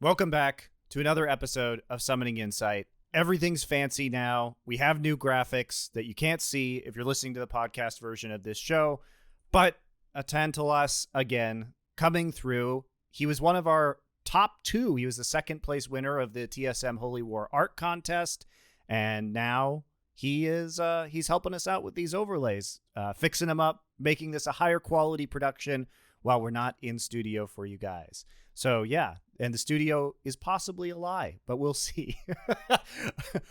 Welcome back to another episode of Summoning Insight. Everything's fancy now. We have new graphics that you can't see if you're listening to the podcast version of this show. But Tantalos, again, coming through. He was one of our top two. He was the second place winner of the TSM Holy War art contest. And now he's helping us out with these overlays, fixing them up, making this a higher quality production while we're not in studio for you guys. So yeah, and the studio is possibly a lie, but we'll see.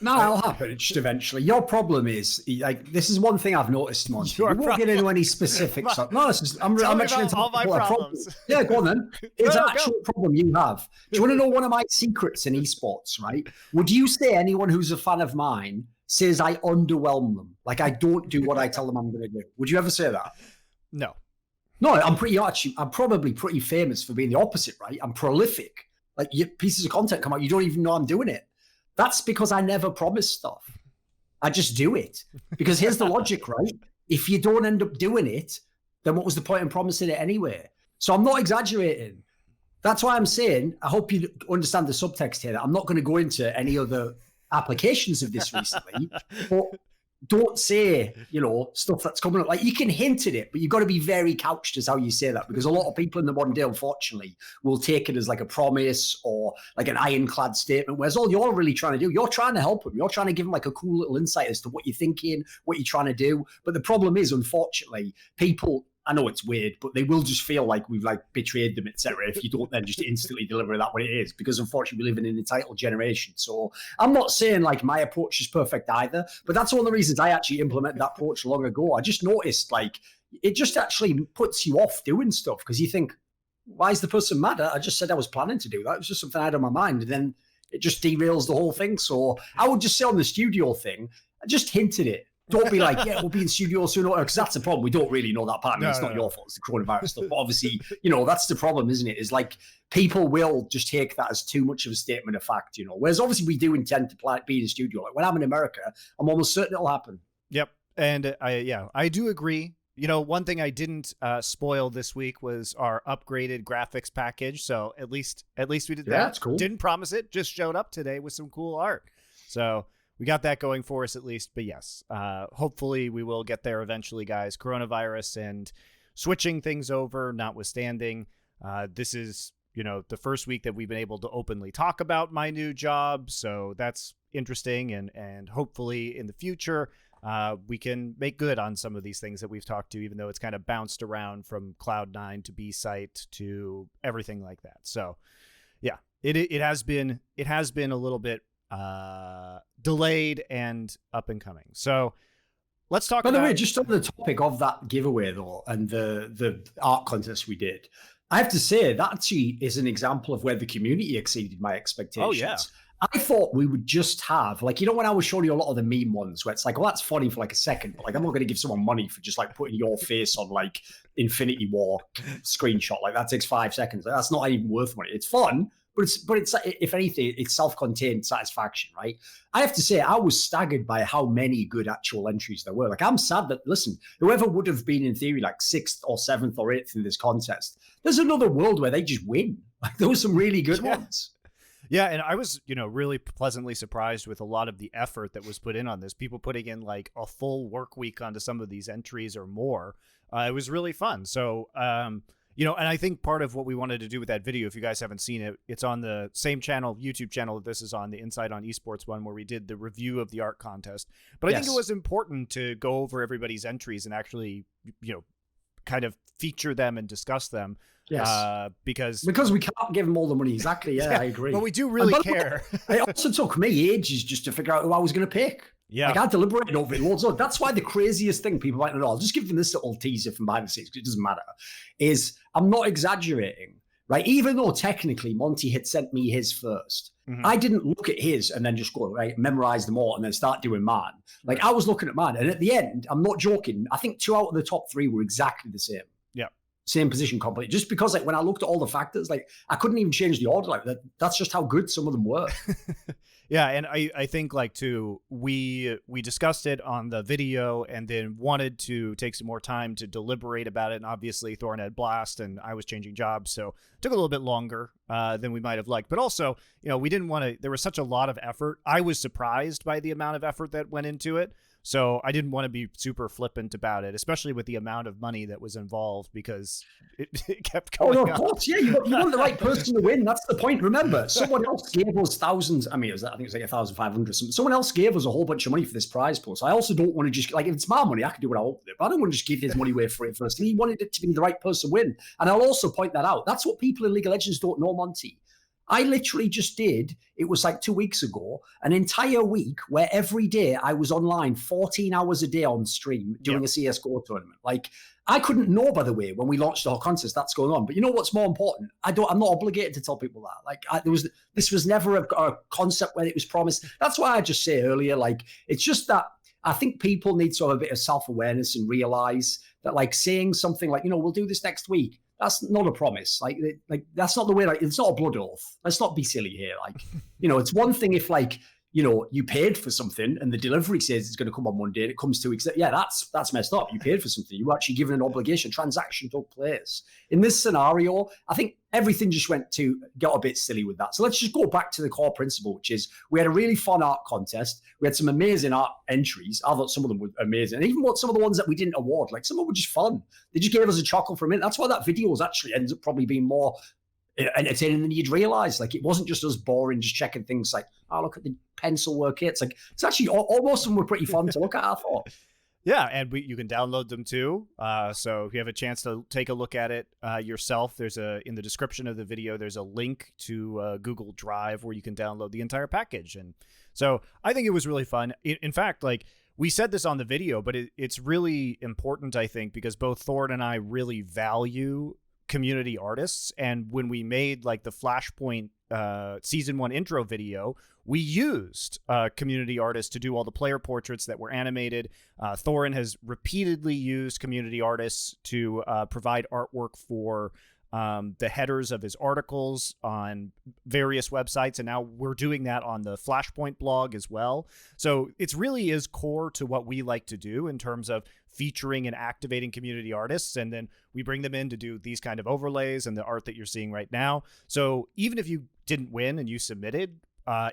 No, it'll happen just eventually. Your problem is, like, this is one thing I've noticed, Monty. You won't get into any specifics. No, I'm actually into all my problems. Yeah, go on then. It's an actual problem you have. Do you want to know one of my secrets in esports, right? Would you say anyone who's a fan of mine says I underwhelm them? Like, I don't do what I tell them I'm going to do. Would you ever say that? No. No, I'm probably pretty famous for being the opposite, right? I'm prolific. Like, pieces of content come out, you don't even know I'm doing it. That's because I never promise stuff. I just do it. Because here's the logic, right? If you don't end up doing it, then what was the point in promising it anyway? So I'm not exaggerating. That's why I'm saying, I hope you understand the subtext here, that I'm not going to go into any other applications of this recently, but don't say, stuff that's coming up. Like, you can hint at it, but you've got to be very couched as how you say that, because a lot of people in the modern day, unfortunately, will take it as like a promise or like an ironclad statement, whereas all you're really trying to do, you're trying to help them. You're trying to give them like a cool little insight as to what you're thinking, what you're trying to do. But the problem is, unfortunately, people, I know it's weird, but they will just feel like we've like betrayed them, etc. if you don't then just instantly deliver that what it is, because unfortunately we live in an entitled generation. So I'm not saying like my approach is perfect either, but that's one of the reasons I actually implemented that approach long ago. I just noticed like it just actually puts you off doing stuff because you think, why is the person mad? I just said I was planning to do that. It was just something I had on my mind, and then it just derails the whole thing. So I would just say on the studio thing, I just hinted it. Don't be like, yeah, we'll be in studio soon, because that's the problem. We don't really know that part. It's not your fault. It's the coronavirus stuff. But obviously, that's the problem, isn't it? Is like people will just take that as too much of a statement of fact, Whereas obviously we do intend to be in studio. Like when I'm in America, I'm almost certain it'll happen. Yep. And I do agree. One thing I didn't spoil this week was our upgraded graphics package. So at least we did that. That's cool. Didn't promise it. Just showed up today with some cool art. So we got that going for us at least, but yes, hopefully we will get there eventually, guys. Coronavirus and switching things over notwithstanding, this is, the first week that we've been able to openly talk about my new job, so that's interesting, and hopefully in the future we can make good on some of these things that we've talked to, even though it's kind of bounced around from Cloud9 to B-Site to everything like that. So yeah, it has been a little bit delayed and up and coming. So let's talk about... By the way, just on the topic of that giveaway though, and the art contest we did, I have to say that actually is an example of where the community exceeded my expectations. Oh yeah. I thought we would just have, like, when I was showing you a lot of the meme ones where it's like, well, that's funny for like a second, but like, I'm not going to give someone money for just like putting your face on like Infinity War screenshot. Like that takes 5 seconds. Like, that's not even worth money. It's fun, but it's if anything, it's self-contained satisfaction, right? I have to say, I was staggered by how many good actual entries there were. Like, I'm sad that, listen, whoever would have been in theory like 6th or 7th or 8th in this contest, there's another world where they just win. Like, there were some really good ones. Yeah, and I was, really pleasantly surprised with a lot of the effort that was put in on this. People putting in like a full work week onto some of these entries or more. It was really fun. So, and I think part of what we wanted to do with that video, if you guys haven't seen it, it's on the same channel, YouTube channel that this is on, the Inside on Esports one, where we did the review of the art contest. But I think it was important to go over everybody's entries and actually, kind of feature them and discuss them. Yes. Because we can't give them all the money. Exactly. Yeah, I agree. But we do really care. It also took me ages just to figure out who I was going to pick. Yeah. Like, I deliberated over it loads. That's why the craziest thing people might not know, I'll just give them this little teaser from behind the scenes, because it doesn't matter, is I'm not exaggerating, right? Even though technically Monty had sent me his first, I didn't look at his and then just go, right, memorize them all and then start doing mine. Like, I was looking at mine. And at the end, I'm not joking, I think 2 out of the top 3 were exactly the same. Yeah. same position completely. Just because like when I looked at all the factors, like I couldn't even change the order like that. That's just how good some of them were. Yeah, and I think like too, we discussed it on the video and then wanted to take some more time to deliberate about it. And obviously Thorin had blast and I was changing jobs, so it took a little bit longer than we might have liked. But also, we didn't want to, there was such a lot of effort. I was surprised by the amount of effort that went into it. So I didn't want to be super flippant about it, especially with the amount of money that was involved, because it kept going of course, yeah. You want the right person to win. That's the point. Remember, someone else gave us thousands. I mean, I think it was like 1,500. Someone else gave us a whole bunch of money for this prize pool. So I also don't want to just, like, if it's my money, I can do what I want with it. But I don't want to just give his money away for it first. He wanted it to be the right person win. And I'll also point that out. That's what people in League of Legends don't know, Monty. I literally just did, it was like 2 weeks ago, an entire week where every day I was online 14 hours a day on stream doing a CSGO tournament. Like, I couldn't know, by the way, when we launched the whole contest, that's going on. But you know what's more important? I'm not obligated to tell people that. Like, this was never a concept when it was promised. That's why I just say earlier, like, it's just that I think people need to have a bit of self-awareness and realize that, like, saying something like, we'll do this next week, that's not a promise. Like that's not the way. Like, it's not a blood oath. Let's not be silly here. Like, it's one thing if, like, you paid for something and the delivery says it's going to come on Monday and it comes 2 weeks. Yeah, that's messed up. You paid for something. You were actually given an obligation. Transaction took place. In this scenario, I think everything just got a bit silly with that. So let's just go back to the core principle, which is we had a really fun art contest. We had some amazing art entries. I thought some of them were amazing. And even some of the ones that we didn't award, like, some of them were just fun. They just gave us a chuckle for a minute. That's why that video actually ends up probably being more entertaining than you'd realize. Like, it wasn't just us boring, just checking things like, oh, look at the pencil work here. It's like, it's actually almost of them were pretty fun to look at, I thought. Yeah, and you can download them too. So if you have a chance to take a look at it yourself, in the description of the video, there's a link to Google Drive where you can download the entire package. And so I think it was really fun. In fact, like, we said this on the video, but it's really important, I think, because both Thorin and I really value community artists. And when we made, like, the Flashpoint season 1 intro video, we used community artists to do all the player portraits that were animated. Thorin has repeatedly used community artists to provide artwork for the headers of his articles on various websites, and now we're doing that on the Flashpoint blog as well. So it really is core to what we like to do in terms of featuring and activating community artists, and then we bring them in to do these kind of overlays and the art that you're seeing right now. So even if you didn't win and you submitted,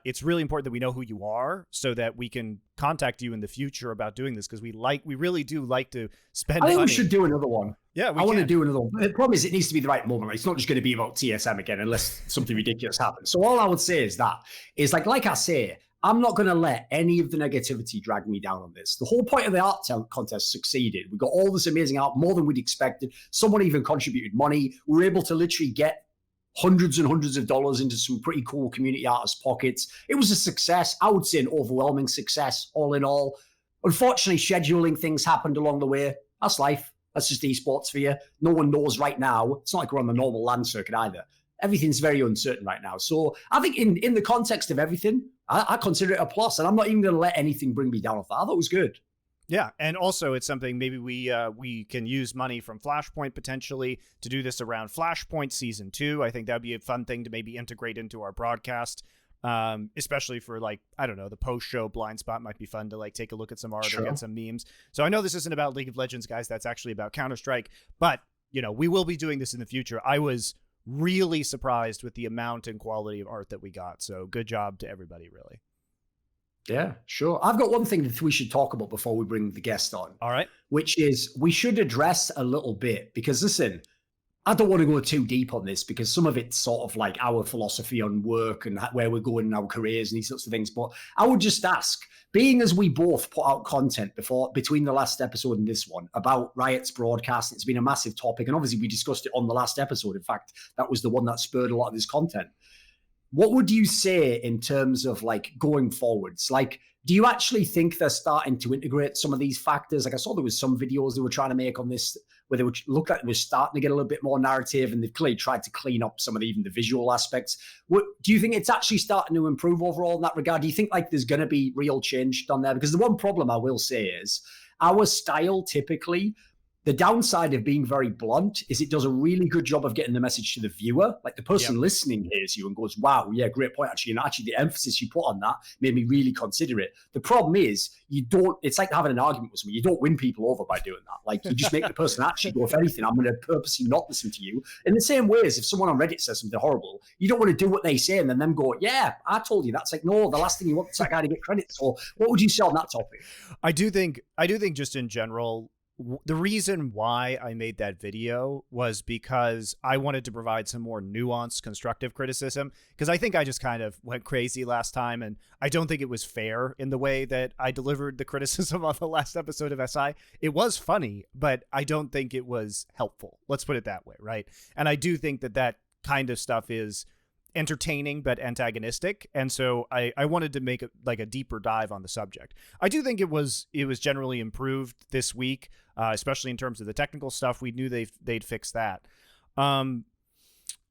it's really important that we know who you are so that we can contact you in the future about doing this, because we really do like to spend money. I think we should do another one. Yeah, I want to do another one. The problem is it needs to be the right moment. Right? It's not just going to be about TSM again unless something ridiculous happens. So all I would say is like I say, I'm not going to let any of the negativity drag me down on this. The whole point of the art contest succeeded. We got all this amazing art, more than we'd expected. Someone even contributed money. We were able to literally get hundreds and hundreds of dollars into some pretty cool community artists' pockets. It was a success. I would say an overwhelming success, all in all. Unfortunately, scheduling things happened along the way. That's life. That's just esports for you. No one knows right now. It's not like we're on the normal land circuit either. Everything's very uncertain right now. So I think in the context of everything, I consider it a plus, and I'm not even going to let anything bring me down off that. I thought it was good. Yeah, and also it's something maybe we can use money from Flashpoint potentially to do this around Flashpoint Season 2. I think that would be a fun thing to maybe integrate into our broadcast, especially for, like, I don't know, the post-show blind spot might be fun to, like, take a look at some art or get some memes. So I know this isn't about League of Legends, guys. That's actually about Counter-Strike. But, we will be doing this in the future. I was really surprised with the amount and quality of art that we got. So good job to everybody, really. Yeah, sure. I've got one thing that we should talk about before we bring the guest on. All right. Which is we should address a little bit, because listen, I don't want to go too deep on this because some of it's sort of like our philosophy on work and where we're going in our careers and these sorts of things. But I would just ask, being as we both put out content between the last episode and this one about Riot's broadcast, it's been a massive topic. And obviously we discussed it on the last episode. In fact, that was the one that spurred a lot of this content. What would you say in terms of, like, going forwards? Like, do you actually think they're starting to integrate some of these factors? Like, I saw there was some videos they were trying to make on this where they would look like they were starting to get a little bit more narrative, and they've clearly tried to clean up some of even the visual aspects. Do you think it's actually starting to improve overall in that regard? Do you think, like, there's going to be real change done there? Because the one problem I will say is our style typically, The downside of being very blunt is it does a really good job of getting the message to the viewer. Like the person listening hears you and goes, wow, yeah, great point, actually. And actually the emphasis you put on that made me really consider it. The problem is it's like having an argument with someone. You don't win people over by doing that. Like you just make the person actually go, if anything, I'm going to purposely not listen to you. In the same way as if someone on Reddit says something horrible, you don't want to do what they say and then them go, yeah, I told you. That's like, no, the last thing you want is that guy to get credit. So what would you say on that topic? I do think just in general, the reason why I made that video was because I wanted to provide some more nuanced, constructive criticism, because I think I just kind of went crazy last time, and I don't think it was fair in the way that I delivered the criticism on the last episode of SI. It was funny, but I don't think it was helpful. Let's put it that way, right? And I do think that kind of stuff is entertaining but antagonistic, and so I wanted to make a deeper dive on the subject. I do think it was generally improved this week, especially in terms of the technical stuff. We knew they'd fix that. I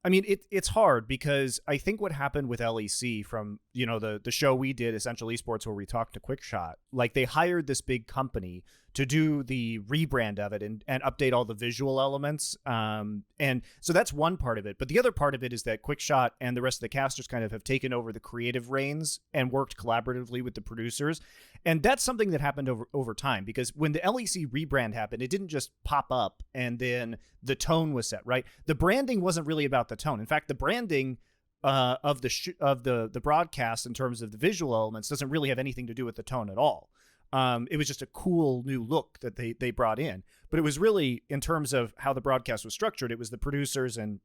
mean, it's hard because I think what happened with LEC from, the show we did, Essential Esports, where we talked to QuickShot, like they hired this big company to do the rebrand of it and update all the visual elements. And so that's one part of it. But the other part of it is that QuickShot and the rest of the casters kind of have taken over the creative reins and worked collaboratively with the producers. And that's something that happened over time, because when the LEC rebrand happened, it didn't just pop up and then the tone was set, right? The branding wasn't really about the tone. In fact, the branding of the broadcast in terms of the visual elements doesn't really have anything to do with the tone at all. It was just a cool new look that they brought in, but it was really, in terms of how the broadcast was structured, it was the producers and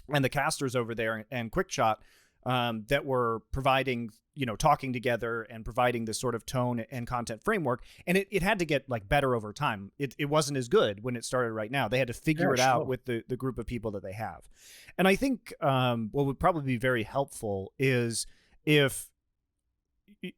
the casters over there and QuickShot that were providing, talking together and providing this sort of tone and content framework. And it had to get like better over time. It wasn't as good when it started right now. They had to figure it out with the group of people that they have. And I think what would probably be very helpful is if,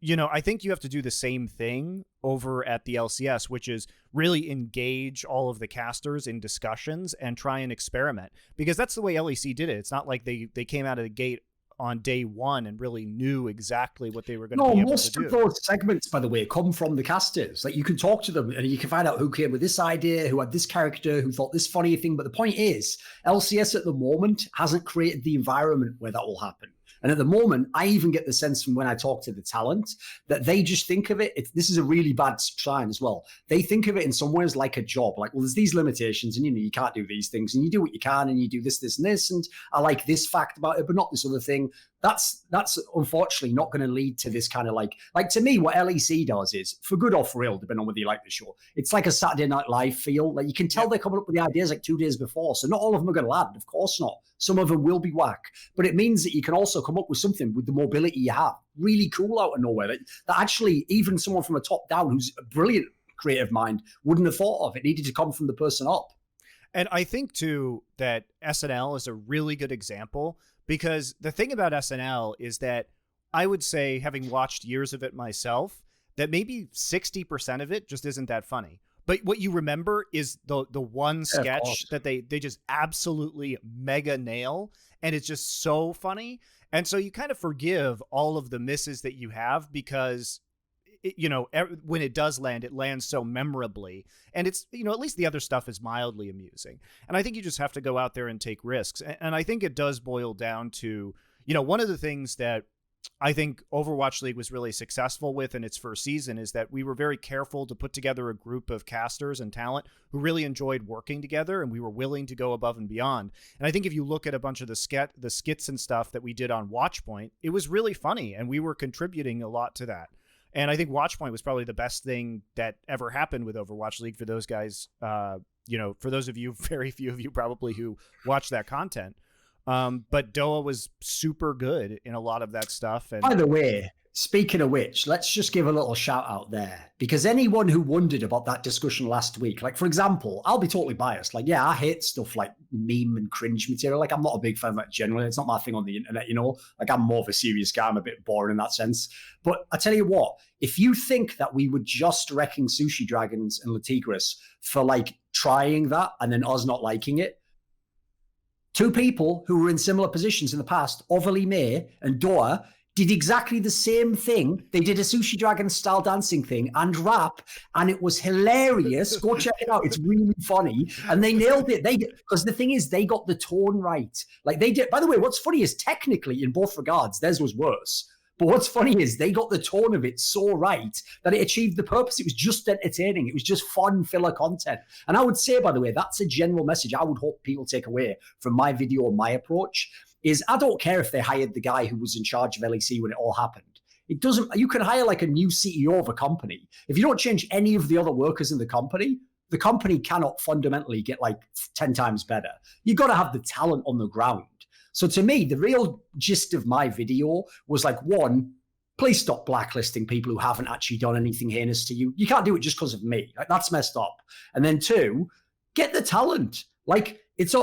I think you have to do the same thing over at the LCS, which is really engage all of the casters in discussions and try and experiment, because that's the way LEC did it. It's not like they came out of the gate on day one and really knew exactly what they were going to be able to do. Most of those segments, by the way, come from the casters. Like you can talk to them and you can find out who came with this idea, who had this character, who thought this funny thing. But the point is, LCS at the moment hasn't created the environment where that will happen. And at the moment, I even get the sense from when I talk to the talent that they just think of it. This is a really bad sign as well. They think of it in some ways like a job. Like, well, there's these limitations and, you can't do these things and you do what you can and you do this, this, and this. And I like this fact about it, but not this other thing. That's unfortunately not going to lead to this kind of like to me, what LEC does is, for good or for ill, depending on whether you like the show, it's like a Saturday Night Live feel. Like you can tell they're coming up with the ideas like 2 days before. So not all of them are going to land. Of course not. Some of them will be whack, but it means that you can also come up with something with the mobility you have, really cool out of nowhere that actually even someone from a top down who's a brilliant creative mind wouldn't have thought of. It needed to come from the person up. And I think too that SNL is a really good example, because the thing about SNL is that I would say, having watched years of it myself, that maybe 60% of it just isn't that funny. But what you remember is the one sketch that they just absolutely mega nail, and it's just so funny. And so you kind of forgive all of the misses that you have, because when it does land, it lands so memorably. And it's, at least the other stuff is mildly amusing. And I think you just have to go out there and take risks. And I think it does boil down to, one of the things that I think Overwatch League was really successful with in its first season is that we were very careful to put together a group of casters and talent who really enjoyed working together, and we were willing to go above and beyond. And I think if you look at a bunch of the skits and stuff that we did on Watchpoint, it was really funny, and we were contributing a lot to that. And I think Watchpoint was probably the best thing that ever happened with Overwatch League for those guys, for those of you, very few of you probably, who watch that content. But Doa was super good in a lot of that stuff. And by the way, speaking of which, let's just give a little shout out there, because anyone who wondered about that discussion last week, like, for example, I'll be totally biased. Like, yeah, I hate stuff like meme and cringe material. Like, I'm not a big fan of that generally. It's not my thing on the internet, like I'm more of a serious guy. I'm a bit boring in that sense. But I tell you what, if you think that we were just wrecking Sushi Dragons and Licorice for like trying that and then us not liking it, two people who were in similar positions in the past, Overly May and Doa, did exactly the same thing. They did a Sushi Dragon style dancing thing and rap, and it was hilarious. Go check it out. It's really funny. And they nailed it. Because the thing is, they got the tone right. Like they did. By the way, what's funny is technically, in both regards, theirs was worse. But what's funny is they got the tone of it so right that it achieved the purpose. It was just entertaining. It was just fun filler content. And I would say, by the way, that's a general message I would hope people take away from my video and my approach is I don't care if they hired the guy who was in charge of LEC when it all happened. It doesn't, you can hire like a new CEO of a company. If you don't change any of the other workers in the company cannot fundamentally get like 10 times better. You got to have the talent on the ground. So to me, the real gist of my video was like, one, please stop blacklisting people who haven't actually done anything heinous to you. You can't do it just because of me. Like, that's messed up. And then two, get the talent. Like it's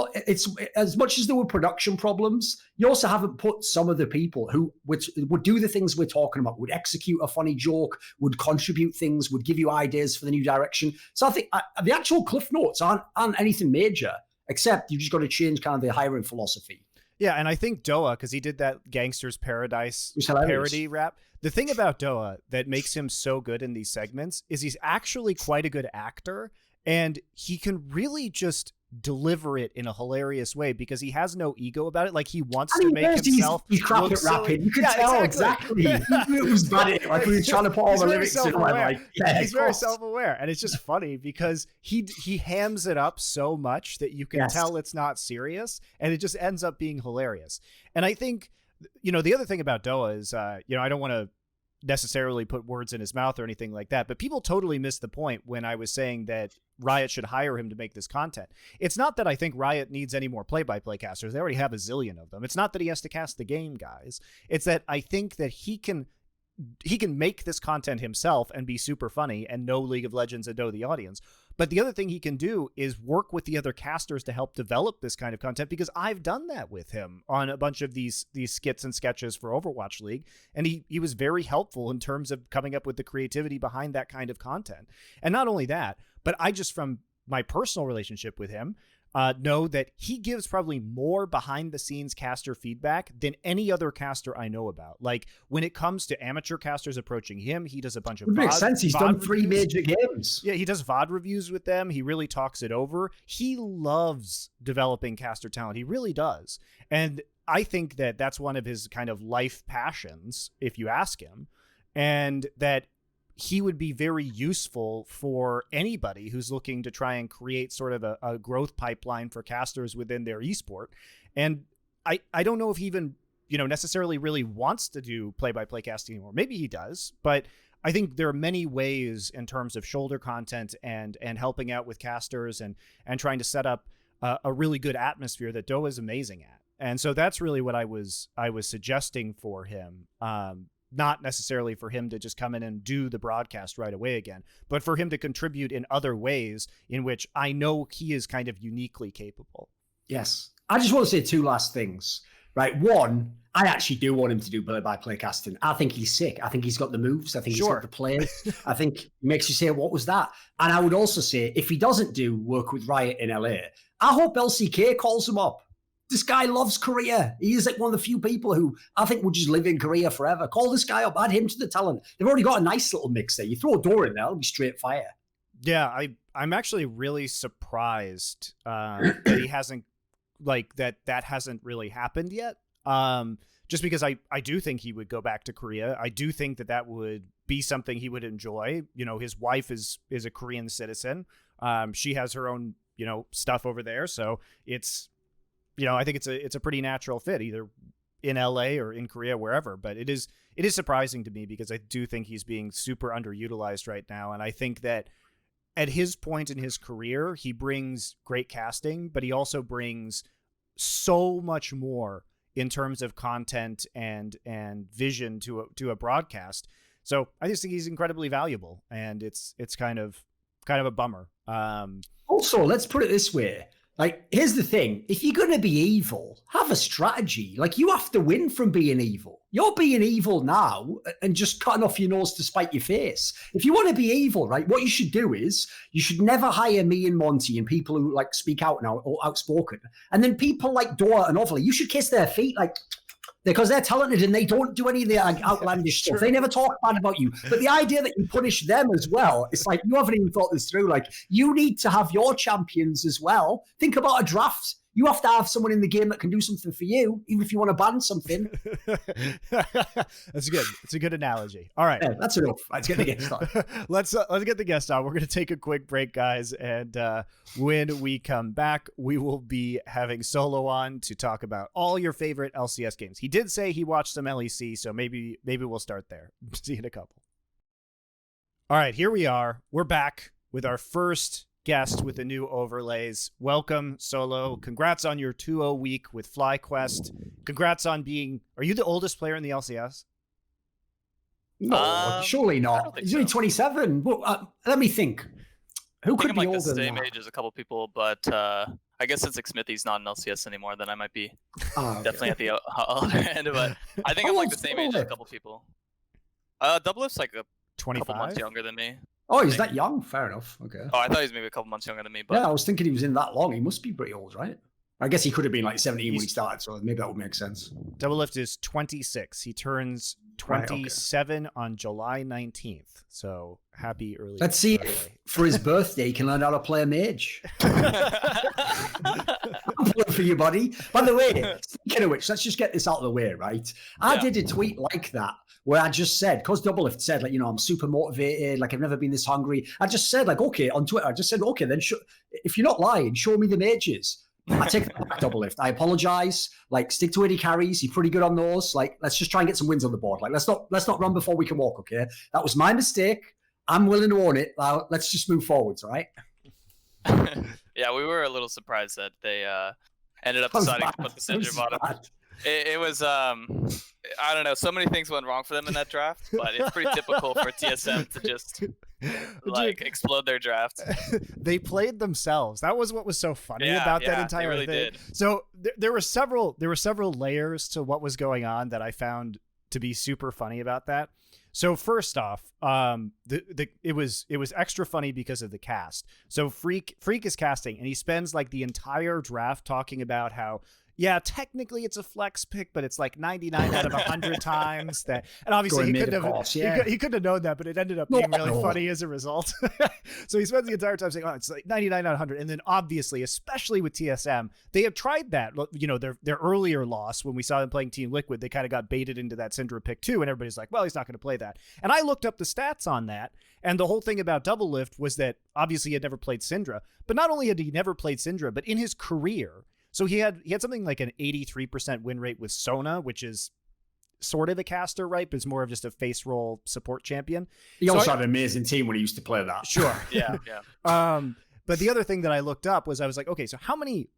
as much as there were production problems, you also haven't put some of the people who would do the things we're talking about, would execute a funny joke, would contribute things, would give you ideas for the new direction. So I think the actual cliff notes aren't anything major, except you just got to change kind of the hiring philosophy. Yeah, and I think Doa, because he did that Gangster's Paradise parody rap. The thing about Doa that makes him so good in these segments is he's actually quite a good actor, and he can really just deliver it in a hilarious way because he has no ego about it. Like he wants to make himself. He's crap at rapping. You can tell exactly. He knew it was bad at it. Like he was trying to put all the lyrics in. He's very self-aware, and it's just funny because he hams it up so much that you can tell it's not serious, and it just ends up being hilarious. And I think, the other thing about Doa is, I don't want to necessarily put words in his mouth or anything like that, but people totally missed the point when I was saying that Riot should hire him to make this content. It's not that I think Riot needs any more play-by-play casters. They already have a zillion of them. It's not that he has to cast the game, guys. It's that I think that he can make this content himself and be super funny and know League of Legends and know the audience. But the other thing he can do is work with the other casters to help develop this kind of content, because I've done that with him on a bunch of these skits and sketches for Overwatch League. And he was very helpful in terms of coming up with the creativity behind that kind of content. And not only that, but I just, from my personal relationship with him, know that he gives probably more behind the scenes caster feedback than any other caster I know about. Like when it comes to amateur casters approaching him, he does a bunch of VOD. Makes sense. He's done 3 major games. Yeah, he does VOD reviews with them. He really talks it over. He loves developing caster talent. He really does. And I think that that's one of his kind of life passions, if you ask him, and that he would be very useful for anybody who's looking to try and create sort of a growth pipeline for casters within their esport. And I don't know if he even, necessarily really wants to do play-by-play casting anymore. Maybe he does, but I think there are many ways in terms of shoulder content and helping out with casters and trying to set up a really good atmosphere that Doa is amazing at. And so that's really what I was suggesting for him. Not necessarily for him to just come in and do the broadcast right away again, but for him to contribute in other ways in which I know he is kind of uniquely capable. Yes. I just want to say 2 last things, right? One, I actually do want him to do play-by-play casting. I think he's sick. I think he's got the moves. I think he's got the players. I think it makes you say, what was that? And I would also say, if he doesn't do work with Riot in LA, I hope LCK calls him up. This guy loves Korea. He is like one of the few people who I think would just live in Korea forever. Call this guy up, add him to the talent. They've already got a nice little mix there. You throw a door in there, it'll be straight fire. Yeah, I'm actually really surprised that he hasn't, like, that hasn't really happened yet. Just because I do think he would go back to Korea. I do think that would be something he would enjoy. His wife is a Korean citizen. She has her own, stuff over there. So it's, I think it's a pretty natural fit, either in LA or in Korea, wherever. But it is surprising to me because I do think he's being super underutilized right now. And I think that at his point in his career, he brings great casting, but he also brings so much more in terms of content and vision to a broadcast. So I just think he's incredibly valuable, and it's kind of a bummer. Also, let's put it this way. Like, here's the thing. If you're going to be evil, have a strategy. Like, you have to win from being evil. You're being evil now and just cutting off your nose to spite your face. If you want to be evil, right, what you should do is you should never hire me and Monty and people who, like, speak out now or outspoken. And then people like Doa and Ovely, you should kiss their feet like, because they're talented and they don't do any of the outlandish stuff. They never talk bad about you. But the idea that you punish them as well, it's like you haven't even thought this through. Like, you need to have your champions as well. Think about a draft. You have to have someone in the game that can do something for you, even if you want to ban something. That's good. It's a good analogy. All right. Yeah, that's enough. Let's get the guest on. Let's get the guest on. We're going to take a quick break, guys. And when we come back, we will be having Solo on to talk about all your favorite LCS games. He did say he watched some LEC, so maybe we'll start there. See you in a couple. All right, here we are. We're back with our first guest with the new overlays. Welcome, Solo. Congrats on your 2-0 week with FlyQuest. Congrats on being... Are you the oldest player in the LCS? No, surely not. He's only 27. Well, let me think. Who could be like older the than same that? age as a couple people, but I guess since Smithy's not in LCS anymore, then I might be definitely at the other end. But I think I'm like the same age as a couple people. Doublelift's like a 25? couple months younger than me. Oh, he's that young? Fair enough. Okay. Oh, I thought he was maybe a couple months younger than me. But Yeah, I was thinking he was in that long. He must be pretty old, right? I guess he could have been like 17 when he started, so maybe that would make sense. Doublelift is 26. He turns 27 on July 19th. So happy early. Let's see birthday. if for his birthday he can learn how to play a mage. I'm pulling for you, buddy. By the way, speaking of which, let's just get this out of the way, right? I did a tweet like that where I just said, because Doublelift said, like, you know, I'm super motivated, like I've never been this hungry. I just said, like, okay, on Twitter, I just said, okay, then if you're not lying, show me the mages. I take that back, Doublelift. I apologize. Like, stick to 80 carries. You're pretty good on those. Like, let's just try and get some wins on the board. Like, let's not run before we can walk, okay? That was my mistake. I'm willing to own it. Let's just move forwards, all right? yeah, we were a little surprised that they ended up deciding to put the Syndra bottom. It was I don't know, so many things went wrong for them in that draft, but it's pretty typical for TSM to just like explode their draft. They played themselves. That was what was so funny about that entire they really thing. Did. So there were several layers to what was going on that I found to be super funny about that. So first off, it was extra funny because of the cast. So Freak is casting, and he spends like the entire draft talking about how, yeah, technically it's a flex pick, but it's like 99 out of 100 times that. And obviously he couldn't have known that, but it ended up being really funny as a result. So he spends the entire time saying, oh, it's like 99 out of 100. And then obviously, especially with TSM, they have tried that. You know, their earlier loss when we saw them playing Team Liquid, they kind of got baited into that Syndra pick too. And everybody's like, well, he's not going to play that. And I looked up the stats on that. And the whole thing about Doublelift was that obviously he had never played Syndra, but not only had he never played Syndra, but in his career, so he had something like an 83% win rate with Sona, which is sort of a caster, right? But it's more of just a face roll support champion. He also had an amazing team when he used to play that. Sure. yeah. But the other thing that I looked up was I was like, okay, so how many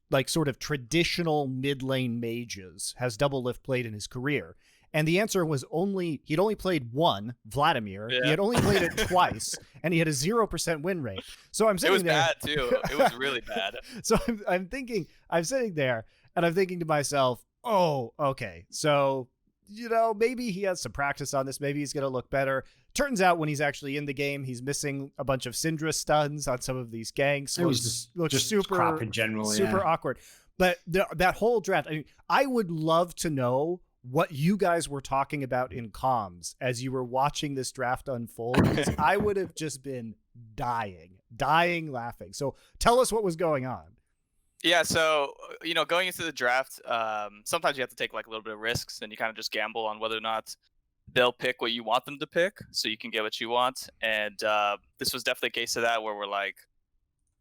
like sort of traditional mid lane mages has Doublelift played in his career? And the answer was he'd only played one, Vladimir. Yeah. He had only played it twice, and he had a 0% win rate. So I'm sitting there. It was bad too. It was really bad. So I'm sitting there, and I'm thinking to myself, oh, okay. So, you know, maybe he has some practice on this. Maybe he's going to look better. Turns out when he's actually in the game, he's missing a bunch of Syndra stuns on some of these ganks. It was just super crap in general, super awkward. But that whole draft, I mean, I would love to know what you guys were talking about in comms as you were watching this draft unfold, because I would have just been dying laughing. So tell us what was going on. Yeah, so, you know, going into the draft, sometimes you have to take like a little bit of risks, and you kind of just gamble on whether or not they'll pick what you want them to pick so you can get what you want. And this was definitely a case of that, where we're like,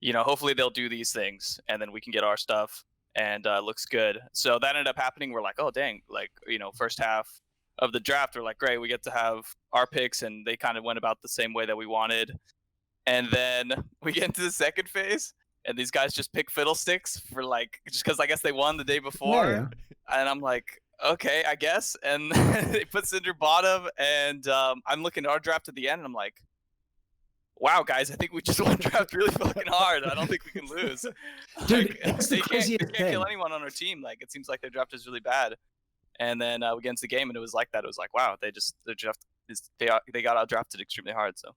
you know, hopefully they'll do these things and then we can get our stuff. And looks good. So that ended up happening. We're like, oh, dang. Like, you know, first half of the draft, we're like, great, we get to have our picks. And they kind of went about the same way that we wanted. And then we get into the second phase. And these guys just pick fiddlesticks for like, just because I guess they won the day before. Yeah. And I'm like, okay, I guess. And they put Syndra bottom. And I'm looking at our draft at the end. And I'm like, wow, guys, I think we just won draft really fucking hard. I don't think we can lose. Dude, like, they can't kill anyone on our team. Like, it seems like their draft is really bad. And then we get into the game, and it was like that. It was like, wow, they got out drafted extremely hard. So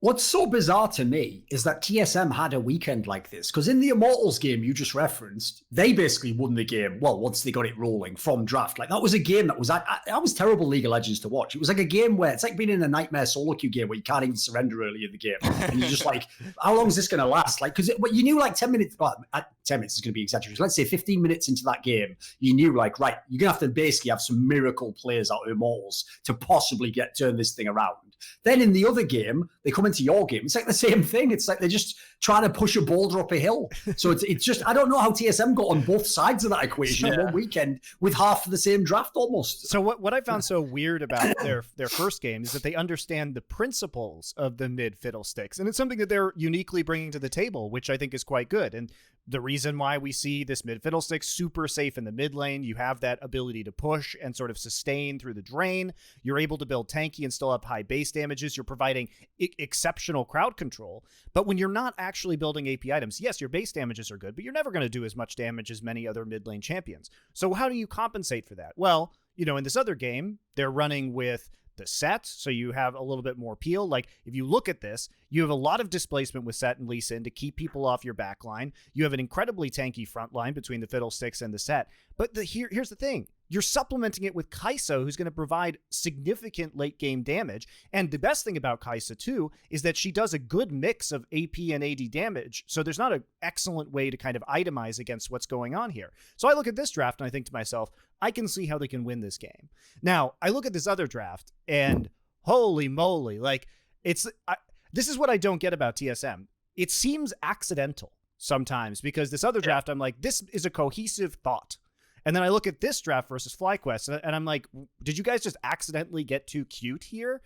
What's so bizarre to me is that TSM had a weekend like this, because in the Immortals game you just referenced, they basically won the game, well, once they got it rolling from draft. Like, that was a game that was, that was terrible League of Legends to watch. It was like a game where, it's like being in a Nightmare solo queue game where you can't even surrender early in the game. And you're just like, how long is this going to last? Like, because you knew like 10 minutes, well, 10 minutes is going to be exaggerated. Let's say 15 minutes into that game, you knew like, right, you're going to have to basically have some miracle players out of Immortals to possibly turn this thing around. Then in the other game, they come into your game. It's like the same thing. It's like they're just trying to push a boulder up a hill. So it's just, I don't know how TSM got on both sides of that equation in one weekend with half of the same draft almost. So what I found so weird about their first game is that they understand the principles of the mid fiddlesticks. And it's something that they're uniquely bringing to the table, which I think is quite good. And the reason why we see this mid fiddlestick super safe in the mid lane, you have that ability to push and sort of sustain through the drain. You're able to build tanky and still have high base damages. You're providing exceptional crowd control. But when you're not actually building AP items, yes, your base damages are good, but you're never going to do as much damage as many other mid lane champions. So how do you compensate for that? Well, you know, in this other game, they're running with the set, so you have a little bit more peel. Like, if you look at this, you have a lot of displacement with Set and Lee Sin to keep people off your back line. You have an incredibly tanky front line between the fiddlesticks and the Set. But here's the thing. You're supplementing it with Kai'Sa, who's going to provide significant late game damage. And the best thing about Kai'Sa, too, is that she does a good mix of AP and AD damage. So there's not an excellent way to kind of itemize against what's going on here. So I look at this draft and I think to myself, I can see how they can win this game. Now, I look at this other draft and holy moly, like, this is what I don't get about TSM. It seems accidental sometimes, because this other draft, I'm like, this is a cohesive thought. And then I look at this draft versus FlyQuest, and I'm like, did you guys just accidentally get too cute here?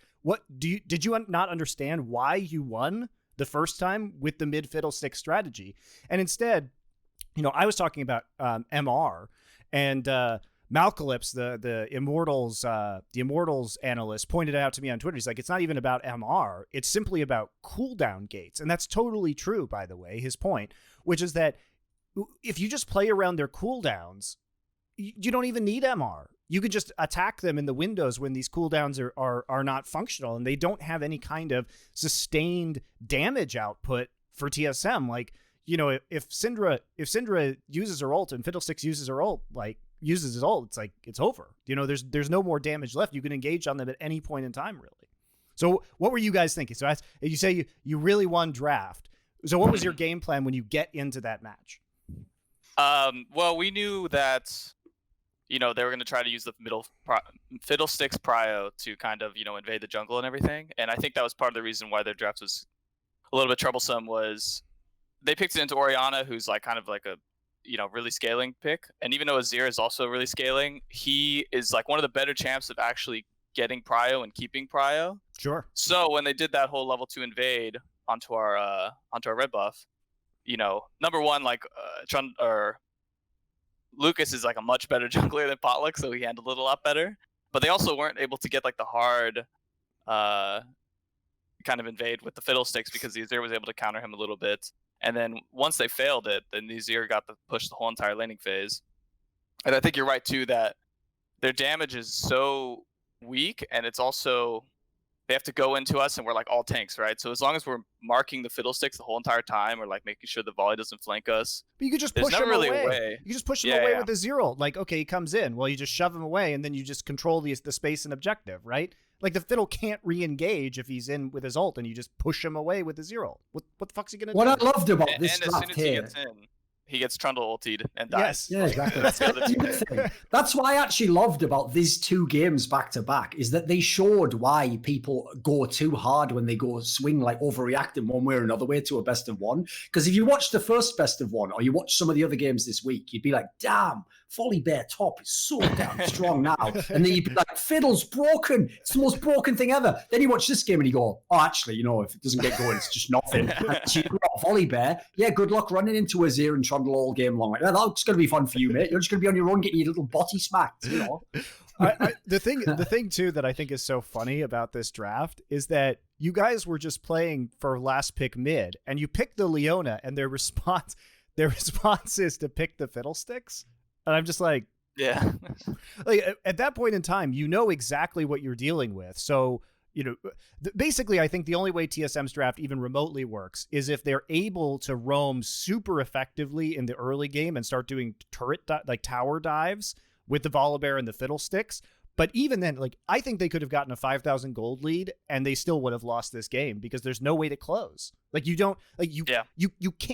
Did you not understand why you won the first time with the mid fiddlestick strategy? And instead, you know, I was talking about MR, and Malcalypse, the Immortals analyst, pointed out to me on Twitter. He's like, it's not even about MR. It's simply about cooldown gates. And that's totally true, by the way, his point, which is that if you just play around their cooldowns, you don't even need MR. You could just attack them in the windows when these cooldowns are not functional, and they don't have any kind of sustained damage output for TSM. Like, you know, if Syndra uses her ult and Fiddlesticks uses her ult, uses his ult, it's like, it's over. You know, there's no more damage left. You can engage on them at any point in time, really. So what were you guys thinking? So you say you really won draft. So what was your game plan when you get into that match? Well, we knew that, you know, they were going to try to use the Fiddlesticks prio to kind of, you know, invade the jungle and everything. And I think that was part of the reason why their draft was a little bit troublesome, was they picked it into Orianna, who's like kind of like a, you know, really scaling pick. And even though Azir is also really scaling, he is like one of the better champs of actually getting prio and keeping prio. Sure. So when they did that whole level 2 invade onto our red buff, you know, number one, like Lucas is like a much better jungler than Potluck, so he handled it a lot better. But they also weren't able to get like the hard kind of invade with the Fiddlesticks, because the Azir was able to counter him a little bit. And then once they failed it, then the Azir got to push the whole entire laning phase. And I think you're right too, that their damage is so weak, and it's also, they have to go into us and we're like all tanks, right? So as long as we're marking the Fiddlesticks the whole entire time, or like making sure the volley doesn't flank us, but you could just push him away. You just push him away with a zero. Like, okay, he comes in. Well, you just shove him away, and then you just control the space and objective, right? Like, the Fiddle can't re-engage if he's in with his ult, and you just push him away with a zero. What the fuck's he gonna do? What I loved about this draft, and as soon as he gets in, he gets Trundle ultied and dies. Yes, yeah, exactly. That's what I actually loved about these two games back to back, is that they showed why people go too hard when they go swing, like overreacting one way or another way to a best of one. Because if you watch the first best of one, or you watch some of the other games this week, you'd be like, damn, Volibear top is so damn strong now. And then you'd be like, Fiddle's broken. It's the most broken thing ever. Then you watch this game and you go, oh, actually, you know, if it doesn't get going, it's just nothing. And you got Volibear. Yeah, good luck running into Azir and Trundle all game long. Like, that's going to be fun for you, mate. You're just going to be on your own getting your little body smacked, you know. The thing too that I think is so funny about this draft is that you guys were just playing for last pick mid, and you picked the Leona, and their response is to pick the Fiddlesticks. And I'm just like, yeah. Like, at that point in time, you know exactly what you're dealing with. So basically, I think the only way TSM's draft even remotely works is if they're able to roam super effectively in the early game and start doing tower dives with the Volibear and the Fiddlesticks. But even then, like, I think they could have gotten a 5,000 gold lead and they still would have lost this game because there's no way to close. Like, you don't, like, you can't.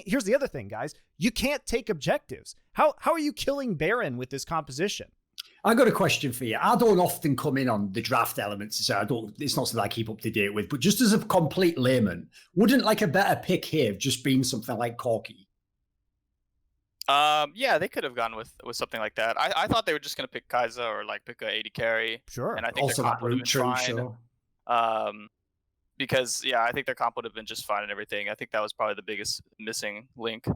Here's the other thing, guys. You can't take objectives. How are you killing Baron with this composition? I got a question for you. I don't often come in on the draft elements, so it's not something I keep up to date with. But just as a complete layman, wouldn't like a better pick here have just been something like Corki? Yeah, they could have gone with something like that. I thought they were just gonna pick Kai'Sa or like pick a AD carry. Sure. And I think Also their comp that would have route, been fine. sure. Because I think their comp would have been just fine and everything. I think that was probably the biggest missing link.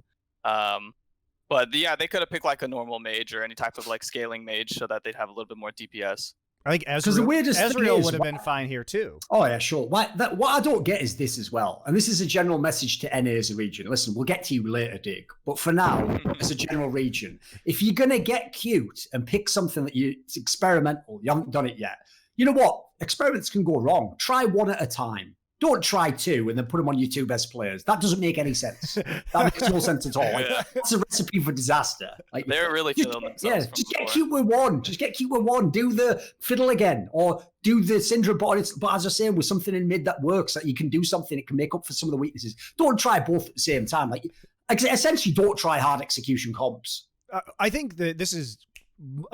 But yeah, they could have picked like a normal mage or any type of like scaling mage so that they'd have a little bit more DPS. I think Ezreal would have been fine here too. Oh yeah, sure. What I don't get is this as well, and this is a general message to NA as a region. Listen, we'll get to you later, Dig. But for now, as a general region, if you're gonna get cute and pick something that it's experimental, you haven't done it yet. You know what? Experiments can go wrong. Try one at a time. Don't try two and then put them on your two best players. That doesn't make any sense. That makes no sense at all. Like, that's a recipe for disaster. Like, they're really feeling themselves. Yeah, just get cute with one. Just get cute with one. Do the fiddle again, or do the Syndra. But as I say, with something in mid that works, that you can do something, it can make up for some of the weaknesses. Don't try both at the same time. Like essentially, don't try hard execution comps. I think that this is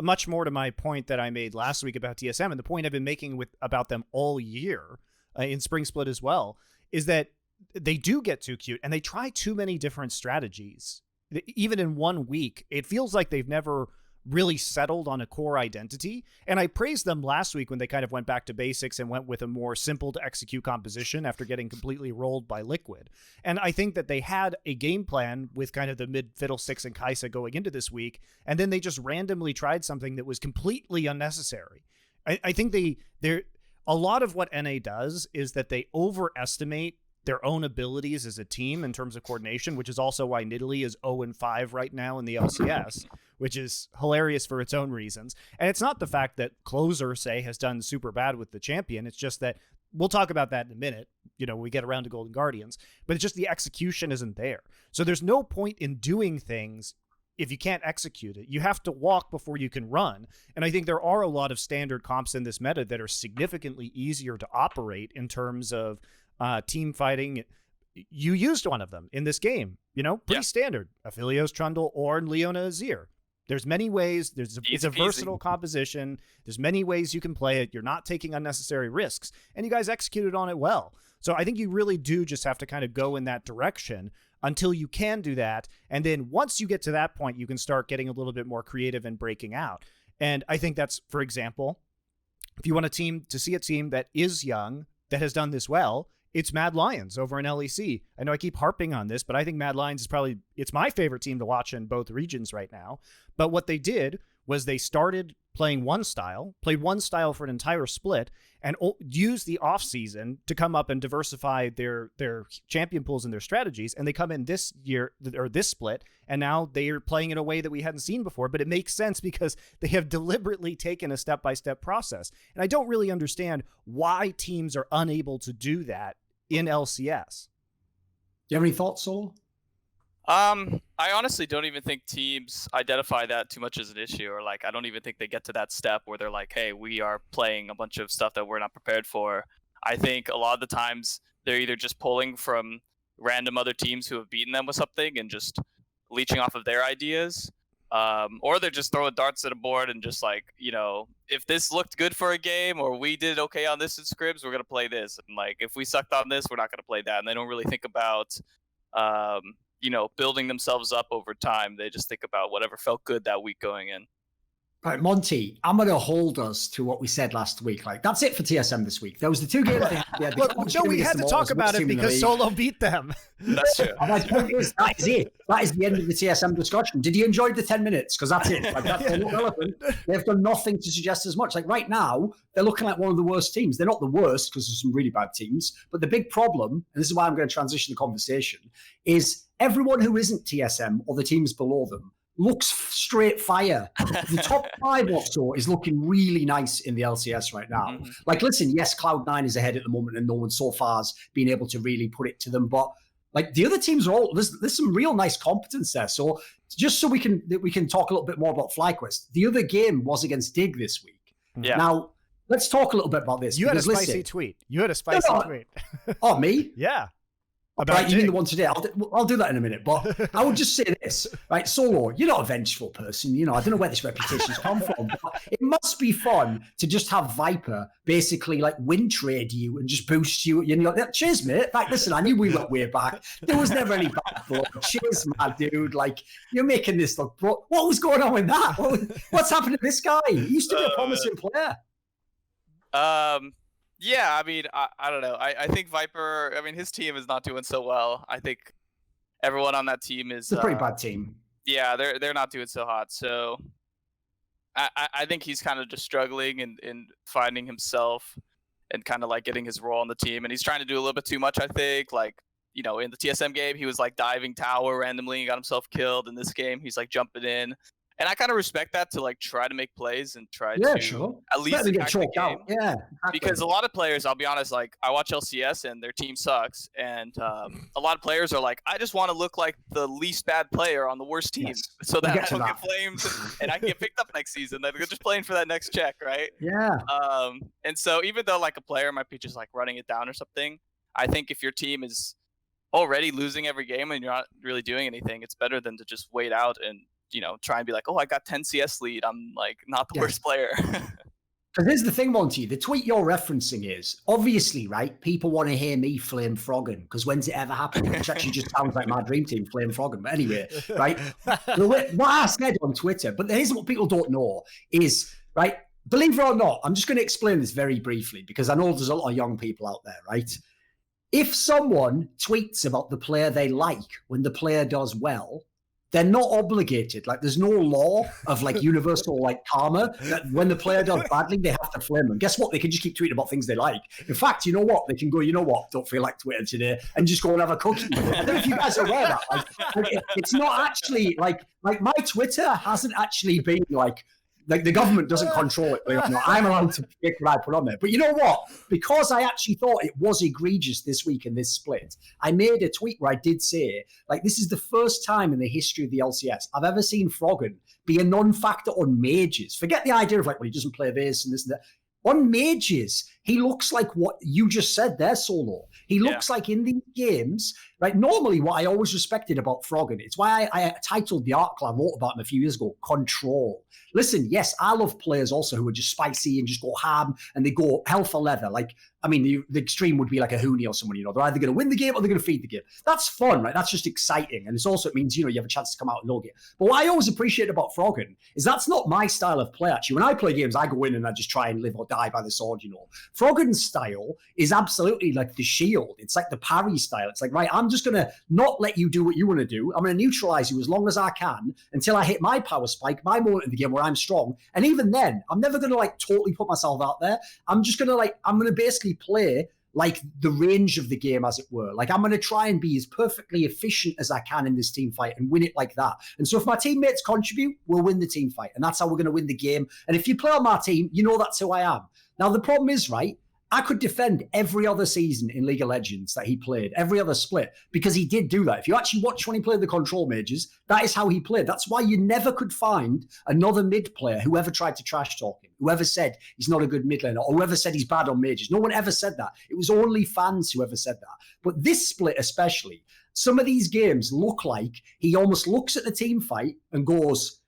much more to my point that I made last week about TSM, and the point I've been making about them all year. In Spring Split as well, is that they do get too cute and they try too many different strategies. Even in 1 week, it feels like they've never really settled on a core identity. And I praised them last week when they kind of went back to basics and went with a more simple to execute composition after getting completely rolled by Liquid. And I think that they had a game plan with kind of the mid Fiddlesticks and Kai'Sa going into this week, and then they just randomly tried something that was completely unnecessary. I think they're a lot of what NA does is that they overestimate their own abilities as a team in terms of coordination, which is also why NAdalee is 0-5 right now in the LCS, which is hilarious for its own reasons. And it's not the fact that Closer, say, has done super bad with the champion. It's just that we'll talk about that in a minute, when we get around to Golden Guardians, but it's just the execution isn't there. So there's no point in doing things if you can't execute it. You have to walk before you can run. And I think there are a lot of standard comps in this meta that are significantly easier to operate in terms of team fighting. You used one of them in this game, pretty standard. Aphelios, Trundle, or Leona Azir. There's many ways. It's a versatile composition. There's many ways you can play it. You're not taking unnecessary risks, and you guys executed on it well. So I think you really do just have to kind of go in that direction until you can do that. And then once you get to that point, you can start getting a little bit more creative and breaking out. And I think that's, for example, if you want to see a team that is young, that has done this well, it's Mad Lions over in LEC. I know I keep harping on this, but I think Mad Lions is it's my favorite team to watch in both regions right now. But what they did was they started played one style for an entire split, and used the off season to come up and diversify their champion pools and their strategies. And they come in this year, or this split, and now they are playing in a way that we hadn't seen before. But it makes sense because they have deliberately taken a step-by-step process. And I don't really understand why teams are unable to do that in LCS. Do you have any thoughts, Saul? I honestly don't even think teams identify that too much as an issue, or like I don't even think they get to that step where they're like, hey, we are playing a bunch of stuff that we're not prepared for. I think a lot of the times they're either just pulling from random other teams who have beaten them with something and just leeching off of their ideas, or they're just throwing darts at a board and just like, if this looked good for a game or we did okay on this in scrims, we're going to play this. And like, if we sucked on this, we're not going to play that. And they don't really think about, building themselves up over time. They just think about whatever felt good that week going in. All right, Monty, I'm going to hold us to what we said last week. Like, that's it for TSM this week. There was the two games. We had to talk about it because Solo beat them. That's true. My point is, that is it. That is the end of the TSM discussion. Did you enjoy the 10 minutes? Because that's it. Like, that's not relevant. They've done nothing to suggest as much. Like, right now, they're looking like one of the worst teams. They're not the worst because there's some really bad teams. But the big problem, and this is why I'm going to transition the conversation, is everyone who isn't TSM or the teams below them looks straight fire. The top 5 or so is looking really nice in the LCS right now. Mm-hmm. Like, listen, yes, Cloud9 is ahead at the moment, and no one so far has been able to really put it to them. But like the other teams are all there's some real nice competence there. So just so we can talk a little bit more about FlyQuest. The other game was against Dig this week. Yeah. Now let's talk a little bit about this. You had a spicy tweet. You had a spicy tweet. Oh, me? Yeah. Right, you mean the one today? I'll do that in a minute. But I would just say this, right? Solo, you're not a vengeful person. You know, I don't know where this reputation's come from. But it must be fun to just have Viper basically like win trade you and just boost you. You know, cheers, mate. Like, listen, I knew we went way back. There was never any back blood. Cheers, my dude. Like, you're making this look. Bro, what was going on with that? What's happened to this guy? He used to be a promising player. Yeah, I mean, I don't know. I think Viper, I mean, his team is not doing so well. I think everyone on that team is... It's a pretty bad team. Yeah, they're not doing so hot. So I think he's kind of just struggling in finding himself and kind of like getting his role on the team. And he's trying to do a little bit too much, I think. Like, you know, in the TSM game, he was like diving tower randomly and got himself killed. In this game, he's like jumping in. And I kind of respect that to like try to make plays and try to at least get choked out. Yeah, exactly. Because a lot of players, I'll be honest, like I watch LCS and their team sucks, and a lot of players are like, I just want to look like the least bad player on the worst team, so that I don't get flamed and I can get picked up next season. They're just playing for that next check, right? Yeah. And so even though like a player might be just like running it down or something, I think if your team is already losing every game and you're not really doing anything, it's better than to just wait out and, you know, try and be like, oh, I got 10 CS lead. I'm like not the worst player. Because here's the thing, Monty, the tweet you're referencing is obviously, right, people want to hear me flame Froggen because when's it ever happened? Which actually just sounds like my dream team, flame Froggen. But anyway, right, what I said on Twitter, but here's what people don't know is, right, believe it or not, I'm just going to explain this very briefly because I know there's a lot of young people out there, right? If someone tweets about the player they like when the player does well, they're not obligated. Like, there's no law of like universal like karma that when the player does badly, they have to flame them. Guess what? They can just keep tweeting about things they like. In fact, you know what? They can go, you know what? Don't feel like Twitter today, and just go and have a cookie. I don't know if you guys are aware of that. Like, it's not actually like my Twitter hasn't actually been like the government doesn't control it. I'm allowed to pick what I put on there. But you know what? Because I actually thought it was egregious this week in this split, I made a tweet where I did say, like, this is the first time in the history of the LCS I've ever seen Froggen be a non-factor on mages. Forget the idea of like, well, he doesn't play this and this and that. On mages, he looks like what you just said there, Solo. He looks like in these games, right? Normally, what I always respected about Froggen, it's why I titled the article I wrote about him a few years ago, Control. Listen, yes, I love players also who are just spicy and just go ham and they go hell for leather. Like, I mean, the extreme would be like a Hooney or someone, you know, they're either going to win the game or they're going to feed the game. That's fun, right? That's just exciting. And it means, you know, you have a chance to come out and no game. But what I always appreciate about Froggen is that's not my style of play, actually. When I play games, I go in and I just try and live or die by the sword, you know. Froggen's style is absolutely like the shield. It's like the parry style. It's like, right, I'm just going to not let you do what you want to do. I'm going to neutralize you as long as I can until I hit my power spike, my moment in the game where I'm strong. And even then, I'm never going to like totally put myself out there. I'm just going to like, I'm going to basically play like the range of the game, as it were. Like, I'm going to try and be as perfectly efficient as I can in this team fight and win it like that. And so if my teammates contribute, we'll win the team fight. And that's how we're going to win the game. And if you play on my team, you know that's who I am. Now, the problem is, right, I could defend every other season in League of Legends that he played, every other split, because he did do that. If you actually watch when he played the control mages, that is how he played. That's why you never could find another mid player who ever tried to trash talk him, whoever said he's not a good mid laner, or whoever said he's bad on mages. No one ever said that. It was only fans who ever said that. But this split especially, some of these games look like he almost looks at the team fight and goes,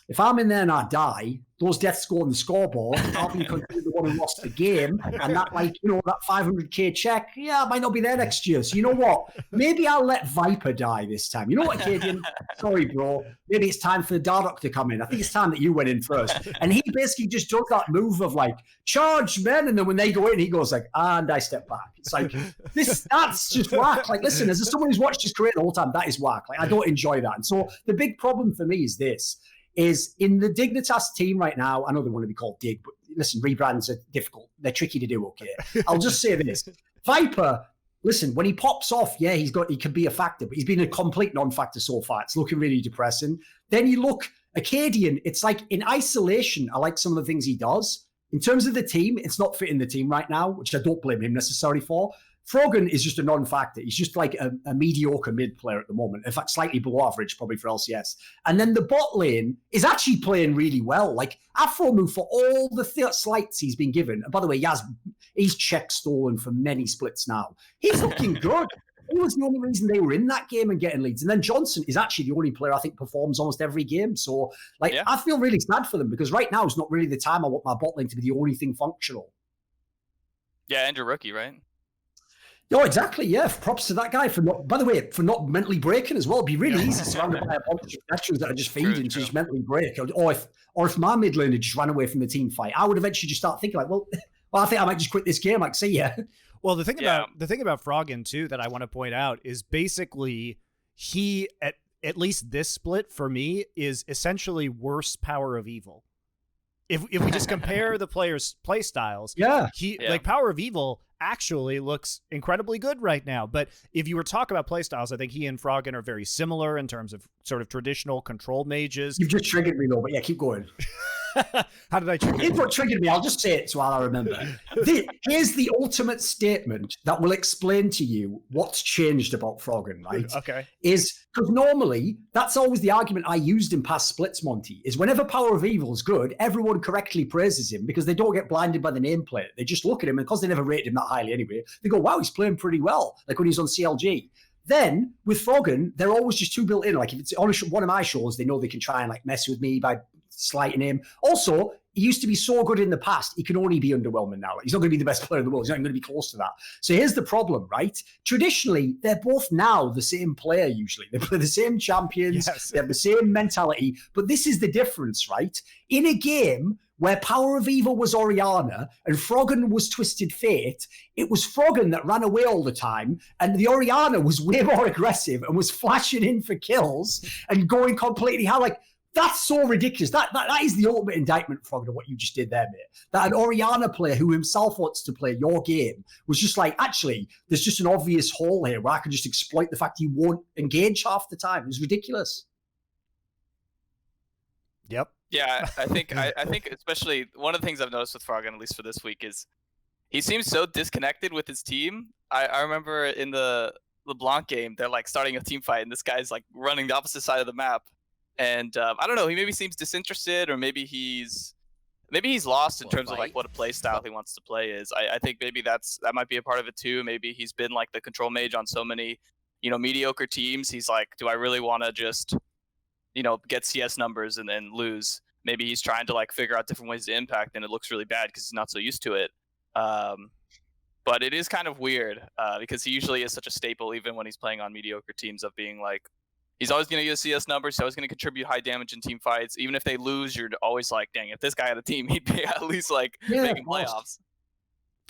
if I'm in there and I die, those deaths go on the scoreboard. I'll be considered the one who lost the game. And that, like, you know, that 500k check, yeah, I might not be there next year. So you know what? Maybe I'll let Viper die this time. You know what, Cadian? Sorry, bro. Maybe it's time for the Dardock to come in. I think it's time that you went in first. And he basically just does that move of like, charge, men. And then when they go in, he goes like, and I step back. It's like, that's just whack. Like, listen, as someone who's watched his career the whole time, that is whack. Like, I don't enjoy that. And so the big problem for me is this. Is in the Dignitas team right now, I know they want to be called Dig, but listen, rebrands are difficult. They're tricky to do, okay? I'll just say this. Viper listen, when he pops off, yeah, he can be a factor, but he's been a complete non-factor so far. It's looking really depressing. Then you look, Acadian, it's like in isolation, I like some of the things he does. In terms of the team, it's not fitting the team right now, which I don't blame him necessarily for. Froggen is just a non-factor. He's just like a mediocre mid player at the moment. In fact, slightly below average, probably for LCS. And then the bot lane is actually playing really well. Like Afro move for all the slights he's been given. And by the way, he's check stolen for many splits now. He's looking good. He was the only reason they were in that game and getting leads. And then Johnson is actually the only player I think performs almost every game. So I feel really sad for them because right now is not really the time I want my bot lane to be the only thing functional. Yeah, and you're rookie, right? Oh, exactly. Yeah, props to that guy for not mentally breaking as well. It'd be really easy surrounded by a bunch of veterans that are just feeding to just mentally break. Or if my mid laner just ran away from the team fight, I would eventually just start thinking like, well, I think I might just quit this game. Like, see ya. Well, the thing about Froggen too that I want to point out is basically he at least this split for me is essentially worse Power of Evil. If we just compare the players' play styles, like Power of Evil actually looks incredibly good right now. But if you were to talk about play styles, I think he and Froggen are very similar in terms of sort of traditional control mages. You've just triggered me though, but yeah, keep going. How did I trigger you? Here's what triggered me. I'll just say it so I remember. Here's the ultimate statement that will explain to you what's changed about Froggen, right? Okay. Is because normally that's always the argument I used in past splits, Monty, is whenever Power of Evil is good, everyone correctly praises him because they don't get blinded by the nameplate. They just look at him, and because they never rated him that highly anyway, they go, wow, he's playing pretty well, like when he's on CLG. Then with Froggen, they're always just too built in. Like if it's on one of my shows, they know they can try and like mess with me by slighting him. Also, he used to be so good in the past, he can only be underwhelming now. Like, he's not going to be the best player in the world. He's not even going to be close to that. So here's the problem, right? Traditionally, they're both now the same player usually. They play the same champions. Yes. They have the same mentality. But this is the difference, right? In a game where Power of Evil was Orianna and Froggen was Twisted Fate, it was Froggen that ran away all the time, and the Orianna was way more aggressive and was flashing in for kills and going completely hard. Like, that's so ridiculous. That is the ultimate indictment, Froggen, of what you just did there, mate. That an Orianna player who himself wants to play your game was just like, actually, there's just an obvious hole here where I can just exploit the fact you won't engage half the time. It was ridiculous. Yep. Yeah, I think especially one of the things I've noticed with Froggen, at least for this week, is he seems so disconnected with his team. I remember in the LeBlanc game, they're like starting a team fight, and this guy's like running the opposite side of the map. And I don't know, he maybe seems disinterested, or maybe he's lost in terms of like what a play style he wants to play is. I think maybe that might be a part of it too. Maybe he's been like the control mage on so many, mediocre teams. He's like, do I really want to just, get CS numbers and then lose? Maybe he's trying to like figure out different ways to impact, and it looks really bad because he's not so used to it. But it is kind of weird because he usually is such a staple, even when he's playing on mediocre teams, of being like, he's always going to get CS numbers. He's always going to contribute high damage in team fights. Even if they lose, you're always like, dang, if this guy had a team, he'd be at least like making playoffs.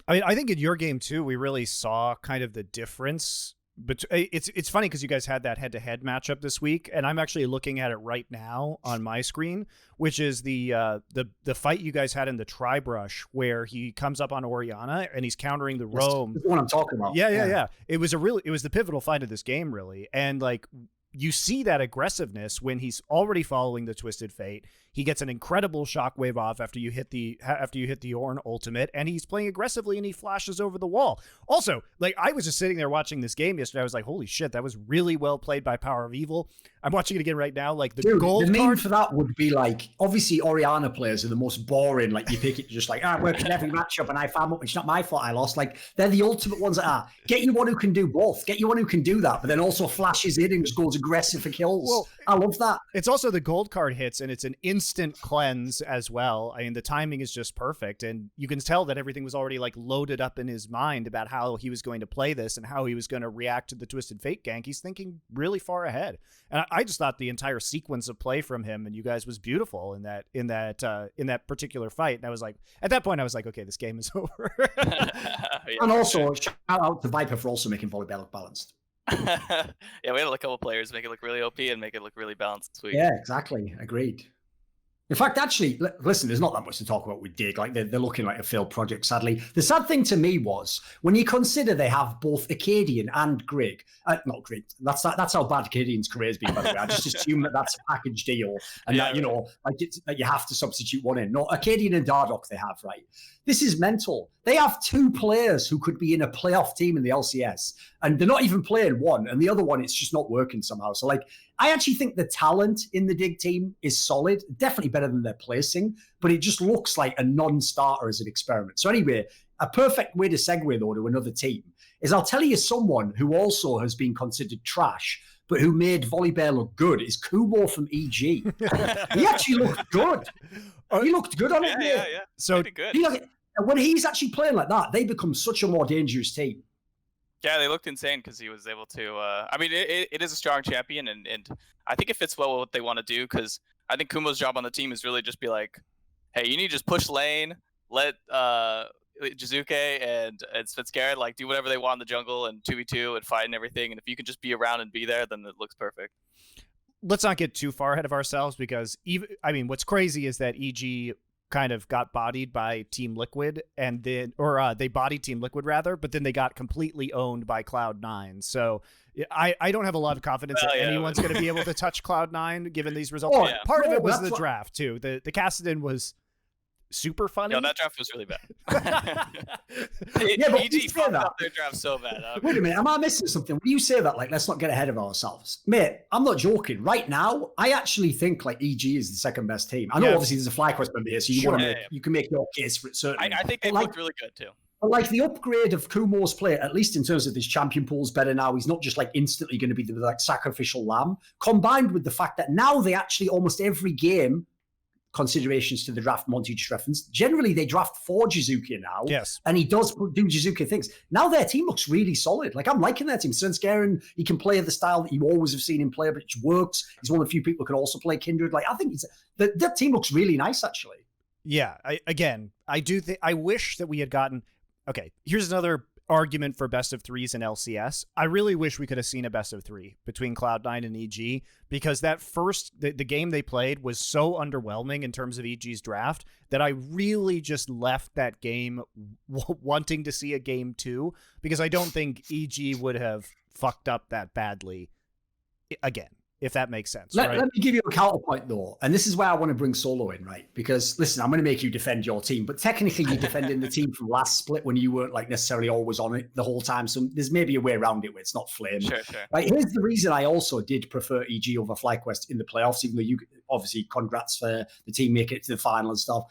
I mean, I think in your game too, we really saw kind of the difference. But it's funny because you guys had that head-to-head matchup this week, and I'm actually looking at it right now on my screen, which is the fight you guys had in the Tri-Brush, where he comes up on Orianna and he's countering the roam. That's what I'm talking about. Yeah. It was the pivotal fight of this game, really, and like, you see that aggressiveness when he's already following the Twisted Fate. He gets an incredible shockwave off after you hit the Ornn ultimate, and he's playing aggressively, and he flashes over the wall. Also, like, I was just sitting there watching this game yesterday. I was like, holy shit, that was really well played by Power of Evil. I'm watching it again right now. Like, the gold the card for that would be like, obviously Orianna players are the most boring. Like, you pick it just like, I'm working every matchup and I farm up. It's not my fault I lost. Like, they're the ultimate ones that are. Get you one who can do both. Get you one who can do that, but then also flashes in and just goes aggressive for kills. Well, I love that. It's also the gold card hits, and it's an instant cleanse as well. I mean, the timing is just perfect, and you can tell that everything was already like loaded up in his mind about how he was going to play this and how he was going to react to the Twisted Fate gank. He's thinking really far ahead, and I just thought the entire sequence of play from him and you guys was beautiful in that particular fight. And I was like, at that point, I was like, okay, this game is over. And also, shout out to Viper for also making Volibear look balanced. Yeah, we had a couple players make it look really OP and make it look really balanced this week. Yeah, exactly. Agreed. In fact, actually, listen, there's not that much to talk about with Dig. Like they're looking like a failed project, sadly. The sad thing to me was when you consider they have both Acadian and Grig. Not Grig. That's how bad Acadian's career has been, by the way. I just assume that that's a package deal and that, that you have to substitute one in. No, Acadian and Dardoch they have, right? This is mental. They have 2 players who could be in a playoff team in the LCS, and they're not even playing one, and the other one, it's just not working somehow. So, like, I actually think the talent in the Dig team is solid, definitely better than their placing, but it just looks like a non-starter as an experiment. So anyway, a perfect way to segue, though, to another team is I'll tell you someone who also has been considered trash, but who made Volibear look good is Kumo from EG. He actually looked good. He looked good on it. Yeah. So good. When he's actually playing like that, they become such a more dangerous team. Yeah, they looked insane because he was able to. I mean, it is a strong champion, and I think it fits well with what they want to do. Because I think Kumo's job on the team is really just be like, hey, you need to just push lane, let Jizuke and Svenskeren like do whatever they want in the jungle and 2v2 and fight and everything. And if you can just be around and be there, then it looks perfect. Let's not get too far ahead of ourselves because what's crazy is that EG kind of got bodied by Team Liquid and then, they bodied Team Liquid rather, but then they got completely owned by Cloud9. So I don't have a lot of confidence that anyone's going to be able to touch Cloud9 given these results. Part of it was the draft too. The Kassadin was super funny. No, that draft was really bad. But EG fucked up their draft so bad. Wait a minute, am I missing something? When you say that, like, let's not get ahead of ourselves. Mate, I'm not joking. Right now, I actually think, like, EG is the second best team. I know, obviously, there's a FlyQuest member here, so you can make your case for it, certainly. I think they looked really good, too. But, like, the upgrade of Kumo's play, at least in terms of his champion pool's better now. He's not just, like, instantly going to be the, like, sacrificial lamb, combined with the fact that now they actually, almost every game, considerations to the draft Monty just referenced. Generally, they draft for Jizuke now. Yes. And he does do Jizuke things. Now their team looks really solid. Like, I'm liking their team. Svenskeren, he can play the style that you always have seen him play, but it works. He's one of the few people who can also play Kindred. Like, I think that team looks really nice, actually. Yeah. I wish that we had gotten... Okay, here's another argument for best of threes in LCS. I really wish we could have seen a best of 3 between Cloud9 and EG because that the game they played was so underwhelming in terms of EG's draft that I really just left that game wanting to see a game 2 because I don't think EG would have fucked up that badly again, if that makes sense. Let me give you a counterpoint, though. And this is where I want to bring Solo in, right? Because, listen, I'm going to make you defend your team, but technically you're defending the team from last split when you weren't, like, necessarily always on it the whole time. So there's maybe a way around it where it's not flame. Sure. Right, here's the reason I also did prefer EG over FlyQuest in the playoffs, even though you obviously congrats for the team making it to the final and stuff.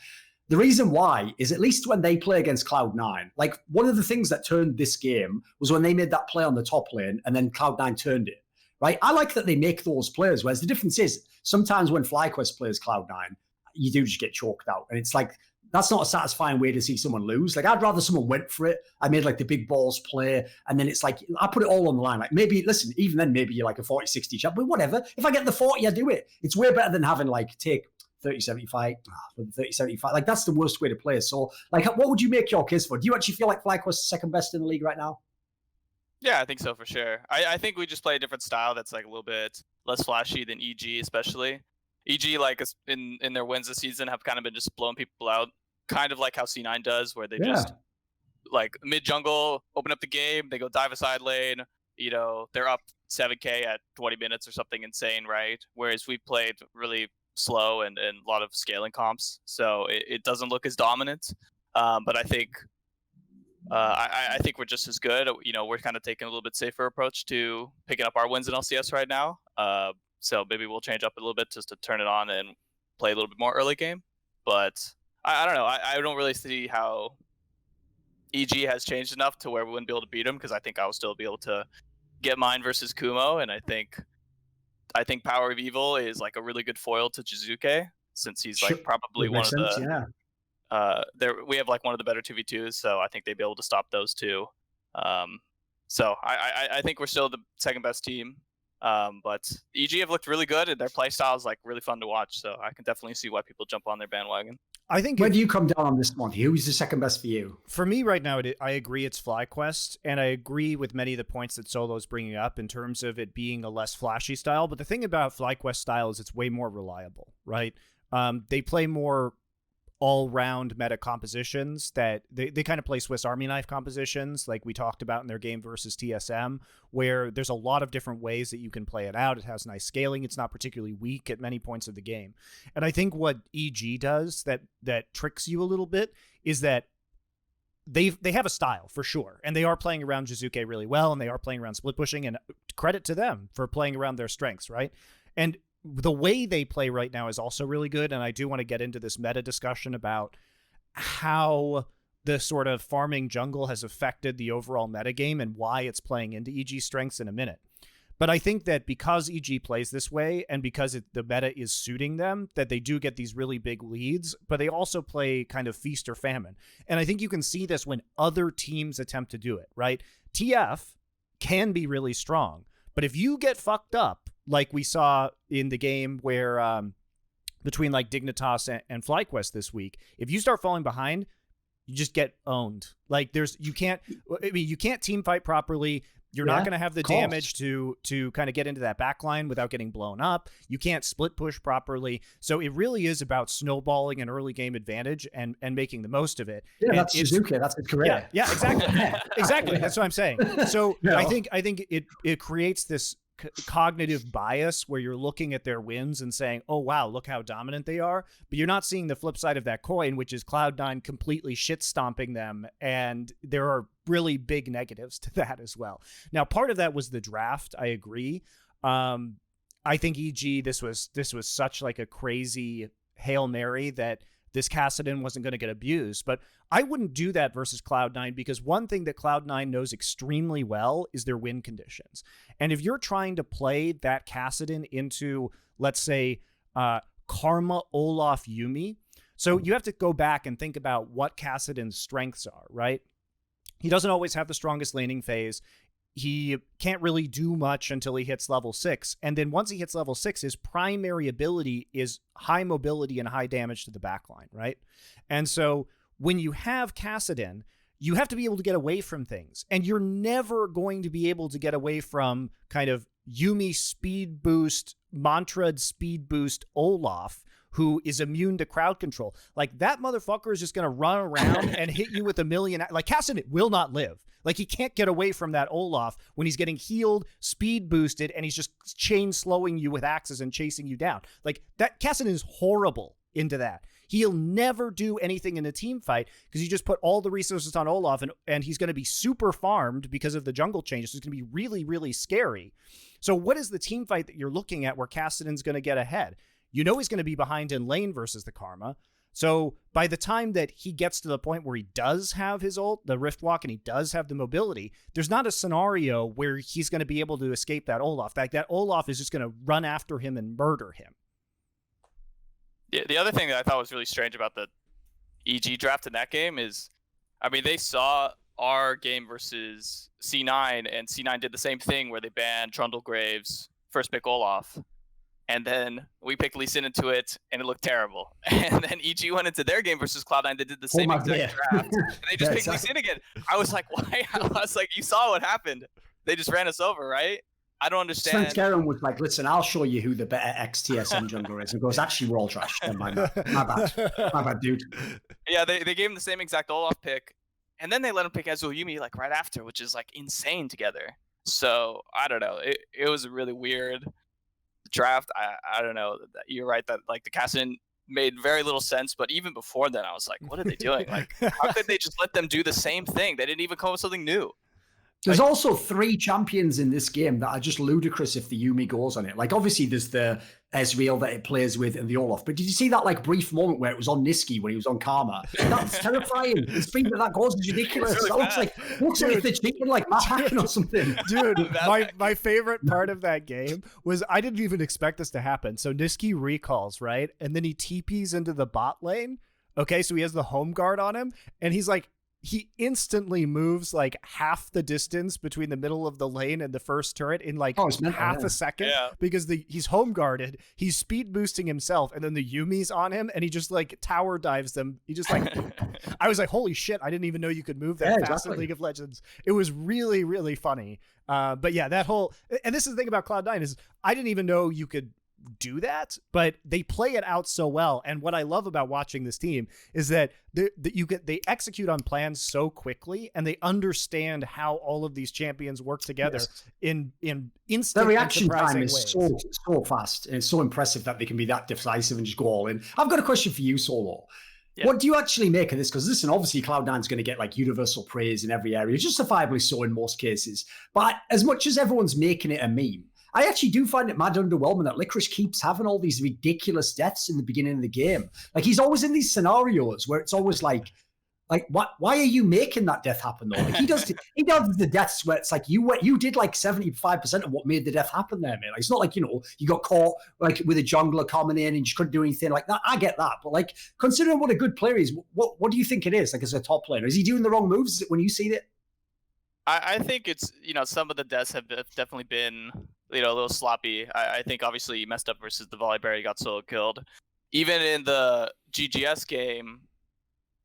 The reason why is at least when they play against Cloud9, like, one of the things that turned this game was when they made that play on the top lane and then Cloud9 turned it. Right, I like that they make those players. Whereas the difference is sometimes when FlyQuest plays Cloud9, you do just get choked out, and it's like that's not a satisfying way to see someone lose. Like, I'd rather someone went for it. I made like the big balls play, and then it's like I put it all on the line. Like, maybe listen, even then maybe you're like a 40-60 shot, but whatever. If I get the 40, I do it. It's way better than having like take 30-75 for the 30-75. Like, that's the worst way to play. So, like, what would you make your case for? Do you actually feel like FlyQuest is second best in the league right now? Yeah, I think so for sure. I think we just play a different style that's like a little bit less flashy than EG, especially. EG, like in their wins this season, have kind of been just blowing people out, kind of like how C9 does, where they just like mid jungle, open up the game, they go dive a side lane, they're up 7K at 20 minutes or something insane, right? Whereas we played really slow and a lot of scaling comps, so it doesn't look as dominant. But I think. I think we're just as good. We're kind of taking a little bit safer approach to picking up our wins in LCS right now. So maybe we'll change up a little bit just to turn it on and play a little bit more early game. But I don't know. I don't really see how EG has changed enough to where we wouldn't be able to beat him because I think I'll still be able to get mine versus Kumo. And I think Power of Evil is like a really good foil to Jizuke since he's like probably one of the... we have like one of the better 2v2s, so I think they'd be able to stop those two. So I think we're still the second best team. But EG have looked really good, and their play style is like really fun to watch. So I can definitely see why people jump on their bandwagon. I think where do you come down on this one? Who's the second best for you? For me right now, I agree it's FlyQuest, and I agree with many of the points that Solo's bringing up in terms of it being a less flashy style. But the thing about FlyQuest style is it's way more reliable, right? They play more all-round meta compositions that they kind of play Swiss Army knife compositions like we talked about in their game versus TSM, where there's a lot of different ways that you can play it out. It has nice scaling. It's not particularly weak at many points of the game. And I think what EG does that tricks you a little bit is that they have a style for sure, and they are playing around Jizuke really well, and they are playing around split pushing, and credit to them for playing around their strengths, right? And the way they play right now is also really good, and I do want to get into this meta discussion about how the sort of farming jungle has affected the overall metagame and why it's playing into EG's strengths in a minute. But I think that because EG plays this way and because the meta is suiting them, that they do get these really big leads, but they also play kind of feast or famine. And I think you can see this when other teams attempt to do it, right? TF can be really strong, but if you get fucked up, like we saw in the game where between like Dignitas and FlyQuest this week, if you start falling behind, you just get owned. Like you can't team fight properly. You're not going to have the damage to kind of get into that backline without getting blown up. You can't split push properly. So it really is about snowballing an early game advantage and making the most of it. Yeah, and that's Suzuki. That's his career. Yeah, exactly. Exactly. That's what I'm saying. So I think it creates this cognitive bias where you're looking at their wins and saying, oh, wow, look how dominant they are. But you're not seeing the flip side of that coin, which is Cloud9 completely shit stomping them. And there are really big negatives to that as well. Now, part of that was the draft. I agree. I think EG, this was such like a crazy Hail Mary that this Kassadin wasn't going to get abused. But I wouldn't do that versus Cloud9 because one thing that Cloud9 knows extremely well is their win conditions. And if you're trying to play that Kassadin into, let's say, Karma, Olaf, Yuumi, so you have to go back and think about what Kassadin's strengths are, right? He doesn't always have the strongest laning phase. He can't really do much until he hits level 6. And then once he hits level 6, his primary ability is high mobility and high damage to the backline, right? And so when you have Kassadin, you have to be able to get away from things. And you're never going to be able to get away from kind of Yuumi speed boost, Mantra speed boost Olaf, who is immune to crowd control. Like, that motherfucker is just going to run around and hit you with a million. Like, Kassadin will not live. Like, he can't get away from that Olaf when he's getting healed, speed boosted, and he's just chain slowing you with axes and chasing you down. Like, that Kassadin is horrible into that. He'll never do anything in a team fight because you just put all the resources on Olaf, and he's going to be super farmed because of the jungle changes. So it's going to be really, really scary. So what is the team fight that you're looking at where Kassadin's going to get ahead? You know he's going to be behind in lane versus the Karma. So by the time that he gets to the point where he does have his ult, the Rift Walk, and he does have the mobility, there's not a scenario where he's going to be able to escape that Olaf. That Olaf is just going to run after him and murder him. Yeah, the other thing that I thought was really strange about the EG draft in that game is, I mean, they saw our game versus C9, and C9 did the same thing where they banned Trundle Graves, first pick Olaf. And then we picked Lee Sin into it, and it looked terrible. And then EG went into their game versus Cloud9. They did the same exact draft. And they just picked Lee Sin again. I was like, why? I was like, you saw what happened. They just ran us over, right? I don't understand. Sven was like, listen, I'll show you who the better ex-TSM jungler is. And goes, actually, we're all trash. My bad, dude. Yeah, they gave him the same exact Olaf pick. And then they let him pick Azul Yuumi like right after, which is like insane together. So, I don't know. It was a really weird draft. I don't know. You're right that like the Kassadin made very little sense, but even before then I was like, what are they doing? Like, how could they just let them do the same thing? They didn't even come up with something new. There's also 3 champions in this game that are just ludicrous if the Yuumi goes on it. Like, obviously there's the Ezreal that it plays with and the Olaf, but did you see that like brief moment where it was on Niski when he was on Karma? That's terrifying. The speed that goes is ridiculous. Really that looks like they're cheating like Matt Hacking or something. Dude, my favorite part of that game was I didn't even expect this to happen. So Niski recalls, right? And then he TPs into the bot lane. Okay, so he has the home guard on him, and he's like, he instantly moves like half the distance between the middle of the lane and the first turret in like half a second because he's home guarded. He's speed boosting himself, and then the Yuumi's on him, and he just like tower dives them. He just like, I was like, holy shit! I didn't even know you could move that fast in League of Legends. It was really, really funny. But yeah, that whole, and this is the thing about Cloud9 is I didn't even know you could do that, but they play it out so well. And what I love about watching this team is that they execute on plans so quickly, and they understand how all of these champions work together in instant. The reaction time is ways. so fast, and it's so impressive that they can be that decisive and just go all in. I've got a question for you, Solo. Yeah. What do you actually make of this? Because listen, obviously Cloud9's going to get like universal praise in every area, justifiably so in most cases. But as much as everyone's making it a meme, I actually do find it mad underwhelming that Licorice keeps having all these ridiculous deaths in the beginning of the game. Like, he's always in these scenarios where it's always like why are you making that death happen though? Like, he does the deaths where it's like you did like 75% of what made the death happen there, man. Like, it's not like, you got caught like with a jungler coming in and you just couldn't do anything like that. I get that, but like, considering what a good player is, what do you think it is? Like, as a top player, is he doing the wrong moves when you see it? I think it's, some of the deaths have definitely been, a little sloppy. I think obviously he messed up versus the Volibear. He got solo killed. Even in the GGS game,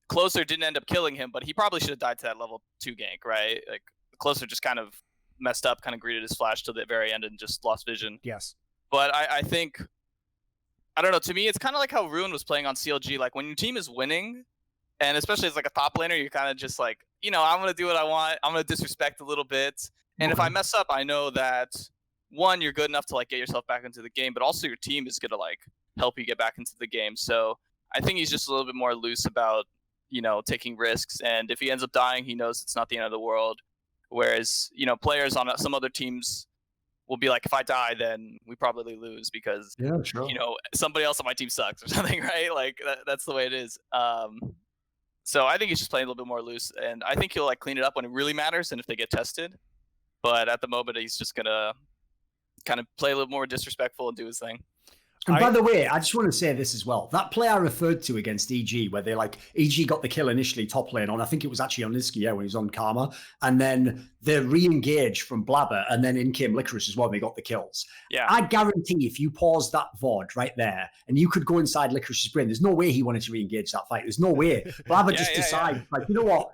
Closer didn't end up killing him, but he probably should have died to that level 2 gank, right? Like, Closer just kind of messed up, kind of greeted his flash till the very end and just lost vision. Yes. But I think, I don't know, to me, it's kind of like how Ruin was playing on CLG. Like, when your team is winning, and especially as like a top laner, you're kind of just like, I'm going to do what I want. I'm going to disrespect a little bit. And if I mess up, I know that, one, you're good enough to like get yourself back into the game, but also your team is going to like help you get back into the game. So I think he's just a little bit more loose about, taking risks. And if he ends up dying, he knows it's not the end of the world. Whereas, players on some other teams will be like, if I die, then we probably lose because, somebody else on my team sucks or something, right? Like, that's the way it is. So I think he's just playing a little bit more loose, and I think he'll like clean it up when it really matters and if they get tested. But at the moment, he's just gonna kind of play a little more disrespectful and do his thing. And by the way, I just want to say this as well. That play I referred to against EG, where they EG got the kill initially top lane on, I think it was actually on Niski, when he was on Karma, and then they re-engaged from Blaber, and then in came Licorice as well, and they got the kills. Yeah. I guarantee if you pause that VOD right there, and you could go inside Licorice's brain, there's no way he wanted to re-engage that fight. There's no way. Blaber decides, like, you know what?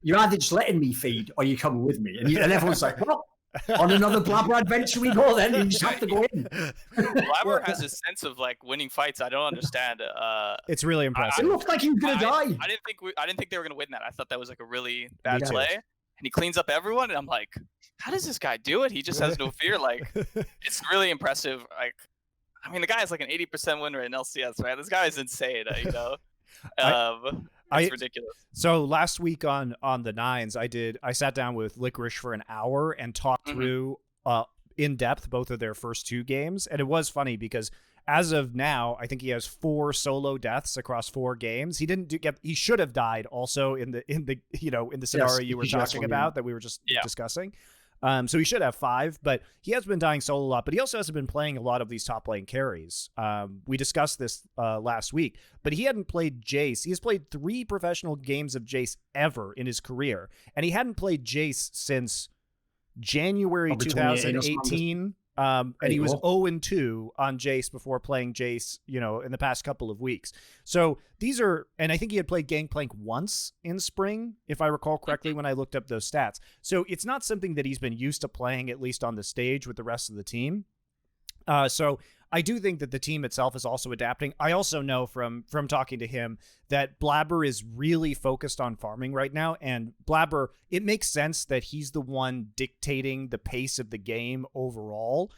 You're either just letting me feed, or you're coming with me. And everyone's like, well, on another Blaber adventure we go then. You just have to go in. Blaber has a sense of like winning fights. I don't understand. It's really impressive. It looked like he was gonna die. I didn't think they were gonna win that. I thought that was like a really bad play. And he cleans up everyone, and I'm like, how does this guy do it? He just has no fear. Like, it's really impressive. Like, I mean, the guy has like an 80% win rate in LCS, right? This guy is insane. It's ridiculous. So last week on the Nines, I sat down with Licorice for an hour and talked through in depth both of their first 2 games, and it was funny because as of now, I think he has 4 solo deaths across 4 games. He should have died also in the scenario you were talking about that we were just discussing. So he should have 5, but he has been dying solo a lot, but he also hasn't been playing a lot of these top lane carries. We discussed this last week, but he hadn't played Jace. He has played 3 professional games of Jace ever in his career, and he hadn't played Jace since January 2018. And he was 0-2 on Jace before playing Jace, in the past couple of weeks. So these are, and I think he had played Gangplank once in spring, if I recall correctly, when I looked up those stats. So it's not something that he's been used to playing, at least on the stage with the rest of the team. So I do think that the team itself is also adapting. I also know from talking to him that Blaber is really focused on farming right now. And Blaber, it makes sense that he's the one dictating the pace of the game overall,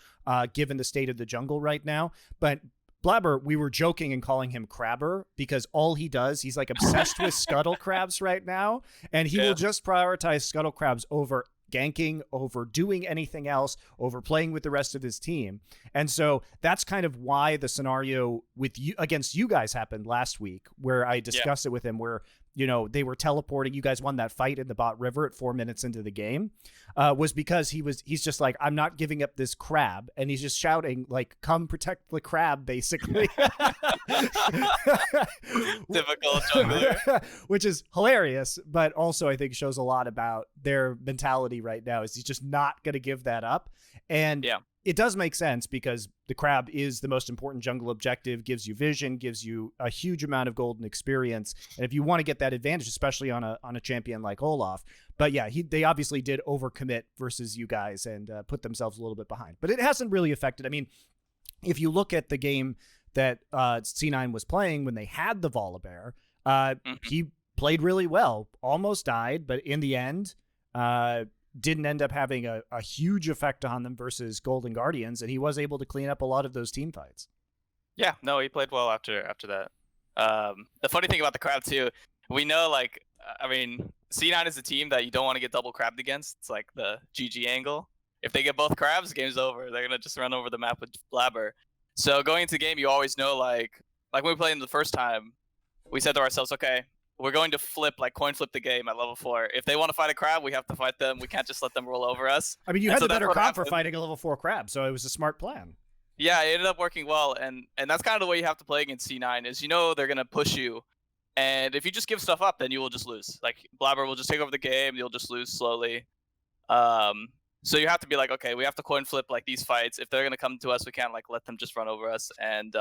given the state of the jungle right now. But Blaber, we were joking and calling him Crabber because all he does, he's like obsessed with scuttle crabs right now. And he will just prioritize scuttle crabs over ganking, over doing anything else, over playing with the rest of his team. And so that's kind of why the scenario with you against you guys happened last week, where I discussed it with him, where they were teleporting. You guys won that fight in the bot river at 4 minutes into the game, was because he's just like, I'm not giving up this crab. And he's just shouting like, come protect the crab, basically. Typical jungler. Which is hilarious, but also I think shows a lot about their mentality right now, is he's just not going to give that up. And it does make sense because the crab is the most important jungle objective, gives you vision, gives you a huge amount of golden experience. And if you want to get that advantage, especially on a champion like Olaf. But yeah, they obviously did overcommit versus you guys and put themselves a little bit behind. But it hasn't really affected. I mean, if you look at the game that C9 was playing when they had the Volibear, he played really well, almost died, but in the end, didn't end up having a huge effect on them versus Golden Guardians, and he was able to clean up a lot of those team fights. Yeah, no, he played well after that. The funny thing about the crab too, we know, like, I mean, C9 is a team that you don't want to get double crabbed against. It's like the GG angle. If they get both crabs, game's over. They're gonna just run over the map with Blaber. So going into the game, you always know, like when we played the first time, we said to ourselves, okay, we're going to coin flip the game at level 4. If they want to fight a crab, we have to fight them. We can't just let them roll over us. I mean, you had the better comp for fighting a level 4 crab, so it was a smart plan. Yeah, it ended up working well, and that's kind of the way you have to play against C9, is they're going to push you, and if you just give stuff up, then you will just lose. Like, Blaber will just take over the game, you'll just lose slowly. So you have to be like, okay, we have to coin flip, like, these fights. If they're going to come to us, we can't, like, let them just run over us, and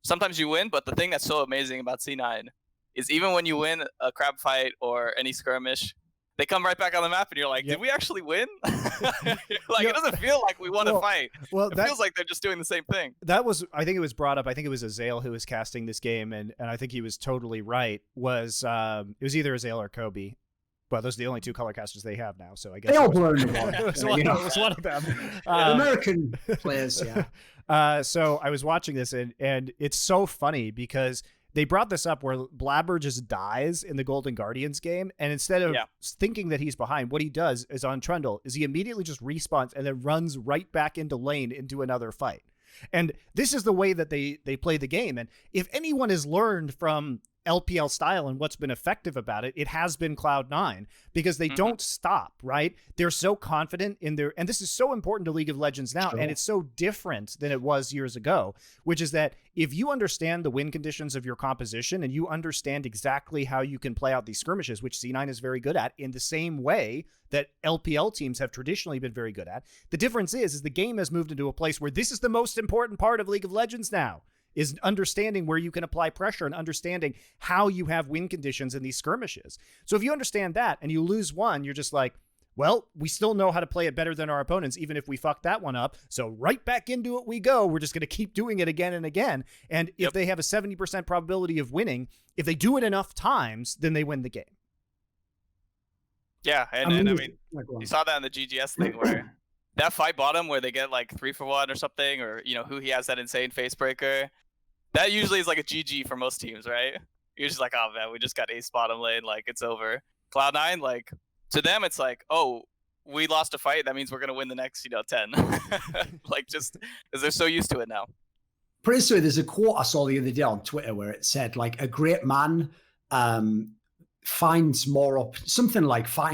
sometimes you win, but the thing that's so amazing about C9 is even when you win a crab fight or any skirmish, they come right back on the map, and you're like, did we actually win? It doesn't feel like we won a fight. Well, it feels like they're just doing the same thing. I think it was brought up. I think it was Azale who was casting this game, and I think he was totally right. It was either Azale or Kobe. Well, those are the only 2 color casters they have now, so I guess they all blur in the water. It was one of them. American players, yeah. So I was watching this, and it's so funny because they brought this up where Blaber just dies in the Golden Guardians game, and instead of thinking that he's behind, what he does is on Trundle is he immediately just respawns and then runs right back into lane into another fight. And this is the way that they play the game. And if anyone has learned from LPL style and what's been effective about it, it has been Cloud9, because they don't stop, right? They're so confident in their, and this is so important to League of Legends now, and it's so different than it was years ago, which is that if you understand the win conditions of your composition and you understand exactly how you can play out these skirmishes, which C9 is very good at in the same way that LPL teams have traditionally been very good at, the difference is the game has moved into a place where this is the most important part of League of Legends now, is understanding where you can apply pressure and understanding how you have win conditions in these skirmishes. So if you understand that and you lose one, you're just like, well, we still know how to play it better than our opponents, even if we fuck that one up. So right back into it we go. We're just going to keep doing it again and again. And if they have a 70% probability of winning, if they do it enough times, then they win the game. Yeah, and I mean, you saw that in the GGS thing where that fight bottom where they get like 3-for-1 or something, or who he has that insane face breaker. That usually is like a GG for most teams, right? You're just like, oh man, we just got ace bottom lane, like it's over. Cloud9, like to them, it's like, oh, we lost a fight, that means we're gonna win the next, 10. Like just because they're so used to it now. Pretty soon, there's a quote I saw the other day on Twitter where it said, like, a great man finds more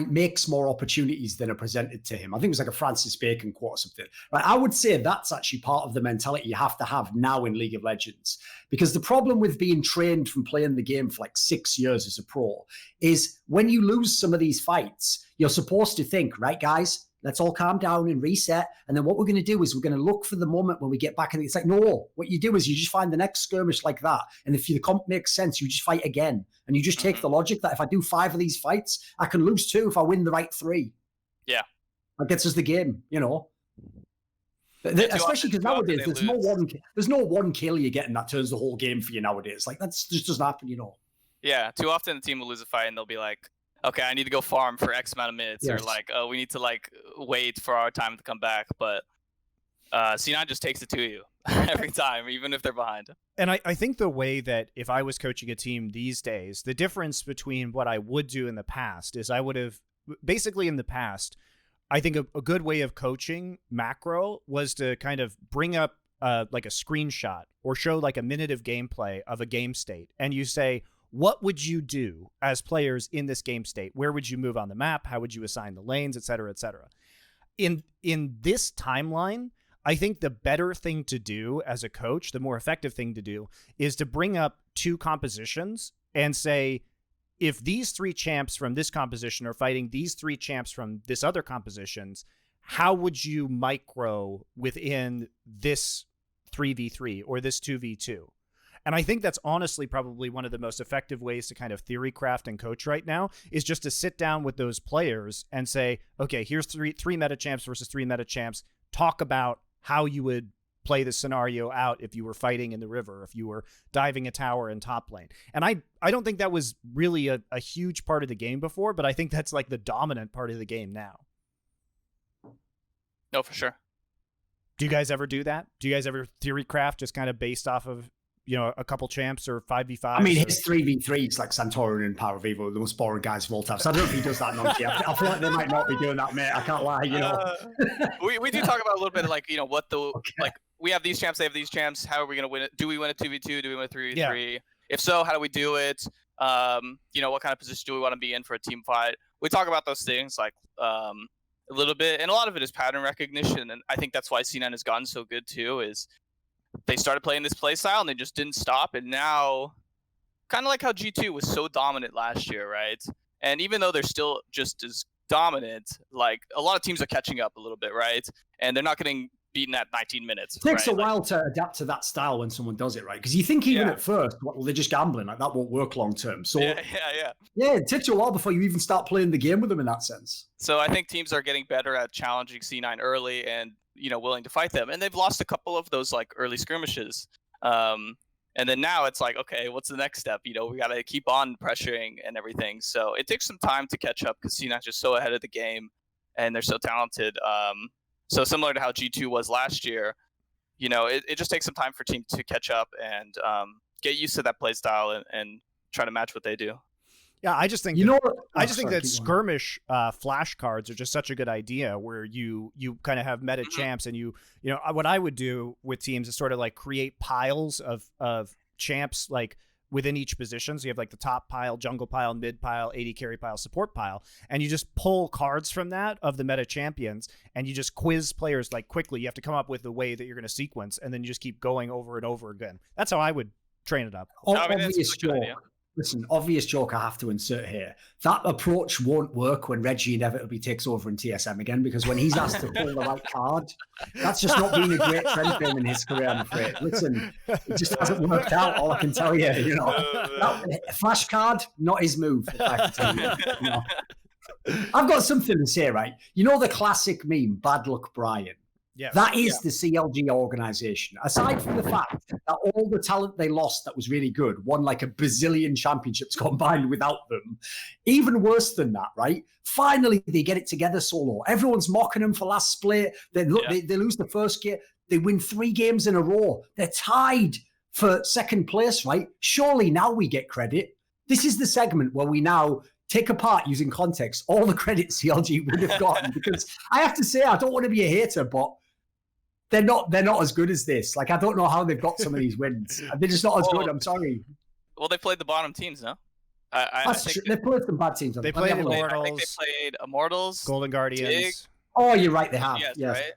makes more opportunities than are presented to him. I think it was like a Francis Bacon quote or something. Right? I would say that's actually part of the mentality you have to have now in League of Legends, because the problem with being trained from playing the game for like 6 years as a pro is when you lose some of these fights, you're supposed to think, right, guys, let's all calm down and reset. And then what we're going to do is we're going to look for the moment when we get back. And it's like, no, what you do is you just find the next skirmish like that. And if the comp makes sense, you just fight again. And you just take the logic that if I do 5 of these fights, I can lose 2 if I win the right 3. Yeah. That gets us the game, Especially because nowadays there's no one kill you're getting that turns the whole game for you nowadays. Like that just doesn't happen, Yeah, too often the team will lose a fight and they'll be like, okay, I need to go farm for X amount of minutes, or like, oh, we need to like wait for our time to come back. But C9 just takes it to you every time, even if they're behind. And I think the way that if I was coaching a team these days, the difference between what I would do in the past is I would have basically in the past, I think a good way of coaching macro was to kind of bring up like a screenshot or show like a minute of gameplay of a game state. And you say, what would you do as players in this game state? Where would you move on the map? How would you assign the lanes, et cetera, et cetera? In this timeline, I think the better thing to do as a coach, the more effective thing to do, is to bring up 2 compositions and say, if these 3 champs from this composition are fighting these 3 champs from this other compositions, how would you micro within this 3v3 or this 2v2? And I think that's honestly probably one of the most effective ways to kind of theory craft and coach right now, is just to sit down with those players and say, okay, here's three meta champs versus 3 meta champs. Talk about how you would play the scenario out if you were fighting in the river, if you were diving a tower in top lane. And I don't think that was really a huge part of the game before, but I think that's like the dominant part of the game now. No, for sure. Do you guys ever do that? Do you guys ever theory craft just kind of based off of, a couple champs or 5v5? I mean, his 3v3 is like Santorin and Power Vivo, the most boring guys of all time. So I don't know if he does that non-GM. I feel like they might not be doing that, mate. I can't lie, we do talk about a little bit of like, what the, like, we have these champs, they have these champs. How are we going to win it? Do we win a 2v2? Do we win a 3v3? Yeah. If so, how do we do it? What kind of position do we want to be in for a team fight? We talk about those things like a little bit, and a lot of it is pattern recognition. And I think that's why C9 has gotten so good too, is they started playing this play style and they just didn't stop. And now, kind of like how G2 was so dominant last year, right? And even though they're still just as dominant, like a lot of teams are catching up a little bit, right? And they're not getting beaten at 19 minutes. It takes a while to adapt to that style when someone does it, right? Because you think even at first, well, they're just gambling, like that won't work long term. So yeah, it takes you a while before you even start playing the game with them in that sense. So I think teams are getting better at challenging C9 early and willing to fight them, and they've lost a couple of those like early skirmishes. And then now it's like, okay, what's the next step? We got to keep on pressuring and everything. So it takes some time to catch up because C9's just so ahead of the game, and they're so talented. So similar to how G2 was last year, it just takes some time for teams to catch up and get used to that play style and try to match what they do. Yeah, I just think that skirmish flashcards are just such a good idea, where you kind of have meta champs, and what I would do with teams is sort of like create piles of champs like within each position. So you have like the top pile, jungle pile, mid pile, AD carry pile, support pile, and you just pull cards from that of the meta champions, and you just quiz players like quickly. You have to come up with the way that you're going to sequence, and then you just keep going over and over again. That's how I would train it up. Listen, obvious joke I have to insert here. That approach won't work when Reggie inevitably takes over in TSM again, because when he's asked to pull the right card, that's just not been a great trend for him in his career, I'm afraid. Listen, it just hasn't worked out, all I can tell you. Flash card, not his move, if I can tell you. I've got something to say, right? The classic meme, bad luck Brian. Yes. That is the CLG organization. Aside from the fact that all the talent they lost that was really good won like a bazillion championships combined without them. Even worse than that, right? Finally, they get it together solo. Everyone's mocking them for last split. They lose the first game. They win 3 games in a row. They're tied for second place, right? Surely now we get credit. This is the segment where we now take apart, using context, all the credit CLG would have gotten. Because I have to say, I don't want to be a hater, but they're not as good as this. Like, I don't know how they've got some of these wins. They're just not as good. I'm sorry. Well, they played the bottom teams, no? They played some bad teams. They played Immortals. I think they played Immortals, Golden Guardians. Dig. Oh, you're right. They have. GGS, yes. Right?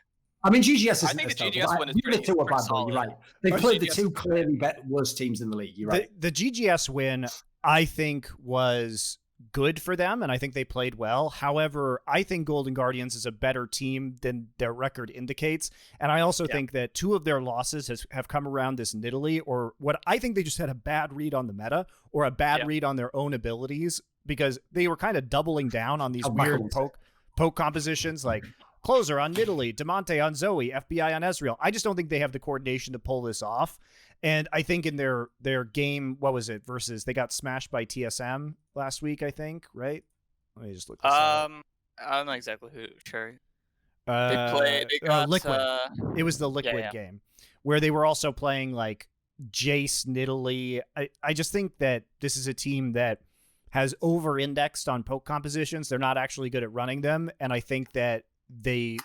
I mean, GGS is. I think the GGS one is pretty solid. You're right. They played the 2 clearly worst teams in the league. You're right. The GGS win, I think, was good for them, and I think they played well. However, I think Golden Guardians is a better team than their record indicates, and I also think that 2 of their losses have come around this NAdalee, or what I think they just had a bad read on the meta, or a bad read on their own abilities, because they were kind of doubling down on these weird poke compositions, like Closer on NAdalee, Demonte on Zoe, FBI on Ezreal. I just don't think they have the coordination to pull this off. And I think in their game, what was it, versus they got smashed by TSM last week, I think, right? Let me just look this up. I don't know exactly who, Cherry. They got Liquid. It was the Liquid game, where they were also playing like Jace, NAdalee. I just think that this is a team that has over-indexed on poke compositions. They're not actually good at running them, and I think that they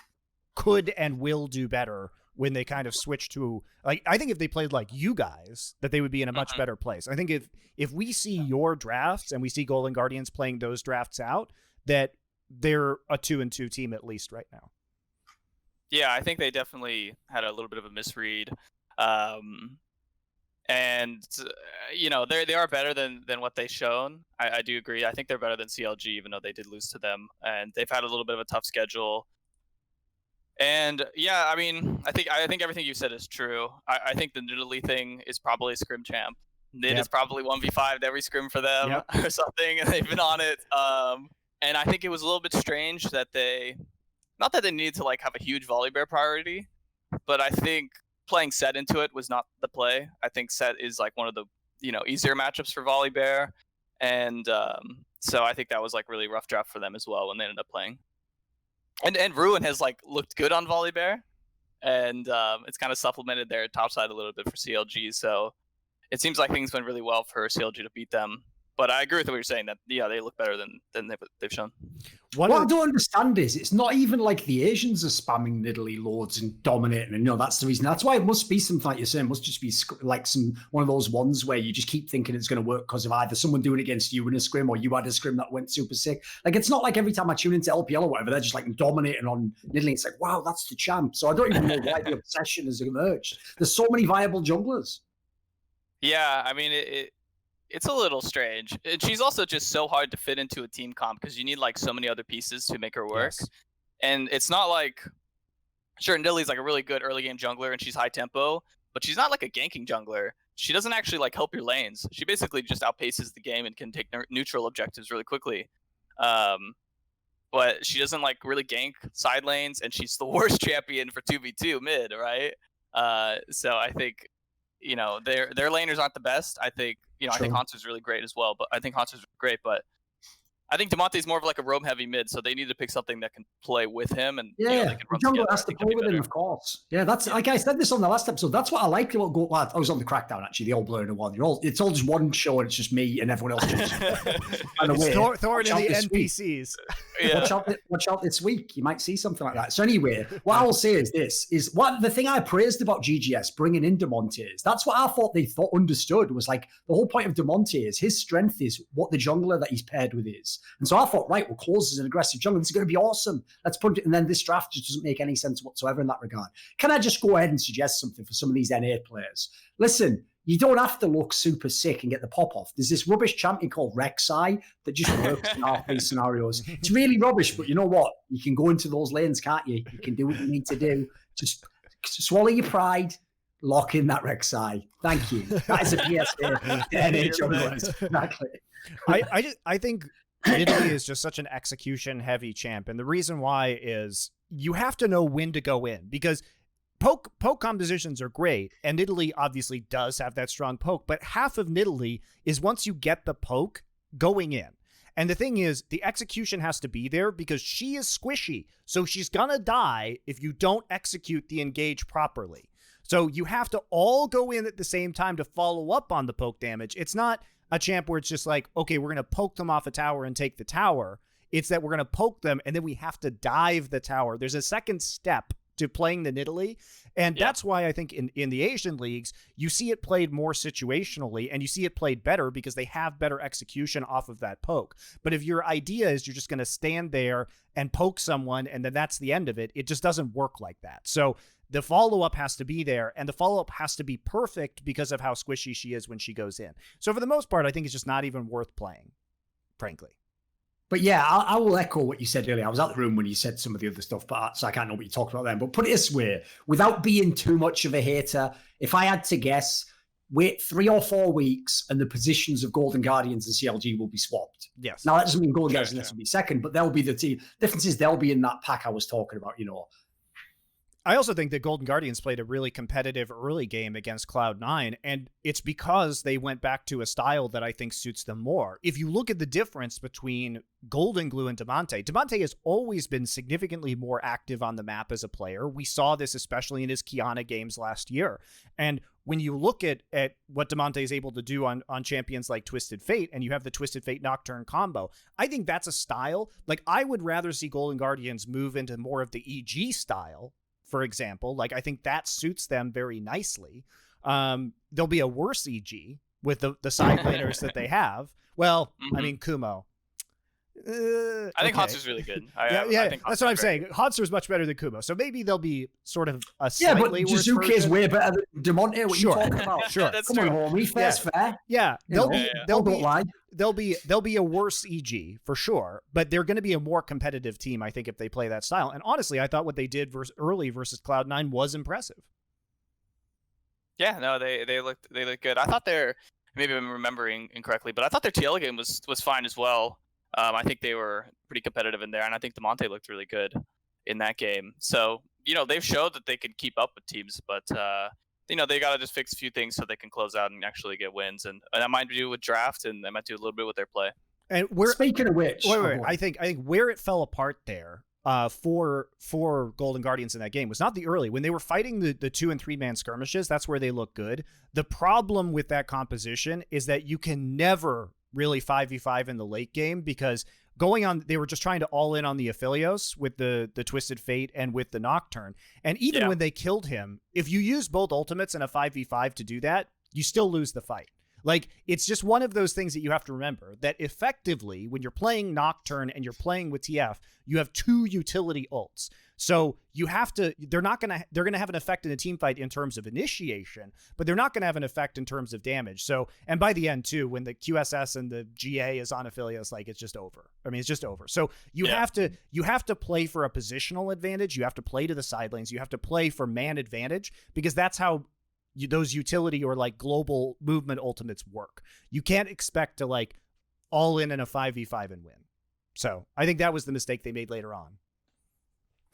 could and will do better when they kind of switch to, like, I think if they played like you guys, that they would be in a much better place. I think if we see your drafts and we see Golden Guardians playing those drafts out, that they're a 2-2 team at least right now. Yeah, I think they definitely had a little bit of a misread. And they are better than what they've shown. I do agree. I think they're better than CLG, even though they did lose to them, and they've had a little bit of a tough schedule. And yeah, I mean, I think everything you said is true. I think the NAdalee thing is probably a scrim champ. Nid is probably 1v5'd every scrim for them or something, and they've been on it. And I think it was a little bit strange that not that they needed to like have a huge Volibear priority, but I think playing Set into it was not the play. I think Set is like one of the easier matchups for Volibear, and so I think that was like really rough draft for them as well when they ended up playing. And Ruin has like looked good on Volibear, and it's kind of supplemented their top side a little bit for CLG. So it seems like things went really well for CLG to beat them. But I agree with what you're saying that they look better than they've shown. What I don't understand is it's not even like the Asians are spamming NAdalee loads and dominating, and that's the reason. That's why it must be something like you're saying. It must just be like one of those ones where you just keep thinking it's going to work because of either someone doing it against you in a scrim or you had a scrim that went super sick. Like it's not like every time I tune into LPL or whatever, they're just like dominating on NAdalee. It's like, wow, that's the champ. So I don't even know why the obsession has emerged. There's so many viable junglers. Yeah, I mean it's a little strange. And she's also just so hard to fit into a team comp because you need like so many other pieces to make her work. Yes. And it's not like, sure, NAdalee's like a really good early game jungler and she's high tempo, but she's not like a ganking jungler. She doesn't actually like help your lanes. She basically just outpaces the game and can take neutral objectives really quickly. But she doesn't like really gank side lanes, and she's the worst champion for 2v2 mid, right? So I think, their laners aren't the best. I think, I think Hanser's really great as well, but I think Hanser's great, but I think Damonte's more of like a roam heavy mid, so they need to pick something that can play with him, and they can run jungle has to play with him, of course. Yeah, that's like I said this on the last episode. That's what I like about Go. Well, I was on the Crackdown actually, the old blur and one. It's all just one show, and it's just me and everyone else. Just Thorin and the NPCs. Watch out this week. You might see something like that. So anyway, what I will say is this: is what the thing I praised about GGS bringing in Damonte is. That's what I thought they understood was like the whole point of Damonte is his strength is what the jungler that he's paired with is. And so I thought, right, well, Close is an aggressive jungler. This is going to be awesome. Let's put it. And then this draft just doesn't make any sense whatsoever in that regard. Can I just go ahead and suggest something for some of these NA players? Listen, you don't have to look super sick and get the pop off. There's this rubbish champion called Rek'Sai that just works in RP scenarios. It's really rubbish, but you know what? You can go into those lanes, can't you? You can do what you need to do. Just swallow your pride. Lock in that Rek'Sai. Thank you. That is a PSA. NA junglers. Exactly. I think NAdalee is just such an execution-heavy champ, and the reason why is you have to know when to go in, because poke compositions are great, and NAdalee obviously does have that strong poke, but half of NAdalee is once you get the poke, going in. And the thing is, the execution has to be there because she is squishy, so she's gonna die if you don't execute the engage properly. So you have to all go in at the same time to follow up on the poke damage. It's not a champ where it's just like, okay, we're going to poke them off a tower and take the tower. It's that we're going to poke them and then we have to dive the tower. There's a second step to playing the NAdalee. And that's why I think in the Asian leagues, you see it played more situationally and you see it played better because they have better execution off of that poke. But if your idea is you're just going to stand there and poke someone and then that's the end of it, it just doesn't work like that. So the follow-up has to be there, and the follow-up has to be perfect because of how squishy she is when she goes in. So for the most part, I think it's just not even worth playing, frankly. But yeah, I will echo what you said earlier. I was out the room when you said some of the other stuff, so I can't know what you talked about then. But put it this way, without being too much of a hater, if I had to guess, wait 3 or 4 weeks and the positions of Golden Guardians and CLG will be swapped. Yes. Now, that doesn't mean Golden Guardians will be second, but they'll be the team. Difference is they'll be in that pack I was talking about, I also think that Golden Guardians played a really competitive early game against Cloud9, and it's because they went back to a style that I think suits them more. If you look at the difference between Golden Glue and Damonte has always been significantly more active on the map as a player. We saw this especially in his Kiana games last year. And when you look at what Damonte is able to do on champions like Twisted Fate, and you have the Twisted Fate Nocturne combo, I think that's a style. Like, I would rather see Golden Guardians move into more of the EG style, for example. Like, I think that suits them very nicely. There'll be a worse EG with the side laners that they have. Well, I mean, Kumo. I think Hanser's really good. I think that's what I'm saying. Hanser's much better than Kumo. So maybe they'll be sort of a slightly worse version. Jizuke is way better than Damonte. What are you talking about? Sure. That's Come true. on, homie. Fair's fair. Yeah. They'll be a worse EG for sure, but they're going to be a more competitive team, I think, if they play that style. And honestly, I thought what they did early versus Cloud9 was impressive. Yeah, no, they looked good. I thought maybe I'm remembering incorrectly, but I thought their TL game was fine as well. I think they were pretty competitive in there, and I think Damonte looked really good in that game. So they've showed that they can keep up with teams, but they got to just fix a few things so they can close out and actually get wins. And that might do with draft, and that might do a little bit with their play. And speaking of which, wait. I think where it fell apart there for Golden Guardians in that game was not the early, when they were fighting the 2 and 3 man skirmishes. That's where they look good. The problem with that composition is that you can never really 5v5 in the late game, because they were just trying to all in on the Aphelios with the Twisted Fate and with the Nocturne. And even when they killed him, if you use both ultimates in a 5v5 to do that, you still lose the fight. Like, it's just one of those things that you have to remember, that effectively when you're playing Nocturne and you're playing with TF, you have 2 utility ults. So you have to, they're going to have an effect in a team fight in terms of initiation, but they're not going to have an effect in terms of damage. So, and by the end too, when the QSS and the GA is on Aphelios, like, it's just over. I mean, it's just over. So you have to play for a positional advantage. You have to play to the side lanes. You have to play for man advantage, because that's how those utility or like global movement ultimates work. You can't expect to like all in a 5v5 and win. So I think that was the mistake they made later on.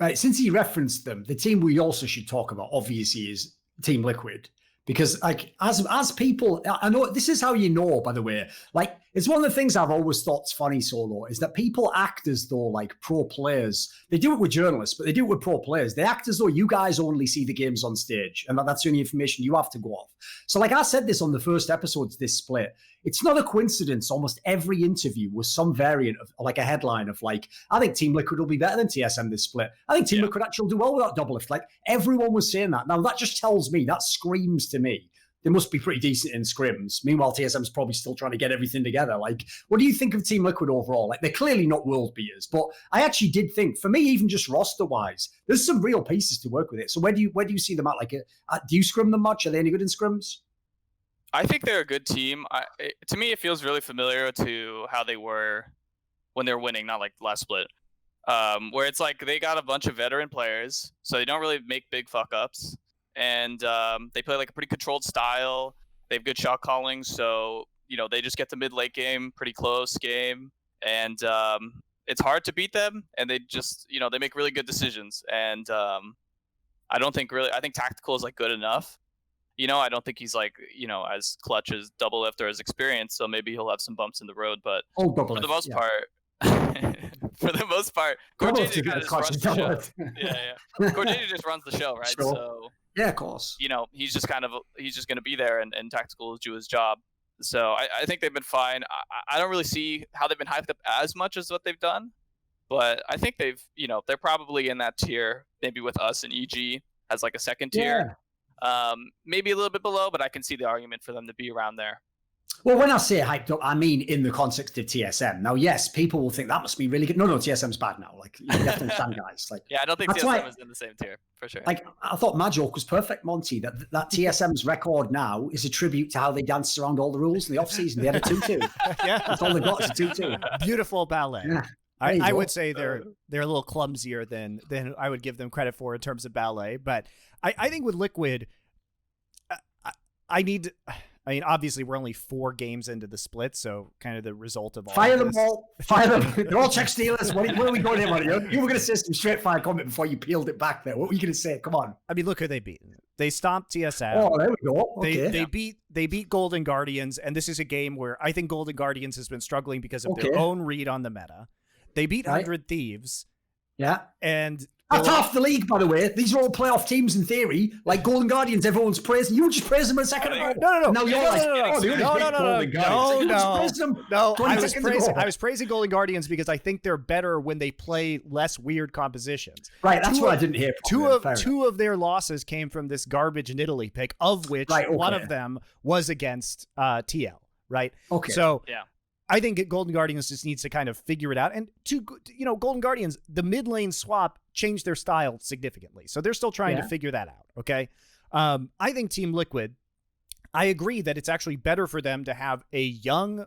Right, since he referenced them, the team we also should talk about obviously is Team Liquid, because like as people, I know this is how you know, by the way, like it's one of the things I've always thought's funny, Solo, is that people act as though like pro players, they do it with journalists, but they do it with pro players. They act as though you guys only see the games on stage and that's the only information you have to go off. So like I said this on the first episode of this split, it's not a coincidence. Almost every interview was some variant of like a headline of like, I think Team Liquid will be better than TSM this split. I think Team Liquid actually will do well without double lift. Like everyone was saying that. Now that just tells me, that screams to me, they must be pretty decent in scrims. Meanwhile, TSM's probably still trying to get everything together. Like, what do you think of Team Liquid overall? Like, they're clearly not world beaters, but I actually did think, for me, even just roster-wise, there's some real pieces to work with it. So where do you see them at? Like, do you scrim them much? Are they any good in scrims? I think they're a good team. To me, it feels really familiar to how they were when they were winning, not like last split, where it's like they got a bunch of veteran players, so they don't really make big fuck-ups. And they play like a pretty controlled style. They have good shot calling, so they just get to mid-late game, pretty close game, and it's hard to beat them. And they just they make really good decisions. And I think tactical is like good enough. I don't think he's like as clutch as double lift or as experienced. So maybe he'll have some bumps in the road, but for the most part. For the most part, Cordelia kind of just runs the show. Cordelia just runs the show, right? Sure. So yeah, of course. He's just going to be there, and tactical will do his job. So I think they've been fine. I don't really see how they've been hyped up as much as what they've done, but I think they've they're probably in that tier, maybe with us and EG as like a second tier, maybe a little bit below, but I can see the argument for them to be around there. Well, when I say hyped up, I mean in the context of TSM. Now, yes, people will think that must be really good. No, TSM's bad now. Like, you have to understand, guys. Like, I don't think TSM is in the same tier for sure. Like, I thought my joke was perfect, Monty. That TSM's record now is a tribute to how they danced around all the rules in the off season. They had a 2-2. That's all they got is a 2-2. Beautiful ballet. Yeah. I would say they're a little clumsier than I would give them credit for in terms of ballet, but I think with Liquid, I mean, obviously, we're only 4 games into the split, so kind of the result of all Fire of them this. all. Fire them. They're all check stealers. What are we going here, Monty? You were going to say some straight fire comment before you peeled it back there. What were you going to say? Come on. I mean, look who they beat. They stomped TSM. Oh, there we go. Okay. They beat Golden Guardians, and this is a game where I think Golden Guardians has been struggling because of their own read on the meta. They beat 100 Thieves. Yeah. And that's half the league, by the way. These are all playoff teams in theory. Like Golden Guardians, everyone's praising. You just praise them a second ago. No. Now you're No. I was praising Golden Guardians because I think they're better when they play less weird compositions. Right, that's what I didn't hear. Two of their losses came from this garbage NAdalee pick, of which one of them was against TL. Right. Okay. So I think Golden Guardians just needs to kind of figure it out. And Golden Guardians, the mid lane swap changed their style significantly. So they're still trying to figure that out. Okay. I think Team Liquid, I agree that it's actually better for them to have a young,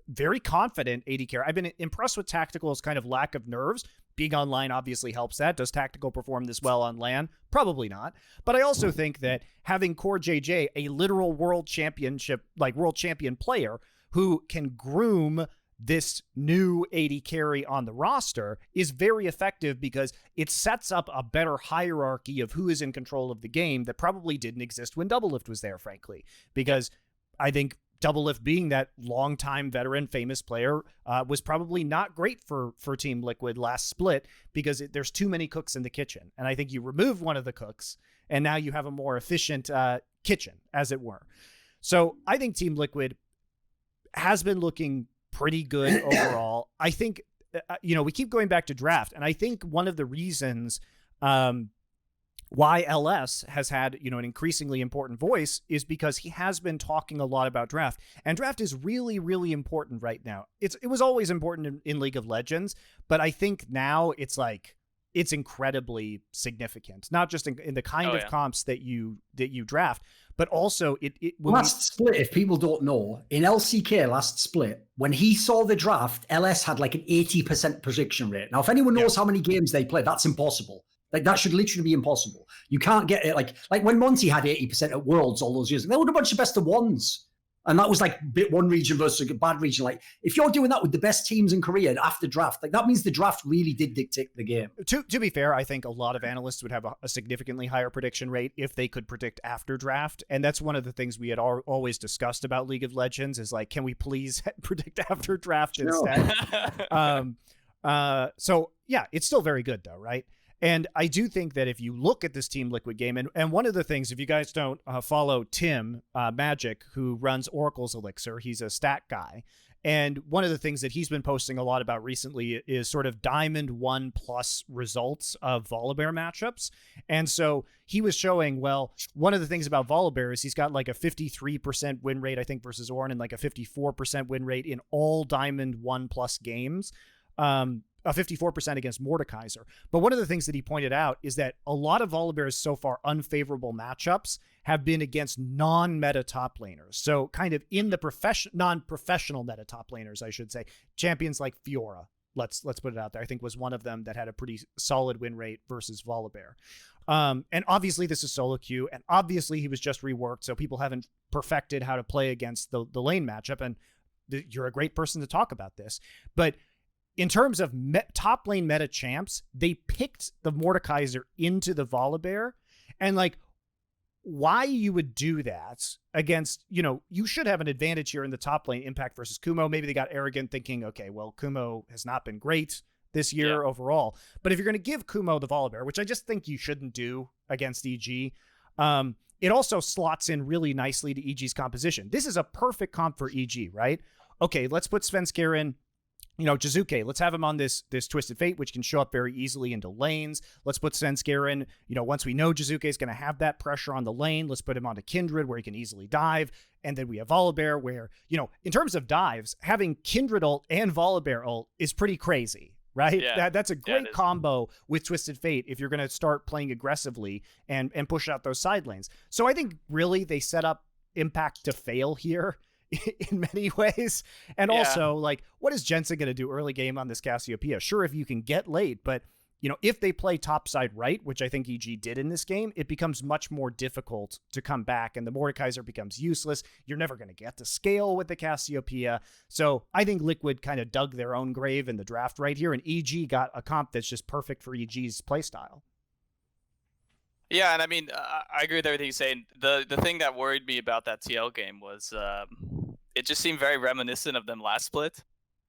very confident AD carry. I've been impressed with Tactical's kind of lack of nerves. Being online obviously helps that. Does Tactical perform this well on LAN? Probably not. But I also think that having Core JJ, a literal world champion player who can groom this new AD carry on the roster is very effective because it sets up a better hierarchy of who is in control of the game that probably didn't exist when Doublelift was there, frankly. Because I think Doublelift, being that longtime veteran, famous player, was probably not great for Team Liquid last split because there's too many cooks in the kitchen. And I think you remove one of the cooks, and now you have a more efficient kitchen, as it were. So I think Team Liquid has been looking pretty good overall. I think, we keep going back to draft, and I think one of the reasons why LS has had, an increasingly important voice is because he has been talking a lot about draft, and draft is really, really important right now. It was always important in League of Legends, but I think now it's incredibly significant, not just in the kind of comps that you draft, but also last split, if people don't know, in LCK last split, when he saw the draft, LS had like an 80% prediction rate. Now, if anyone knows how many games they play, that's impossible. Like, that should literally be impossible. You can't get it. Like when Monty had 80% at Worlds all those years, they were a bunch of best of ones. And that was like bit one region versus a bad region. Like, if you're doing that with the best teams in Korea after draft, like, that means the draft really did dictate the game. To be fair, I think a lot of analysts would have a significantly higher prediction rate if they could predict after draft. And that's one of the things we had always discussed about League of Legends is like, can we please predict after draft instead? So yeah, it's still very good though, right? And I do think that if you look at this Team Liquid game, and one of the things, if you guys don't follow Tim Magic, who runs Oracle's Elixir, he's a stat guy. And one of the things that he's been posting a lot about recently is sort of Diamond 1+ results of Volibear matchups. And so he was showing, well, one of the things about Volibear is he's got like a 53% win rate, I think, versus Ornn, and like a 54% win rate in all Diamond 1+ games. A 54% against MonteCristo. But one of the things that he pointed out is that a lot of Volibear's so far unfavorable matchups have been against non-meta top laners. So kind of in the non-professional meta top laners, I should say. Champions like Fiora, let's put it out there, I think was one of them that had a pretty solid win rate versus Volibear. And obviously this is solo queue, and obviously he was just reworked, so people haven't perfected how to play against the lane matchup, and you're a great person to talk about this. But in terms of top lane meta champs, they picked the MonteCristo into the Volibear, and like, why you would do that against, you should have an advantage here in the top lane, Impact versus Kumo. Maybe they got arrogant thinking, okay, well, Kumo has not been great this year overall, but if you're going to give Kumo the Volibear, which I just think you shouldn't do against EG, it also slots in really nicely to EG's composition. This is a perfect comp for EG, right? Okay, let's put Svenskeren in, Jizuke, let's have him on this Twisted Fate, which can show up very easily into lanes. Let's put Svenskeren in, once we know Jizuke is going to have that pressure on the lane, let's put him onto Kindred where he can easily dive. And then we have Volibear where, in terms of dives, having Kindred ult and Volibear ult is pretty crazy, right? Yeah. That's a great combo with Twisted Fate if you're going to start playing aggressively and push out those side lanes. So I think really they set up Impact to fail here in many ways. And also, like, what is Jensen going to do early game on this Cassiopeia? Sure, if you can get late, but if they play topside right, which I think EG did in this game, it becomes much more difficult to come back, and the MonteCristo becomes useless. You're never going to get to scale with the Cassiopeia. So I think Liquid kind of dug their own grave in the draft right here, and EG got a comp that's just perfect for EG's playstyle. Yeah, and I mean, I agree with everything you're saying. The thing that worried me about that TL game was it just seemed very reminiscent of them last split,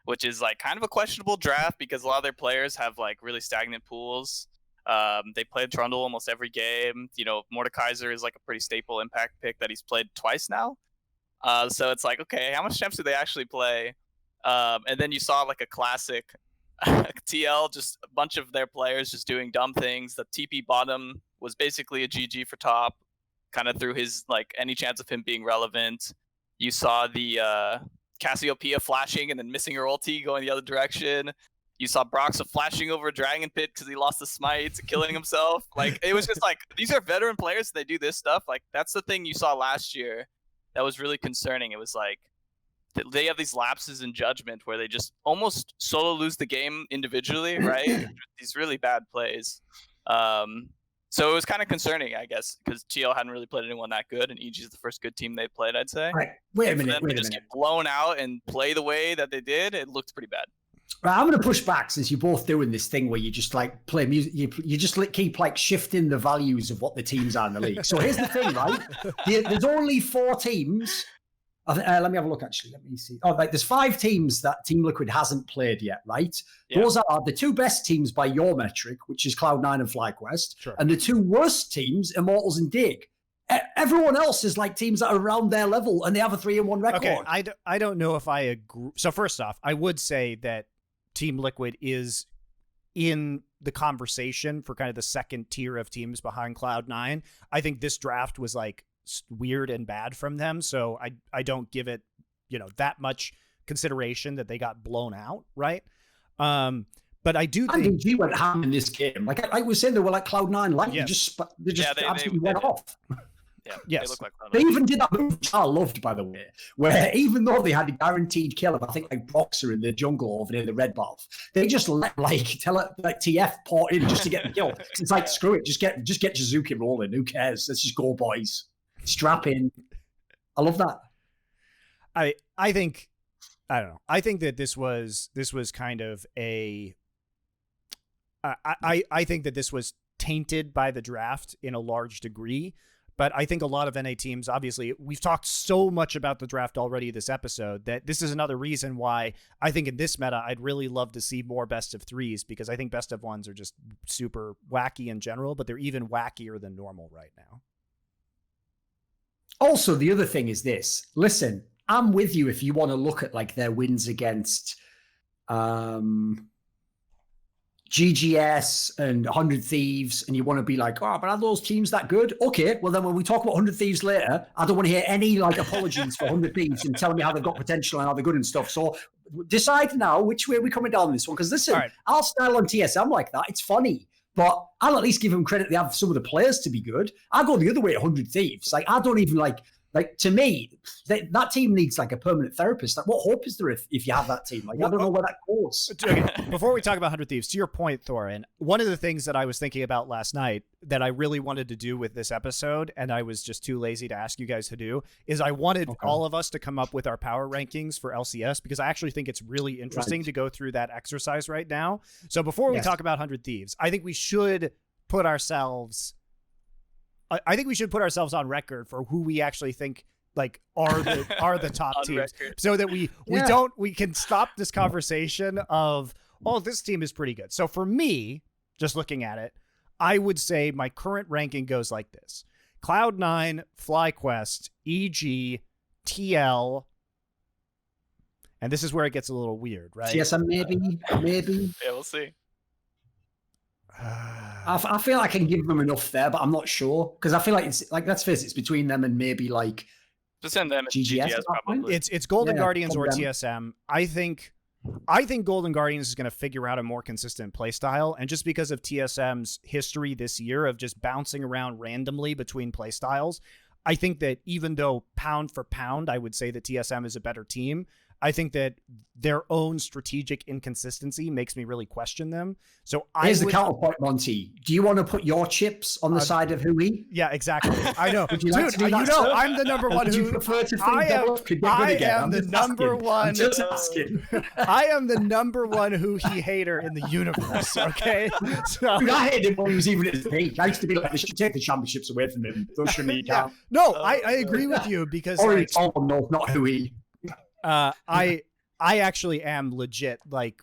which is like kind of a questionable draft because a lot of their players have like really stagnant pools. They played Trundle almost every game. MonteCristo is like a pretty staple Impact pick that he's played twice now. So it's like, okay, how much champs do they actually play? And then you saw like a classic TL, just a bunch of their players just doing dumb things. The TP bottom was basically a GG for top, kind of through his, like, any chance of him being relevant. You saw the Cassiopeia flashing and then missing her ulti going the other direction. You saw Broxa flashing over a Dragon Pit because he lost the smite, killing himself. Like, it was just like, these are veteran players, they do this stuff. Like, that's the thing you saw last year that was really concerning. It was like, they have these lapses in judgment where they just almost solo lose the game individually, right? These really bad plays. So it was kind of concerning, I guess, because TL hadn't really played anyone that good, and EG is the first good team they played, I'd say. Right. Wait a And for minute. them to just get blown out and play the way that they did, it looked pretty bad. Right, I'm going to push back since you're both doing this thing where you just like play music. You just keep like shifting the values of what the teams are in the league. So here's the thing, right? There's only 4 teams. Let me have a look, actually. Let me see. Oh, like there's 5 teams that Team Liquid hasn't played yet, right? Yeah. Those are the 2 best teams by your metric, which is Cloud9 and FlyQuest. Sure. And the 2 worst teams, Immortals and Dig. Everyone else is like teams that are around their level, and they have a 3-1 record. Okay, I don't know if I agree. So first off, I would say that Team Liquid is in the conversation for kind of the second tier of teams behind Cloud9. I think this draft was like weird and bad from them, so I don't give it, that much consideration that they got blown out, right? But I do think he went ham in this game. Like I was saying, they were like Cloud9, like yes. they just absolutely went off. Yeah, yes. They look like they even did that move which I loved, by the way, where even though they had a guaranteed kill of, I think, like Boxer in the jungle over near the red buff, they just let TF port in just to get the kill. It's like, screw it, just get Jizuki rolling. Who cares? Let's just go, boys. Strap in. I love that. I think, I don't know. I think that this was kind of a. I think that this was tainted by the draft in a large degree. But I think a lot of NA teams, obviously, we've talked so much about the draft already this episode that this is another reason why I think in this meta, I'd really love to see more best of 3s, because I think best of 1s are just super wacky in general, but they're even wackier than normal right now. Also, the other thing is this. Listen, I'm with you if you want to look at like their wins against GGS and 100 Thieves, and you want to be like, oh, but are those teams that good? Okay, well then when we talk about 100 Thieves later, I don't want to hear any like apologies for 100 Thieves and telling me how they've got potential and how they're good and stuff. So decide now which way we're coming down this one. Because listen, right. I'll style on TSM like that. It's funny. But I'll at least give them credit. They have some of the players to be good. I go the other way at 100 Thieves. Like, I don't even like to me, that team needs like a permanent therapist. Like, what hope is there if you have that team? Like, I don't know where that goes. Okay. Before we talk about 100 Thieves, to your point, Thorin, one of the things that I was thinking about last night that I really wanted to do with this episode, and I was just too lazy to ask you guys to do, is I wanted all of us to come up with our power rankings for LCS, because I actually think it's really interesting to go through that exercise right now. So before we talk about 100 Thieves, I think we should put ourselves on record for who we actually think like are the top teams, so that we can stop this conversation of, oh, this team is pretty good. So for me, just looking at it, I would say my current ranking goes like this: Cloud9, FlyQuest, EG, TL, and this is where it gets a little weird, right? TSM maybe. Yeah, we'll see. I feel like I can give them enough there, but I'm not sure, because I feel like it's like, let's face it, it's between them and maybe like just in them GGS probably. It's Golden Guardians or TSM. I think Golden Guardians is going to figure out a more consistent play style, and just because of TSM's history this year of just bouncing around randomly between play styles, I think that even though pound for pound, I would say that TSM is a better team, I think that their own strategic inconsistency makes me really question them. So here's the counterpoint, Monty. Do you want to put your chips on the side of Hui? Yeah, exactly. I know. Would you like to do that, sir? I'm the number one. Would you prefer to think I am the number one. I'm just asking. I am the number one Hui hater in the universe. Okay. So dude, I hated him when he was even at his peak. I used to be like, they should take the championships away from him. Those shouldn't be down. No, I agree with you, because no, not Hui. I actually am legit like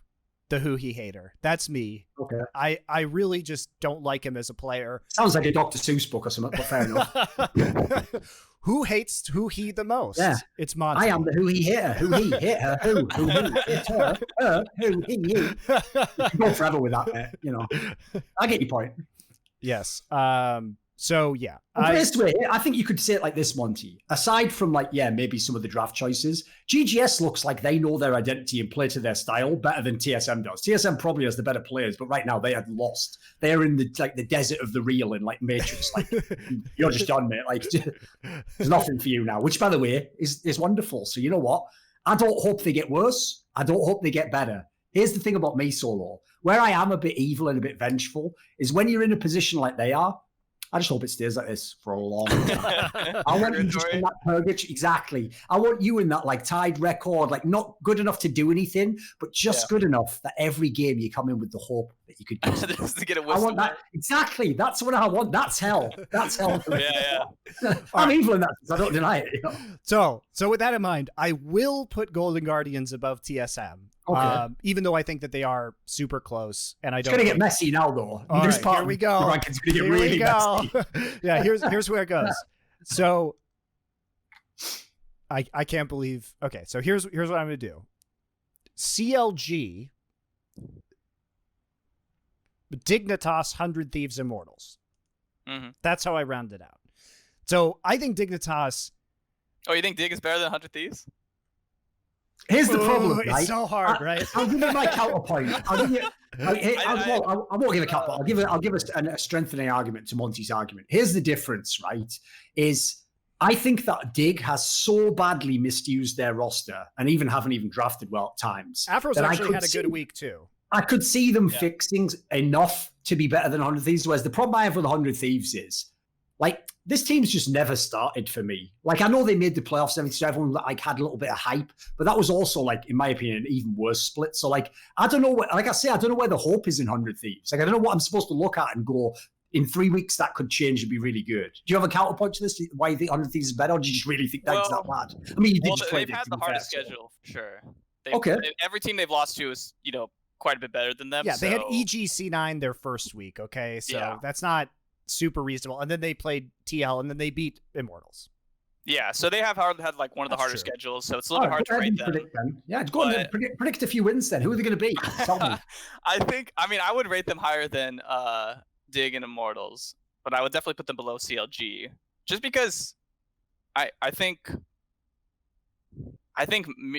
the Hui hater. That's me. Okay. I really just don't like him as a player. Sounds like a Dr. Seuss book or something, but fair enough. Who hates Hui the most? Yeah. It's Monty. I am the Hui hater. Hui hater. Who hit her. Who he. You can go forever with that, mate. You know. I get your point. Yes. So yeah, I think you could say it like this, Monty. Aside from maybe some of the draft choices, GGS looks like they know their identity and play to their style better than TSM does. TSM probably has the better players, but right now they had lost. They're in the desert of the real in Matrix. You're just done, mate. There's nothing for you now. Which, by the way, is wonderful. So you know what? I don't hope they get worse. I don't hope they get better. Here's the thing about me, Solo. Where I am a bit evil and a bit vengeful is when you're in a position like they are. I just hope it stays like this for a long time. I want you just in that purgatory. Exactly. I want you in that like tied record, like not good enough to do anything, but just good enough that every game you come in with the hope that you could just to get a I want that. Exactly. That's what I want. That's hell. That's hell. Yeah. I'm evil in that sense. I don't deny it. You know? So with that in mind, I will put Golden Guardians above TSM. Okay. Even though I think that they are super close, and It's gonna get messy now, though. All this right, part here we go. The ranking's gonna get really messy. Yeah, here's where it goes. So I can't believe. Okay, so here's what I'm gonna do. CLG, Dignitas, 100 Thieves, Immortals. Mm-hmm. That's how I round it out. So I think Dignitas. Oh, you think Dig is better than 100 Thieves? Here's the problem, right? It's so hard, right? I'll give you my counterpoint. I won't give a counterpoint. I'll give a strengthening argument to Monty's argument. Here's the difference, right? Is I think that Dig has so badly misused their roster and haven't even drafted well at times. Afro's actually had a good week too. I could see them fixing enough to be better than 100 Thieves. Whereas the problem I have with 100 Thieves is, like, this team's just never started for me. Like, I know they made the playoffs and everything, so everyone like had a little bit of hype, but that was also, like, in my opinion, an even worse split. So, like, I don't know what, like I say, I don't know where the hope is in 100 Thieves. Like, I don't know what I'm supposed to look at and go, in 3 weeks, that could change and be really good. Do you have a counterpoint to this? Why you think 100 Thieves is better, or do you just really think that's that bad? I mean, you did just play they've had the hardest schedule, for sure. Every team they've lost to is, quite a bit better than them. Yeah, they had EGC9 their first week, okay? So that's not super reasonable. And then they played TL, and then they beat Immortals. Yeah, so they have had like one of the harder schedules, so it's a little bit hard to rate them. Yeah, go on and predict a few wins then. Who are they going to beat? Tell me. I would rate them higher than Dig and Immortals, but I would definitely put them below CLG, just because I think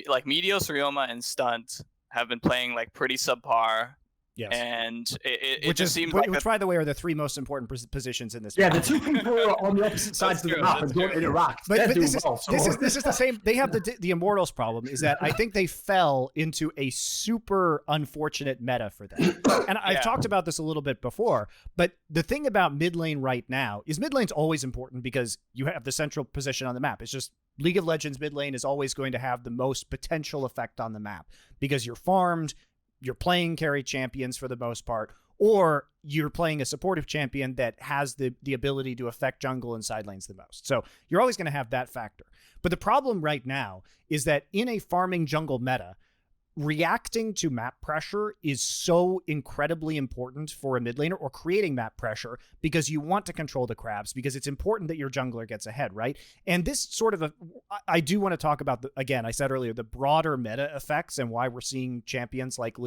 like Meteos, Ryoma, and Stunt have been playing like pretty subpar. Yes. And it just seems like which, by the way, are the three most important positions in this. Yeah, the two people who are on the opposite sides of the map and don't interact. But this is the same. They have the Immortals problem is that I think they fell into a super unfortunate meta for them. And I've talked about this a little bit before, but the thing about mid lane right now is mid lane's always important because you have the central position on the map. It's just League of Legends mid lane is always going to have the most potential effect on the map because you're farmed, you're playing carry champions for the most part, or you're playing a supportive champion that has the ability to affect jungle and side lanes the most. So you're always going to have that factor. But the problem right now is that in a farming jungle meta, reacting to map pressure is so incredibly important for a mid laner, or creating map pressure, because you want to control the crabs, because it's important that your jungler gets ahead, right? And this sort of I do want to talk about again, I said earlier, the broader meta effects and why we're seeing champions like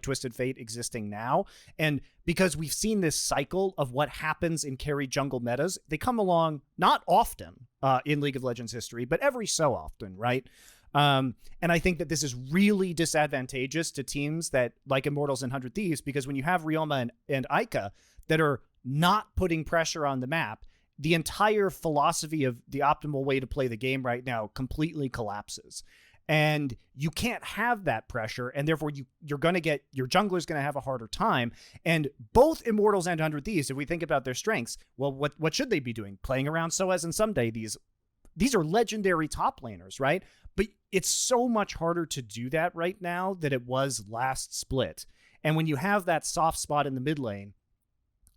Twisted Fate existing now. And because we've seen this cycle of what happens in carry jungle metas, they come along not often in League of Legends history, but every so often, right? And I think that this is really disadvantageous to teams that like Immortals and 100 Thieves, because when you have Ryoma and Ica that are not putting pressure on the map, the entire philosophy of the optimal way to play the game right now completely collapses. And you can't have that pressure, and therefore you're going to get, your jungler's going to have a harder time. And both Immortals and 100 Thieves, if we think about their strengths, well, what should they be doing? Playing around Soaz and Someday. These are legendary top laners, right? But it's so much harder to do that right now than it was last split. And when you have that soft spot in the mid lane,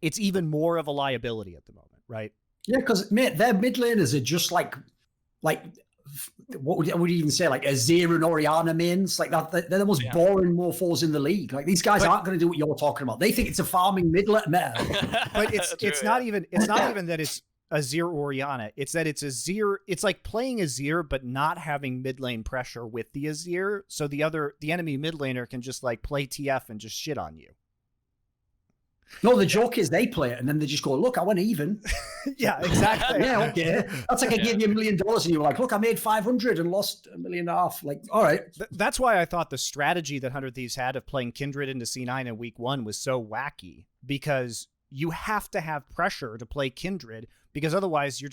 it's even more of a liability at the moment, right? Yeah, because their mid laners are just like what would you even say, like Azir and Orianna mains, like that. They're the most boring morphos in the league. Like, these guys aren't going to do what you're talking about. They think it's a farming mid lane meta. But it's not even that it's Azir or Orianna. It's that it's Azir. It's like playing Azir, but not having mid lane pressure with the Azir. So the enemy mid laner can just like play TF and just shit on you. No, the joke is they play it and then they just go, look, I went even. Yeah, exactly. Yeah, okay. That's like I gave you $1 million and you were like, look, I made 500 and lost $1.5 million. Like, all right. That's why I thought the strategy that 100 Thieves had of playing Kindred into C9 in week 1 was so wacky, because you have to have pressure to play Kindred, because otherwise you're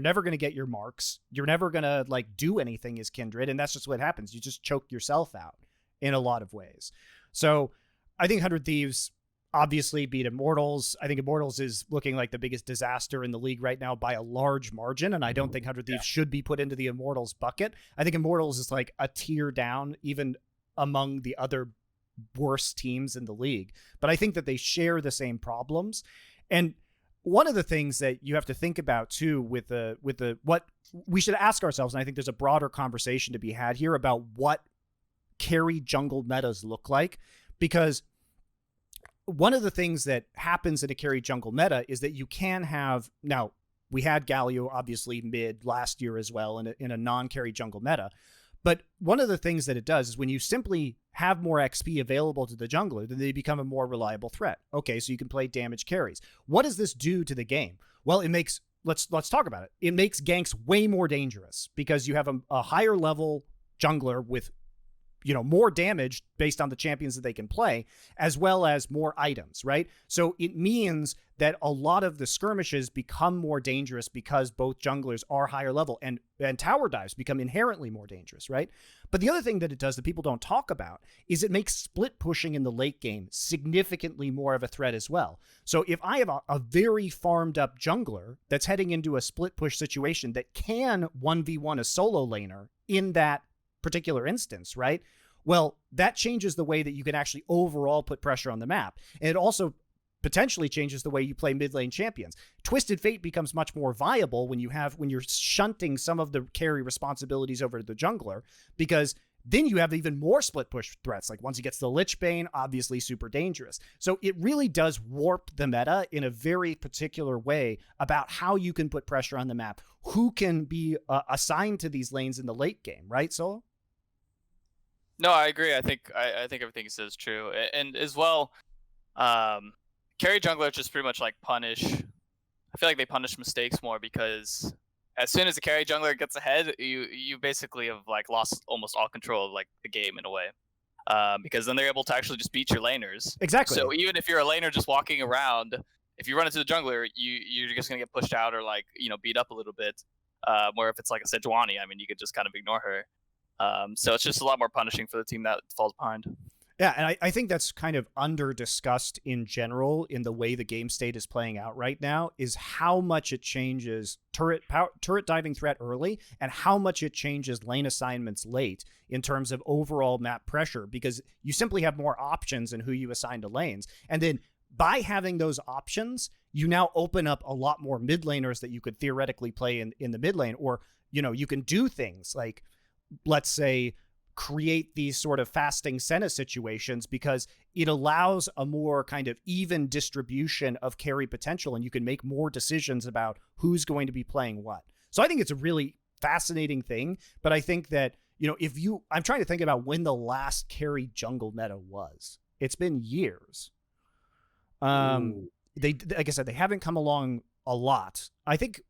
never going to get your marks. You're never going to like do anything as Kindred. And that's just what happens. You just choke yourself out in a lot of ways. So I think 100 Thieves, obviously beat Immortals. I think Immortals is looking like the biggest disaster in the league right now by a large margin, and I don't think 100 Thieves should be put into the Immortals bucket. I think Immortals is like a tier down, even among the other worst teams in the league. But I think that they share the same problems. And one of the things that you have to think about too with what we should ask ourselves, and I think there's a broader conversation to be had here about what carry jungle metas look like, because one of the things that happens in a carry jungle meta is that you can have, now we had Galio obviously mid last year as well in a non-carry jungle meta, but one of the things that it does is when you simply have more XP available to the jungler, then they become a more reliable threat. Okay, so you can play damage carries. What does this do to the game? Well, it makes, let's talk about it. It makes ganks way more dangerous because you have a higher level jungler with more damage based on the champions that they can play, as well as more items, right? So it means that a lot of the skirmishes become more dangerous because both junglers are higher level, and tower dives become inherently more dangerous, right? But the other thing that it does that people don't talk about is it makes split pushing in the late game significantly more of a threat as well. So if I have a very farmed up jungler that's heading into a split push situation that can 1v1 a solo laner in that particular instance, right? Well, that changes the way that you can actually overall put pressure on the map. And it also potentially changes the way you play mid lane champions. Twisted Fate becomes much more viable when you're shunting some of the carry responsibilities over to the jungler, because then you have even more split push threats. Like once he gets the Lich Bane, obviously super dangerous. So it really does warp the meta in a very particular way about how you can put pressure on the map, who can be assigned to these lanes in the late game, right, Solo? No, I agree. I think everything he says is true, and as well, carry junglers just pretty much like punish. I feel like they punish mistakes more because as soon as the carry jungler gets ahead, you basically have like lost almost all control of like the game in a way, because then they're able to actually just beat your laners. Exactly. So even if you're a laner just walking around, if you run into the jungler, you're just gonna get pushed out or like beat up a little bit. Where if it's like a Sejuani, I mean, you could just kind of ignore her. So it's just a lot more punishing for the team that falls behind. Yeah, and I think that's kind of under-discussed in general in the way the game state is playing out right now, is how much it changes turret diving threat early and how much it changes lane assignments late in terms of overall map pressure, because you simply have more options in who you assign to lanes. And then by having those options, you now open up a lot more mid laners that you could theoretically play in the mid lane, or, you can do things like, let's say, create these sort of fasting Senna situations, because it allows a more kind of even distribution of carry potential, and you can make more decisions about who's going to be playing what. So I think it's a really fascinating thing, but I think that, I'm trying to think about when the last carry jungle meta was. It's been years. They, like I said, they haven't come along a lot. I think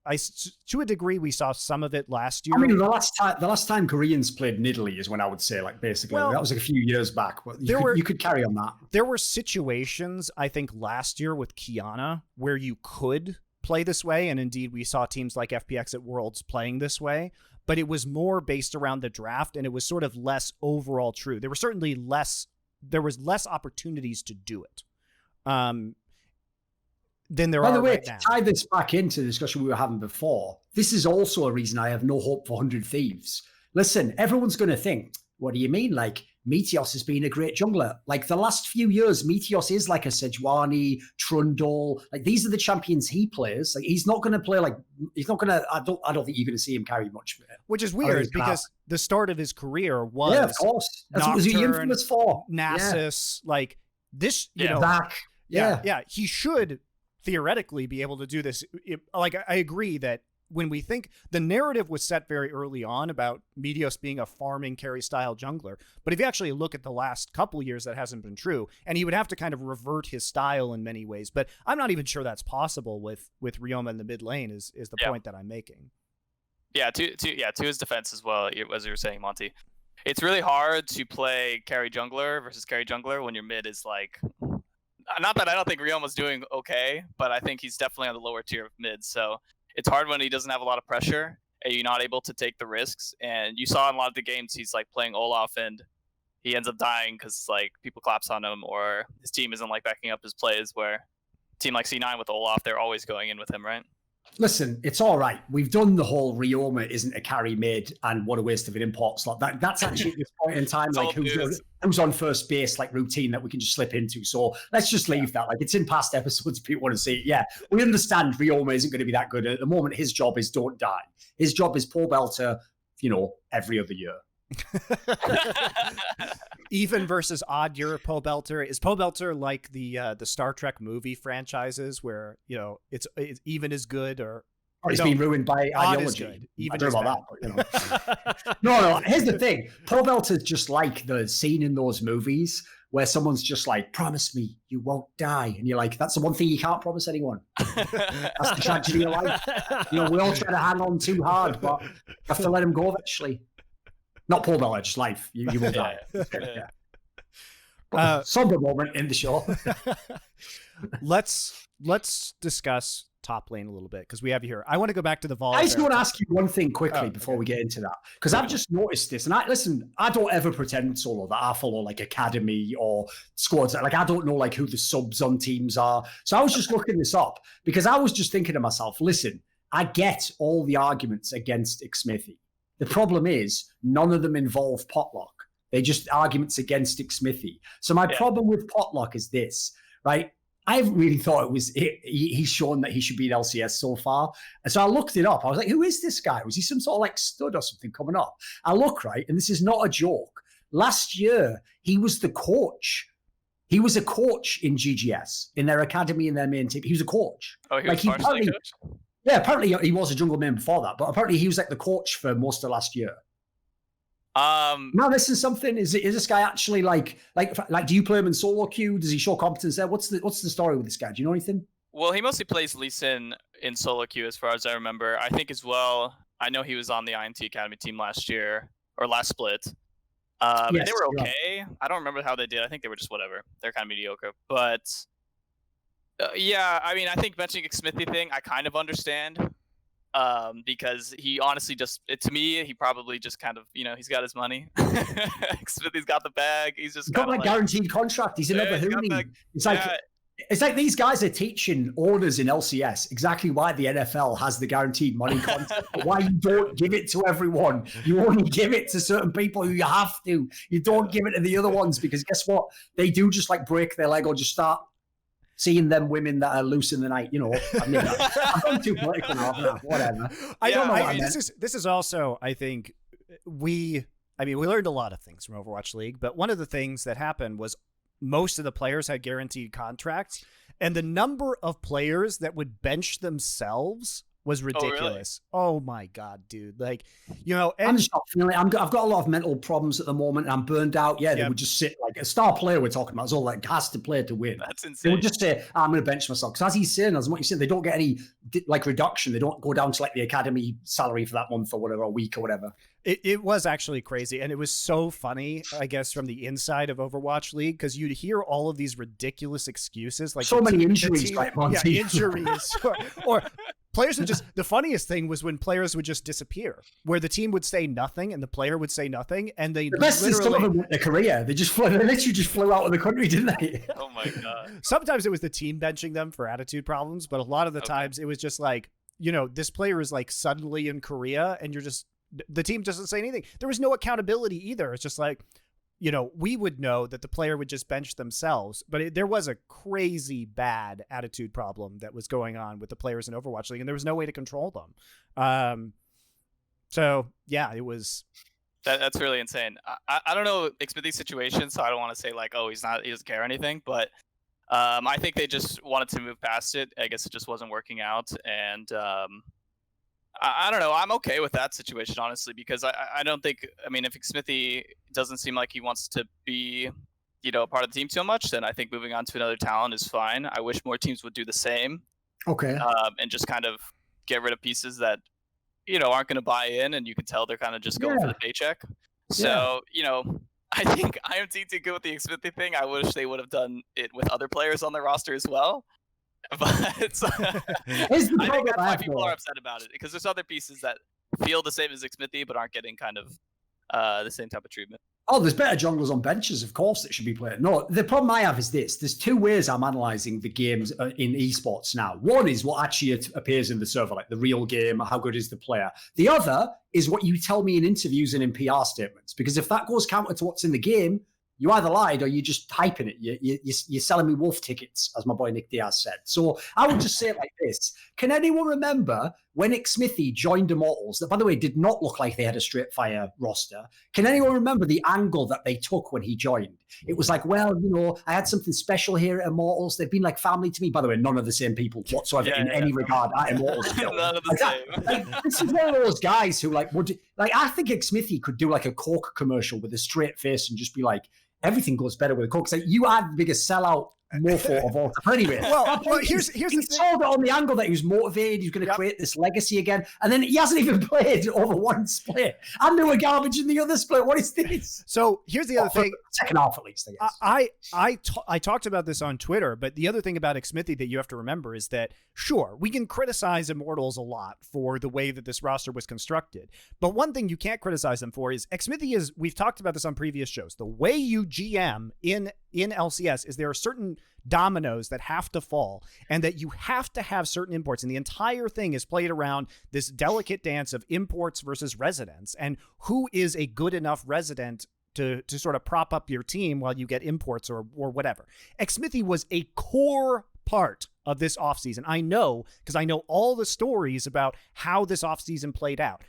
to a degree we saw some of it last year. I mean, the last time Koreans played NAdalee is when I would say, like, basically, that was like a few years back. But you could carry on that. There were situations, I think, last year with Kiana where you could play this way, and indeed we saw teams like FPX at Worlds playing this way, but it was more based around the draft, and it was sort of less overall true. There was less opportunities to do it. Than there By are the way, right now. To tie this back into the discussion we were having before, this is also a reason I have no hope for 100 Thieves. Listen, everyone's going to think, what do you mean? Like, Meteos has been a great jungler. Like, the last few years, Meteos is like a Sejuani, Trundle. Like, these are the champions he plays. Like, he's not going to play like, he's not going to, I don't think you're going to see him carry much. Which is weird, because the start of his career was... Yeah, of course. That's what was he infamous for. Nasus, like, this, Back. Yeah, he should theoretically be able to do this. Like, I agree that when we think the narrative was set very early on about Meteos being a farming carry style jungler, but if you actually look at the last couple years, that hasn't been true, and he would have to kind of revert his style in many ways. But I'm not even sure that's possible with Ryoma in the mid lane. Is the point that I'm making? Yeah, to his defense as well, as you were saying, Monty, it's really hard to play carry jungler versus carry jungler when your mid is like. Not that I don't think Ryoma's doing okay, but I think he's definitely on the lower tier of mid. So it's hard when he doesn't have a lot of pressure and you're not able to take the risks. And you saw in a lot of the games, he's like playing Olaf and he ends up dying because like people collapse on him, or his team isn't like backing up his plays. Where a team like C9 with Olaf, they're always going in with him, right? Listen, it's all right. We've done the whole Ryoma isn't a carry mid and what a waste of an import slot. That's actually at this point in time, like who's on first base, like routine that we can just slip into. So let's just leave that. Like it's in past episodes if people want to see it. Yeah, we understand Ryoma isn't going to be that good. At the moment, his job is don't die. His job is Paul Belter, every other year. Even versus odd year Poe Belter. Is Poe Belter like the Star Trek movie franchises where it's even as good or it's been ruined by ideology? Even I don't know about that. But, no. Here's the thing: Poe Belter's just like the scene in those movies where someone's just like, "Promise me you won't die," and you're like, "That's the one thing you can't promise anyone." That's the tragedy of life. We all try to hang on too hard, but you have to let him go eventually. Not Paul Belter, just life. You will die. Somber moment in the show. Let's discuss top lane a little bit because we have you here. I want to go back to the Volibear. I just want to ask you one thing quickly before we get into that, because I've just noticed this. And I don't ever pretend solo that I follow like academy or squads. Like I don't know like who the subs on teams are. So I was just looking this up because I was just thinking to myself, listen, I get all the arguments against Xmithy. The problem is none of them involve Potluck. They're just arguments against Xmithy. So my problem with Potluck is this, right? I haven't really thought he's shown that he should be in LCS so far. And so I looked it up. I was like, who is this guy? Was he some sort of like stud or something coming up? I look, right, and this is not a joke. Last year, he was the coach. He was a coach in GGS, in their academy, in their main team. He was a coach. Oh, he was partially coach? Yeah, apparently he was a jungle man before that, but apparently he was like the coach for most of last year. Now this is something. Is this guy actually like? Do you play him in solo queue? Does he show competence there? What's the story with this guy? Do you know anything? Well, he mostly plays Lee Sin in solo queue, as far as I remember. I think as well. I know he was on the INT Academy team last year or last split. Yes, and they were okay. Yeah. I don't remember how they did. I think they were just whatever. They're kind of mediocre, but. Yeah, I mean, I think mentioning Xmithy thing, I kind of understand, because he honestly to me, he probably just kind of, he's got his money. Xmithy's got the bag. He's just got that guaranteed contract. He's another Hoonie. It's like these guys are teaching owners in LCS exactly why the NFL has the guaranteed money contract, but why you don't give it to everyone. You only give it to certain people who you have to. You don't give it to the other ones because guess what? They do just like break their leg or just start seeing them women that are loose in the night, I'm going too political now, whatever. I don't know. This is also, I think, we learned a lot of things from Overwatch League, but one of the things that happened was most of the players had guaranteed contracts, and the number of players that would bench themselves was ridiculous. Oh my God, dude. Like, and I'm just not feeling it. I've got a lot of mental problems at the moment. I'm burned out. Yeah, they would just sit like a star player we're talking about. It's all like has to play to win. That's insane. They would just say, I'm going to bench myself. Because as he's saying, as what you're saying, they don't get any like reduction. They don't go down to like the academy salary for that month or whatever, a week or whatever. It was actually crazy. And it was so funny, I guess, from the inside of Overwatch League, because you'd hear all of these ridiculous excuses. Like so many injuries, right, Monty? Yeah, injuries. or players would just, the funniest thing was when players would just disappear, where the team would say nothing and the player would say nothing. And they the best is some of them went to Korea. They literally just flew out of the country, didn't they? Oh my God. Sometimes it was the team benching them for attitude problems, but a lot of the times it was just like, this player is like suddenly in Korea and the team doesn't say anything. There was no accountability either. It's just like, we would know that the player would just bench themselves, but there was a crazy bad attitude problem that was going on with the players in Overwatch League, and there was no way to control them. So yeah, it was. That's really insane. I don't know Xmithy's situation, so I don't want to say like, oh, he doesn't care or anything, but I think they just wanted to move past it. I guess it just wasn't working out, and I don't know. I'm okay with that situation, honestly, because I don't think, if Xmithy doesn't seem like he wants to be, part of the team too much, then I think moving on to another talent is fine. I wish more teams would do the same. Okay. And just kind of get rid of pieces that, aren't going to buy in, and you can tell they're kind of just going for the paycheck. So, I think IM PDT good with the Xmithy thing. I wish they would have done it with other players on their roster as well. But I think that's why people are upset about it, because there's other pieces that feel the same as Xmithy but aren't getting kind of the same type of treatment. Oh, there's better junglers on benches, of course, that should be played. No, the problem I have is this. There's two ways I'm analysing the games in esports now. One is what actually appears in the server, like the real game, how good is the player. The other is what you tell me in interviews and in PR statements. Because if that goes counter to what's in the game, you either lied or you're just hyping it. You're selling me wolf tickets, as my boy Nick Diaz said. So I would just say it like this. Can anyone remember when Nick Smithy joined Immortals, that, by the way, did not look like they had a straight fire roster? Can anyone remember the angle that they took when he joined? It was like, well, you know, I had something special here at Immortals. They've been like family to me. By the way, none of the same people whatsoever in any regard at Immortals. None of the same. Like, this is one of those guys who would I think Nick Smithy could do like a Coke commercial with a straight face and just be like, everything goes better with a Coke. So you are the biggest sellout mofo of all time. Anyway, well here's the thing. Sold it on the angle that he was motivated. He's going to create this legacy again, and then he hasn't even played over one split. And they were garbage in the other split. What is this? So here's the other thing. Second half, at least, I guess. I talked about this on Twitter, but the other thing about Xmithy that you have to remember is that, sure, we can criticize Immortals a lot for the way that this roster was constructed, but one thing you can't criticize them for is Xmithy is, we've talked about this on previous shows, the way you GM in LCS is there are certain dominoes that have to fall and that you have to have certain imports, and the entire thing is played around this delicate dance of imports versus residents and who is a good enough resident to sort of prop up your team while you get imports or whatever. Xmithy was a core part of this offseason. I know, because I know all the stories about how this offseason played out.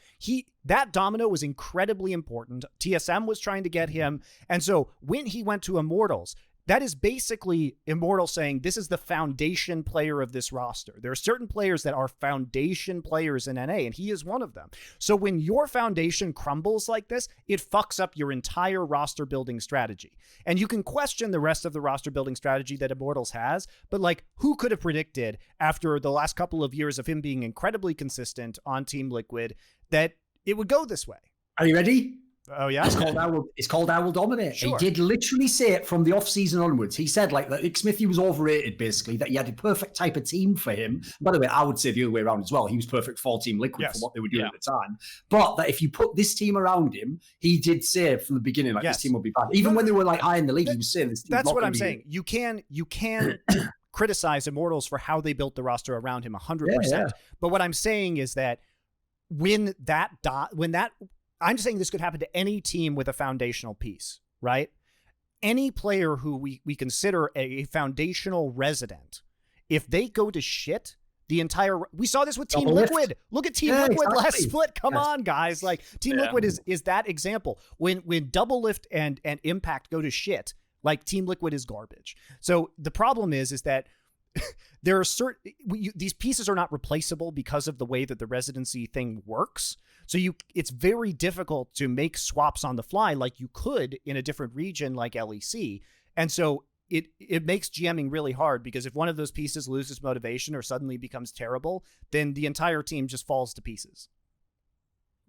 That domino was incredibly important. TSM was trying to get him. And so when he went to Immortals, that is basically Immortal saying this is the foundation player of this roster. There are certain players that are foundation players in NA, and he is one of them. So when your foundation crumbles like this, it fucks up your entire roster building strategy. And you can question the rest of the roster building strategy that Immortals has, but like, who could have predicted after the last couple of years of him being incredibly consistent on Team Liquid that it would go this way? Are you ready? Oh, yeah? It's called I Will Dominate. Sure. He did literally say it from the off-season onwards. He said like that Xmithy was overrated, basically, that he had a perfect type of team for him. By the way, I would say the other way around as well. He was perfect for Team Liquid for what they were doing at the time. But that if you put this team around him, he did say from the beginning, like, this team will be bad. Even when they were like high in the league, he was saying this team. That's what I'm saying. You can criticize Immortals for how they built the roster around him 100%. Yeah. But what I'm saying is that I'm saying this could happen to any team with a foundational piece, right? Any player who we consider a foundational resident, if they go to shit, we saw this with Team Liquid. Look at Team Liquid last split. Come on, guys. Like, Team Liquid is that example. When Double Lift and Impact go to shit, like, Team Liquid is garbage. So the problem is that there are these pieces are not replaceable because of the way that the residency thing works. So it's very difficult to make swaps on the fly like you could in a different region like LEC. And so it makes GMing really hard, because if one of those pieces loses motivation or suddenly becomes terrible, then the entire team just falls to pieces.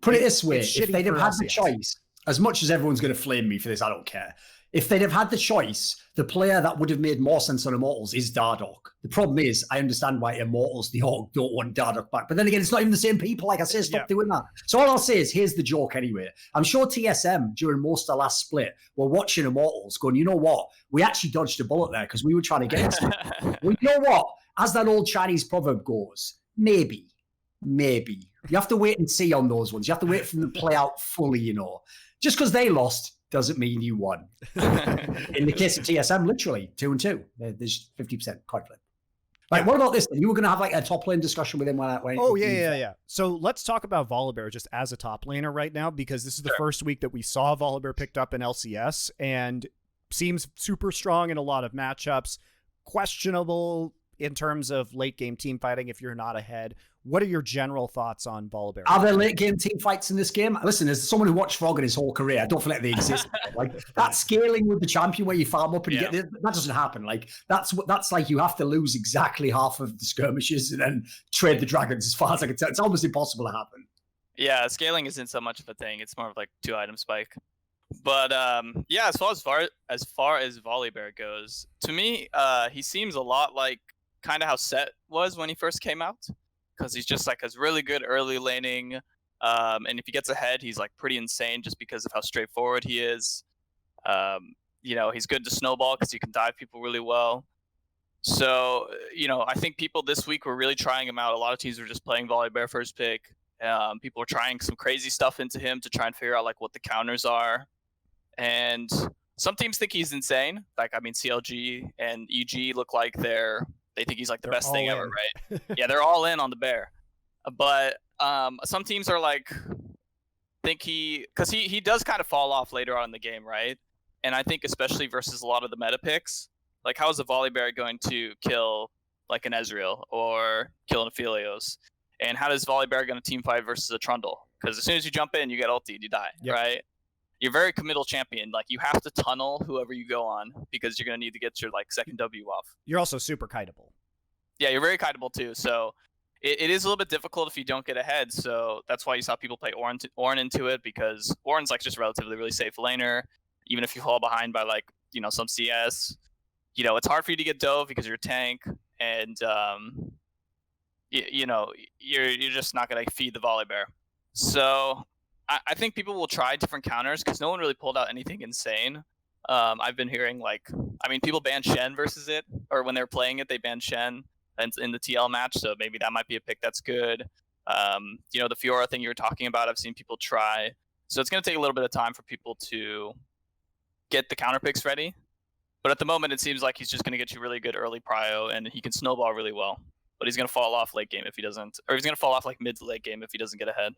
Put it this way, if they'd have had the choice, as much as everyone's going to flame me for this, I don't care. If they'd have had the choice, the player that would have made more sense on Immortals is Dardoch. The problem is, I understand why Immortals, the org, don't want Dardoch back. But then again, it's not even the same people. Like I say, stop doing that. So all I'll say is, here's the joke anyway. I'm sure TSM, during most of the last split, were watching Immortals going, you know what? We actually dodged a bullet there because we were trying to get it. Well, you know what? As that old Chinese proverb goes, maybe. You have to wait and see on those ones. You have to wait for them to play out fully, you know. Just because they lost doesn't mean you won. In the case of TSM, literally 2-2. There's 50% coin flip. Right, what about this then? You were going to have like a top lane discussion with him when yeah. So let's talk about Volibear just as a top laner right now, because this is the first week that we saw Volibear picked up in LCS and seems super strong in a lot of matchups. Questionable in terms of late game team fighting if you're not ahead. What are your general thoughts on Volibear? Are there late game team fights in this game? Listen, as someone who watched Froggen his whole career, I don't feel like they exist. Like, that scaling with the champion where you farm up and you get there, that doesn't happen. Like, that's like you have to lose exactly half of the skirmishes and then trade the dragons, as far as I can tell. It's almost impossible to happen. Yeah, scaling isn't so much of a thing. It's more of like 2-item spike. But yeah, as far as Volibear goes, to me, he seems a lot like kind of how Set was when he first came out. Because he's just like has really good early laning, and if he gets ahead, he's like pretty insane just because of how straightforward he is. He's good to snowball because he can dive people really well. So, I think people this week were really trying him out. A lot of teams were just playing Volibear first pick. People were trying some crazy stuff into him to try and figure out like what the counters are. And some teams think he's insane. Like, CLG and EG look like they think he's like the best thing ever, right? Yeah, they're all in on the bear. But some teams are like, because he does kind of fall off later on in the game, right? And I think especially versus a lot of the meta picks, like how is a Volibear going to kill like an Ezreal or kill an Aphelios? And how does Volibear going to team fight versus a Trundle? Because as soon as you jump in, you get ultied, you die, right? You're very committal champion. Like you have to tunnel whoever you go on because you're going to need to get your like second W off. You're also super kiteable. Yeah, you're very kiteable too. So it is a little bit difficult if you don't get ahead. So that's why you saw people play Ornn into it, because Ornn's like just relatively really safe laner. Even if you fall behind by like, some CS, it's hard for you to get dove because you're a tank, and you're just not going to feed the Volibear. So I think people will try different counters because no one really pulled out anything insane. I've been hearing people banned Shen versus it, or when they're playing it, they banned Shen in the TL match. So maybe that might be a pick that's good. The Fiora thing you were talking about, I've seen people try. So it's going to take a little bit of time for people to get the counter picks ready. But at the moment, it seems like he's just going to get you really good early prio, and he can snowball really well. But he's going to fall off late game if he doesn't, or he's going to fall off like mid to late game if he doesn't get ahead.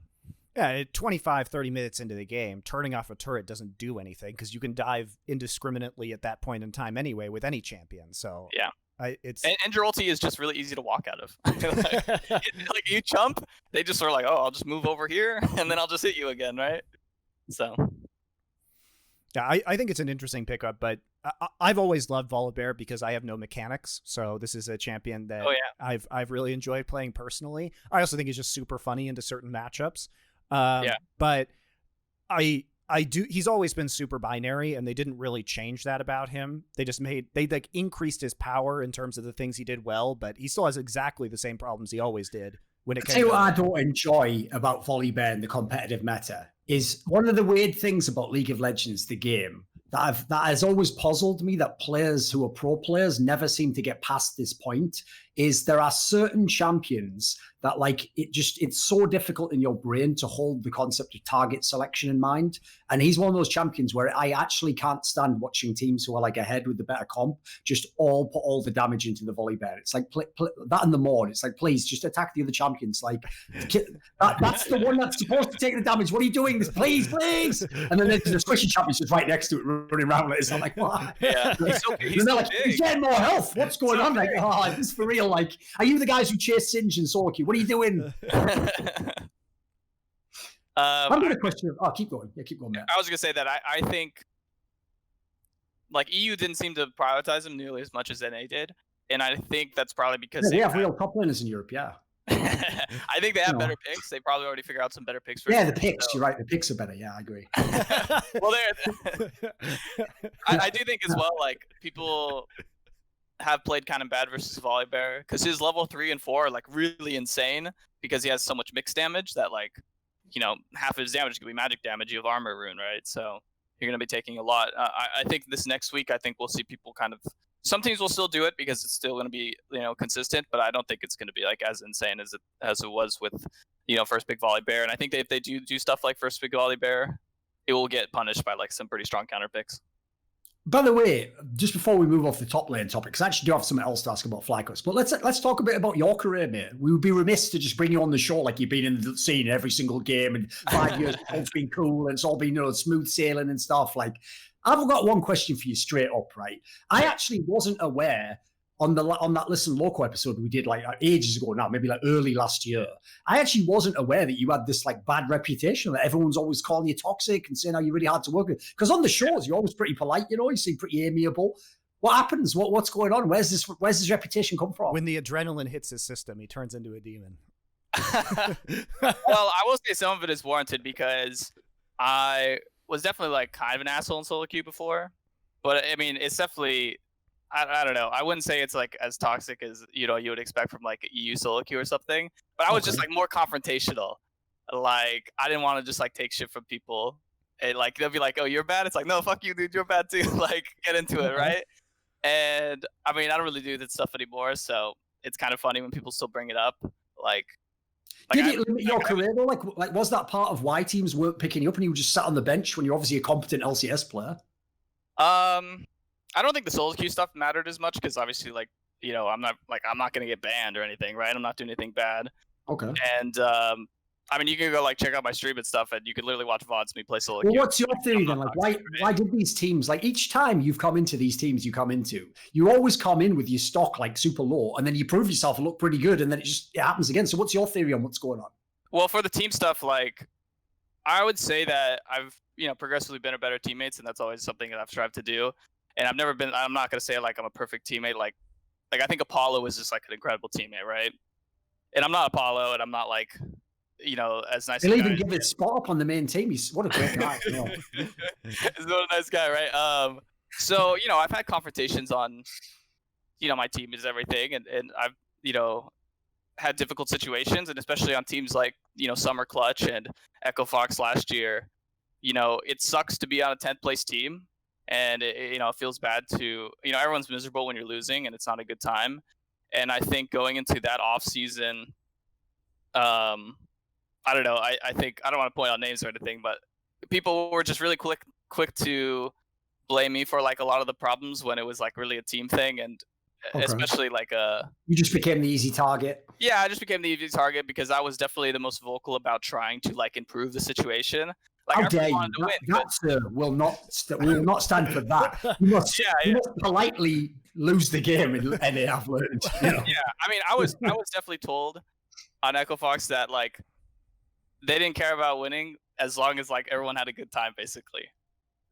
Yeah, 25, 30 minutes into the game, turning off a turret doesn't do anything because you can dive indiscriminately at that point in time anyway with any champion. So yeah, and your ulti is just really easy to walk out of. like you jump, they just are like, oh, I'll just move over here and then I'll just hit you again, right? So yeah, I think it's an interesting pickup, but I've always loved Volibear because I have no mechanics. So this is a champion that I've really enjoyed playing personally. I also think he's just super funny into certain matchups. But he's always been super binary, and they didn't really change that about him. They increased his power in terms of the things he did well, but he still has exactly the same problems he always did when it came to... What I don't enjoy about Volibear and the competitive meta is one of the weird things about League of Legends, the game, that has always puzzled me, that players who are pro players never seem to get past this point, is there are certain champions that it's so difficult in your brain to hold the concept of target selection in mind. And he's one of those champions where I actually can't stand watching teams who are like ahead with the better comp just all put all the damage into the Volibear. It's like that in the morning. It's like, please just attack the other champions. Like that's the one that's supposed to take the damage. What are you doing? Please. And then there's the squishy champions just right next to it running around like this. I'm like, what? Yeah. He's getting more health. What's going on? Like, oh, this is for real. Like, are you the guys who chase Singe and solo queue? What are you doing? I'm going to question. Oh, keep going. Yeah, keep going, Matt. I was going to say that I think like EU didn't seem to prioritize him nearly as much as NA did, and I think that's probably because they have real top laners in Europe. Yeah. I think they have better picks. They probably already figured out some better picks. The picks. So. You're right. The picks are better. Yeah, I agree. Well, I do think as well. Like people have played kind of bad versus Volibear because his level 3 and 4 are like really insane because he has so much mixed damage that half of his damage could be magic damage. You have armor rune, right? So you're going to be taking a lot. I think this next week, I think we'll see people kind of. Some teams will still do it because it's still going to be consistent, but I don't think it's going to be like as insane as it was with first pick Volibear. And I think that if they do stuff like first pick Volibear, it will get punished by like some pretty strong counter picks. By the way, just before we move off the top lane topic, because I actually do have something else to ask about FlyQuest, but let's talk a bit about your career, mate. We would be remiss to just bring you on the show like you've been in the scene every single game, and 5 years it's been cool and it's all been smooth sailing and stuff. Like, I've got one question for you straight up, right? I actually wasn't aware on that Listen Loco episode we did like ages ago now, maybe like early last year. I actually wasn't aware that you had this like bad reputation, that everyone's always calling you toxic and saying how you're really hard to work with. Because on the shows, you're always pretty polite, you seem pretty amiable. What happens? What's going on? Where's this reputation come from? When the adrenaline hits his system, he turns into a demon. Well, I will say some of it is warranted because I was definitely like kind of an asshole in solo queue before, but I mean, it's definitely. I don't know. I wouldn't say it's like as toxic as you would expect from like EU solo queue or something. But I was just like more confrontational. Like I didn't want to just like take shit from people, And like they'll be like, "Oh, you're bad." It's like, "No, fuck you, dude. You're bad too." Like, get into it, right? And I mean, I don't really do that stuff anymore, so it's kind of funny when people still bring it up. Like did it limit your career though? Like, was that part of why teams weren't picking you up and you were just sat on the bench when you're obviously a competent LCS player? I don't think the solo queue stuff mattered as much because obviously, like, you know, I'm not gonna get banned or anything, right? I'm not doing anything bad. Okay. And I mean, you can go like check out my stream and stuff, and you could literally watch VODs me play solo queue. Well, what's your theory then? Like, why did these teams, like each time you've come into these teams you come into, you always come in with your stock like super low, and then you prove yourself and look pretty good, and then it happens again. So what's your theory on what's going on? Well, for the team stuff, like, I would say that I've, you know, progressively been a better teammates, and that's always something that I've strived to do. And I'm not gonna say like I'm a perfect teammate. Like I think Apollo is just like an incredible teammate, right? And I'm not Apollo, and I'm not like, you know, as nice. He'll even give his spot up on the main team. What a great guy. You know. He's not a nice guy, right? So, you know, I've had confrontations on, you know, my team is everything, and I've, you know, had difficult situations, and especially on teams like, you know, Summer Clutch and Echo Fox last year. You know, it sucks to be on a 10th place team, and you know, it feels bad to, you know, everyone's miserable when you're losing, and it's not a good time. And I think going into that off season, I don't know. I think, I don't want to point out names or anything, but people were just really quick to blame me for like a lot of the problems when it was like really a team thing, and especially like you just became the easy target. Yeah, I just became the easy target because I was definitely the most vocal about trying to like improve the situation. Like, how dare you? That will not stand for that. You must, you must politely lose the game in NA, I've learned. You know? Yeah, I mean, I was definitely told on Echo Fox that like they didn't care about winning as long as like everyone had a good time, basically.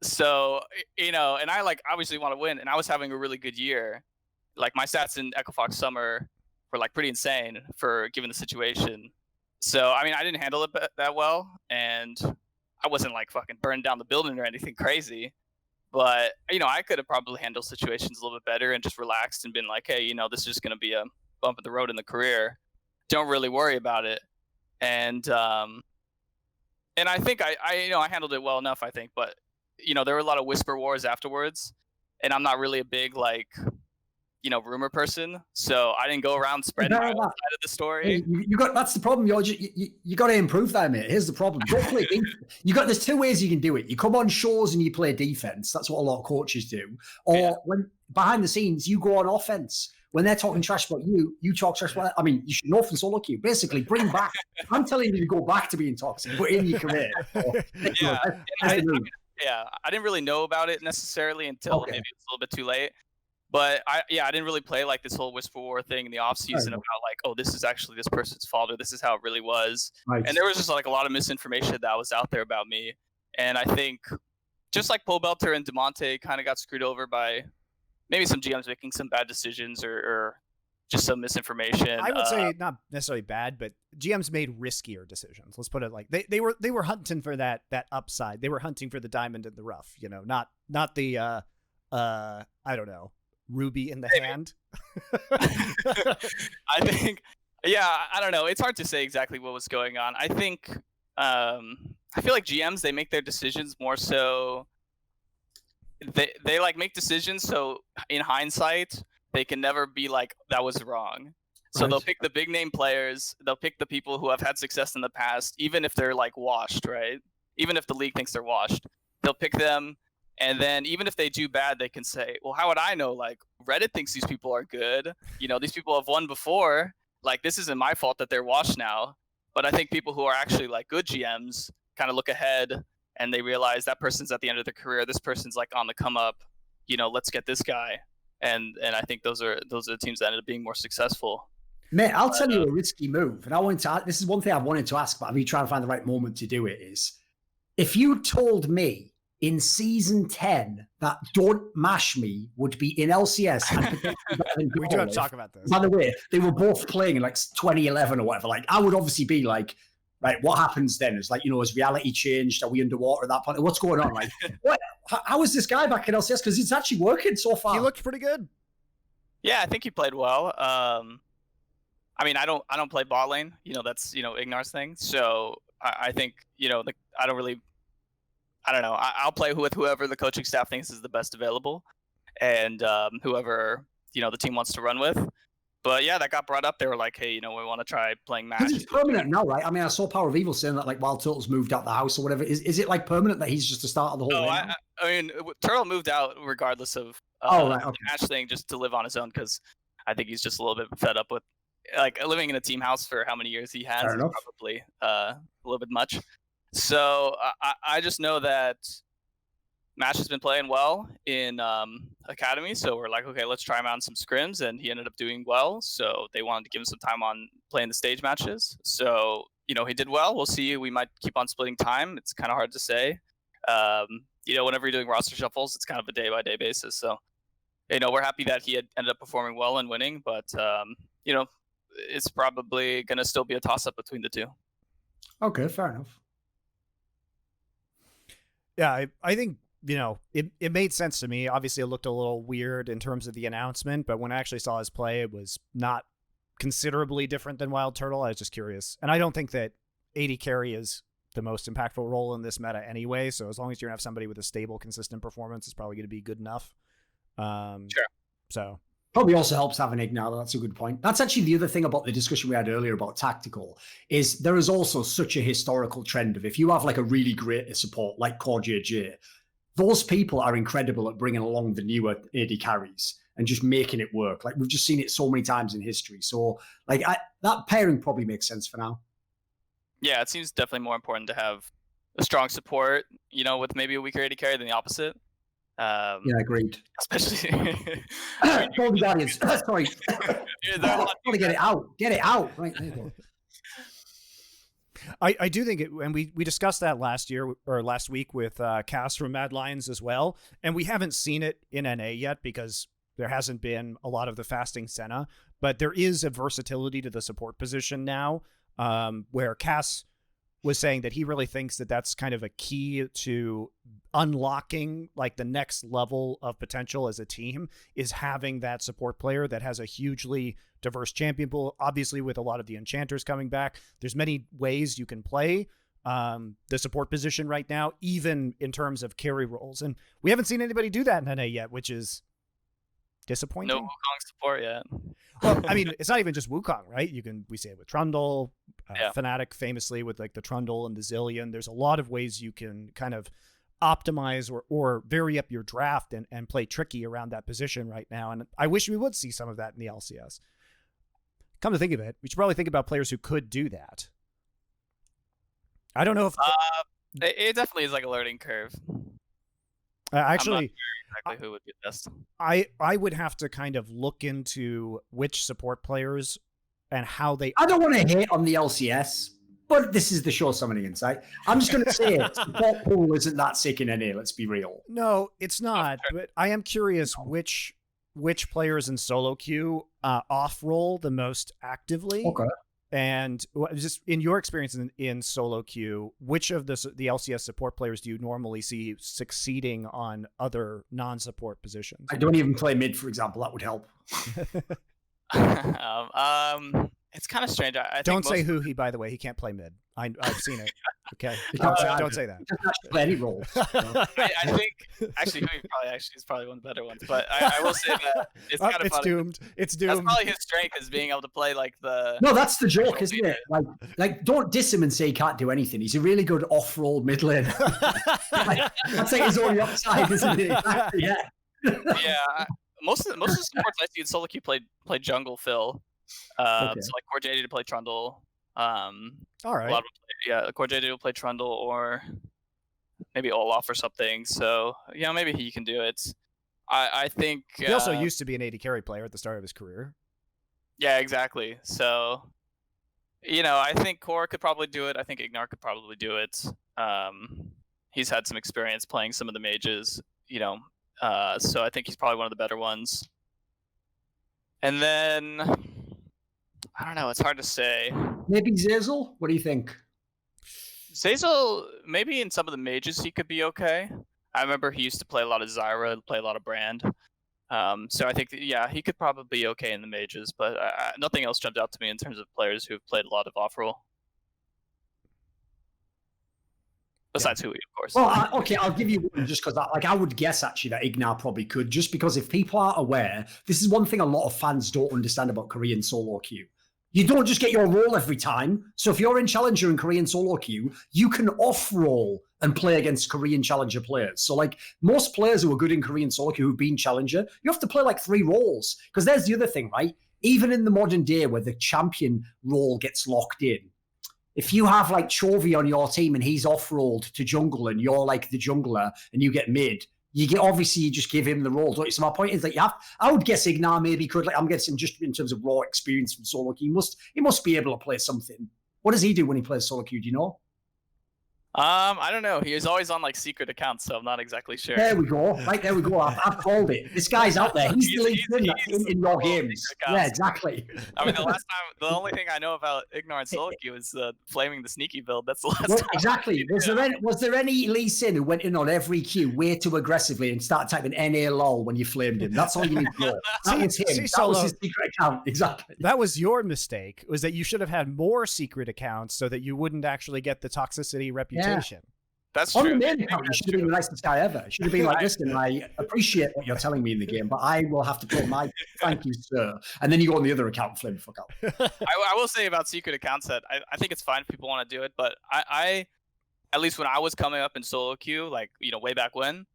So, you know, and I like obviously want to win, and I was having a really good year. Like my stats in Echo Fox Summer were like pretty insane for given the situation. So, I mean, I didn't handle it that well, and I wasn't like fucking burning down the building or anything crazy. But, you know, I could have probably handled situations a little bit better and just relaxed and been like, hey, you know, this is just going to be a bump in the road in the career. Don't really worry about it. And I think I you know, I handled it well enough, I think. But, you know, there were a lot of whisper wars afterwards, and I'm not really a big like, you know, rumor person, so I didn't go around spreading my side of the story. That's the problem. You got to improve that, mate. Here's the problem. There's two ways you can do it. You come on shows and you play defense. That's what a lot of coaches do. Or when behind the scenes you go on offense. When they're talking trash about you, you talk trash about. I mean, you should know from solo queue. Basically, bring back. I'm telling you to go back to being toxic, but in your career. I didn't really know about it necessarily until maybe it's a little bit too late. But I didn't really play like this whole whisper war thing in the off season about like, oh, this is actually this person's fault, or this is how it really was. Right. And there was just like a lot of misinformation that was out there about me. And I think just like Pole Belter and DeMonte kind of got screwed over by maybe some GMs making some bad decisions or just some misinformation. I would say not necessarily bad, but GMs made riskier decisions. Let's put it like they were hunting for that upside. They were hunting for the diamond in the rough, you know, not the I don't know, ruby in the hand. I think, I don't know. It's hard to say exactly what was going on. I think I feel like GMs, they make their decisions more so they like make decisions so in hindsight they can never be like that was wrong. So they'll pick the big name players, they'll pick the people who have had success in the past, even if they're like washed, right? Even if the league thinks they're washed, they'll pick them. And then even if they do bad, they can say, well, how would I know? Like, Reddit thinks these people are good. You know, these people have won before. Like, this isn't my fault that they're washed now. But I think people who are actually like good GMs kind of look ahead and they realize that person's at the end of their career. This person's like on the come up. You know, let's get this guy. And I think those are the teams that ended up being more successful. Mate, I'll tell you a risky move. And this is one thing I've wanted to ask, but I've been trying to find the right moment to do it is, if you told me in season 10 that dontmashme would be in LCS and potentially better than we do have to talk about this. By the way, they were both playing in like 2011 or whatever. Like, I would obviously be like, right, what happens then? It's like, you know, has reality changed? Are we underwater at that point? What's going on? Like, how is this guy back in LCS? Because it's actually working so far. He looked pretty good. Yeah, I think he played well. I mean, I don't play bot lane. You know, that's, you know, Ignar's thing. So I think, you know, I I don't know. I'll play with whoever the coaching staff thinks is the best available, and whoever the team wants to run with. But yeah, that got brought up. They were like, hey, we want to try playing match. It's permanent now, right? I mean, I saw Power of Evil saying that like Wild Turtle's moved out the house or whatever. Is it like permanent that he's just the start of the whole? No, I mean, Turtle moved out regardless of right, okay. the match thing, just to live on his own, because I think he's just a little bit fed up with like living in a team house for how many years he has. Is probably a little bit much. So I just know that Mash has been playing well in Academy, so we're like, okay, let's try him out in some scrims, and he ended up doing well. So they wanted to give him some time on playing the stage matches. So he did well. We'll see. We might keep on splitting time. It's kind of hard to say. Whenever you're doing roster shuffles, it's kind of a day-by-day basis. So we're happy that he had ended up performing well and winning, but it's probably going to still be a toss-up between the two. Okay, fair enough. Yeah, I think it made sense to me. Obviously, it looked a little weird in terms of the announcement, but when I actually saw his play, it was not considerably different than Wild Turtle. I was just curious. And I don't think that AD carry is the most impactful role in this meta anyway, so as long as you're going to have somebody with a stable, consistent performance, it's probably going to be good enough. Sure. So probably also helps having Ignite. That's a good point. That's actually the other thing about the discussion we had earlier about tactical, is there is also such a historical trend of if you have like a really great support like Core JJ, those people are incredible at bringing along the newer AD carries and just making it work. Like we've just seen it so many times in history. So like that pairing probably makes sense for now. Yeah, it seems definitely more important to have a strong support, with maybe a weaker AD carry than the opposite. Yeah, agreed. Especially Guardians. Sorry. Get it out. Get it out. Right, there you go. I do think it, and we discussed that last week with Kass from Mad Lions as well, and we haven't seen it in NA yet because there hasn't been a lot of the fasting Senna, but there is a versatility to the support position now, where Kass was saying that he really thinks that that's kind of a key to unlocking like the next level of potential as a team, is having that support player that has a hugely diverse champion pool. Obviously, with a lot of the enchanters coming back, there's many ways you can play the support position right now, even in terms of carry roles. And we haven't seen anybody do that in NA yet, which is disappointing. No Wukong support yet. Well, I mean, it's not even just Wukong, right? We say it with Trundle, yeah. Fnatic famously with like the Trundle and the Zillion. There's a lot of ways you can kind of optimize or vary up your draft and play tricky around that position right now. And I wish we would see some of that in the LCS. Come to think of it, we should probably think about players who could do that. I don't know if it definitely is like a learning curve. Actually, I'm not sure exactly who would be best. I would have to kind of look into which support players and how they. I don't want to hate on the LCS, but this is the show Summoning Insight. I'm just going to say it. Support pool isn't that sick in NA. Let's be real. No, it's not. But I am curious which players in solo queue off roll the most actively. Okay. And just in your experience in solo queue, which of the LCS support players do you normally see succeeding on other non-support positions? I don't even play mid, for example. That would help. It's kind of strange. I don't think say who he, by the way. He can't play mid. I've seen it. Okay. Don't say that. He doesn't actually play any roles. I think actually who he is probably one of the better ones. But I will say that it's kind of funny. Doomed. It's doomed. That's probably his strength, is being able to play like the. No, that's the joke, isn't it? Like don't diss him and say he can't do anything. He's a really good off-roll mid laner. That's like his only upside, isn't it? Yeah. Yeah. Most of the supports I see in solo queue play jungle Phil. Okay. So like Core JD to play Trundle. All right. A lot of Core JD will play Trundle or maybe Olaf or something. So maybe he can do it. I think he also used to be an AD carry player at the start of his career. Yeah, exactly. So I think Core could probably do it. I think Ignar could probably do it. He's had some experience playing some of the mages. So I think he's probably one of the better ones. And then I don't know. It's hard to say. Maybe Zazel? What do you think? Zazel, maybe in some of the mages he could be okay. I remember he used to play a lot of Zyra, play a lot of Brand. So I think that, he could probably be okay in the mages, but nothing else jumped out to me in terms of players who've played a lot of off-roll. Besides Hui, of course. Well, okay, I'll give you one just because I would guess actually that Ignar probably could, just because if people aren't aware, this is one thing a lot of fans don't understand about Korean solo queue. You don't just get your role every time. So if you're in Challenger and Korean solo queue, you can off-roll and play against Korean Challenger players. So like most players who are good in Korean solo queue who've been Challenger, you have to play like 3 roles. Because there's the other thing, right? Even in the modern day where the champion role gets locked in, if you have like Chovy on your team and he's off-rolled to jungle and you're like the jungler and you get mid, you just give him the role, don't you? So my point is that I would guess Ignar maybe could, like I'm guessing just in terms of raw experience from solo queue, he must be able to play something. What does he do when he plays solo queue? Do you know? I don't know. He is always on like secret accounts, so I'm not exactly sure. There we go. Right, there we go. I've called it. This guy's out there. He's in your games. Yeah, exactly. I mean, the only thing I know about Ignar and solo queue is flaming the sneaky build. That's the last time. Exactly. Was there any Lee Sin who went in on every queue way too aggressively and started typing NALOL when you flamed him? That's all you need to know. That was him. That was his secret account. Exactly. That was your mistake, was that you should have had more secret accounts so that you wouldn't actually get the toxicity reputation. Yeah. That's on true. The main account, you should have been the nicest guy ever. You should have been like, listen, I appreciate what you're telling me in the game, but I will have to put my thank you, sir. And then you go on the other account and flame the fuck out. I will say about secret accounts that I think it's fine if people want to do it, but I at least when I was coming up in solo queue, like, you know, way back when,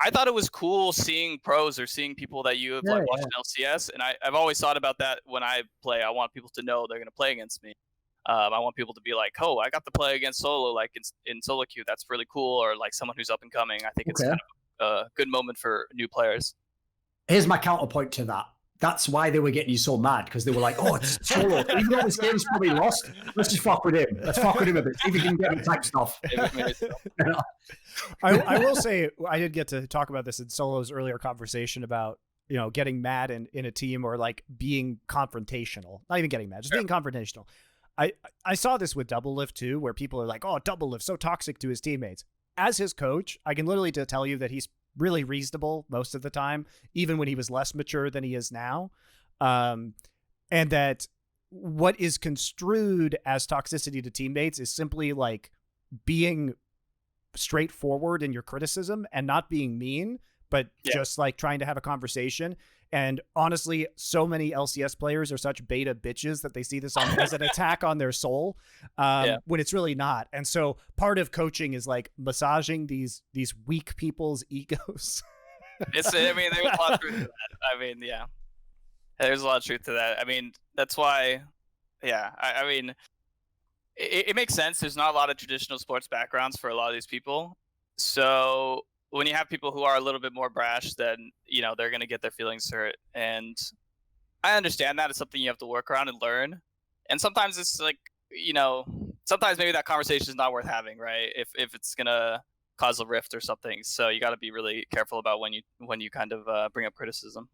I thought it was cool seeing pros or seeing people that you have watched in LCS. And I've always thought about that when I play. I want people to know they're going to play against me. I want people to be like, oh, I got to play against solo, like in solo queue. That's really cool. Or like someone who's up and coming. I think it's kind of a good moment for new players. Here's my counterpoint to that. That's why they were getting you so mad, because they were like, oh, it's solo. Even though this game's probably lost, let's just fuck with him. Let's fuck with him a bit. See if we can get him type stuff. I will say, I did get to talk about this in Solo's earlier conversation about, you know, getting mad in a team or like being confrontational. Not even getting mad, just being confrontational. I saw this with Double Lift too, where people are like, oh, Double Lift so toxic to his teammates. As his coach, I can literally tell you that he's really reasonable most of the time, even when he was less mature than he is now. And that what is construed as toxicity to teammates is simply like being straightforward in your criticism and not being mean, but just like trying to have a conversation. And honestly, so many LCS players are such beta bitches that they see this as an attack on their soul, when it's really not. And so part of coaching is like massaging these weak people's egos. I mean, there's a lot of truth to that. I mean, yeah, there's a lot of truth to that. I mean, that's why, I mean, it makes sense. There's not a lot of traditional sports backgrounds for a lot of these people. So when you have people who are a little bit more brash, then, you know, they're going to get their feelings hurt. And I understand that. It's something you have to work around and learn. And sometimes it's like, you know, sometimes maybe that conversation is not worth having, right? If it's going to cause a rift or something. So you got to be really careful about when you kind of bring up criticism.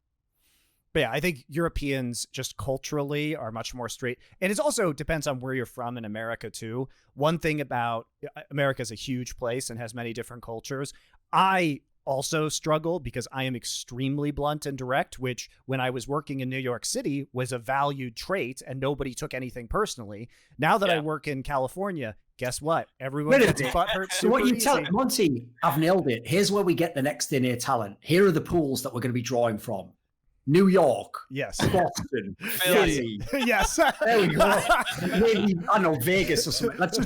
But yeah, I think Europeans just culturally are much more straight. And it also depends on where you're from in America too. One thing about America is a huge place and has many different cultures. I also struggle because I am extremely blunt and direct, which when I was working in New York City was a valued trait and nobody took anything personally. Now that I work in California, guess what? Everyone gets butthurt. So what you tell Monty, I've nailed it. Here's where we get the next NA talent. Here are the pools that we're going to be drawing from. New York, yes, Boston, Philly, yes. There we go. Maybe I don't know, Vegas or something. Let's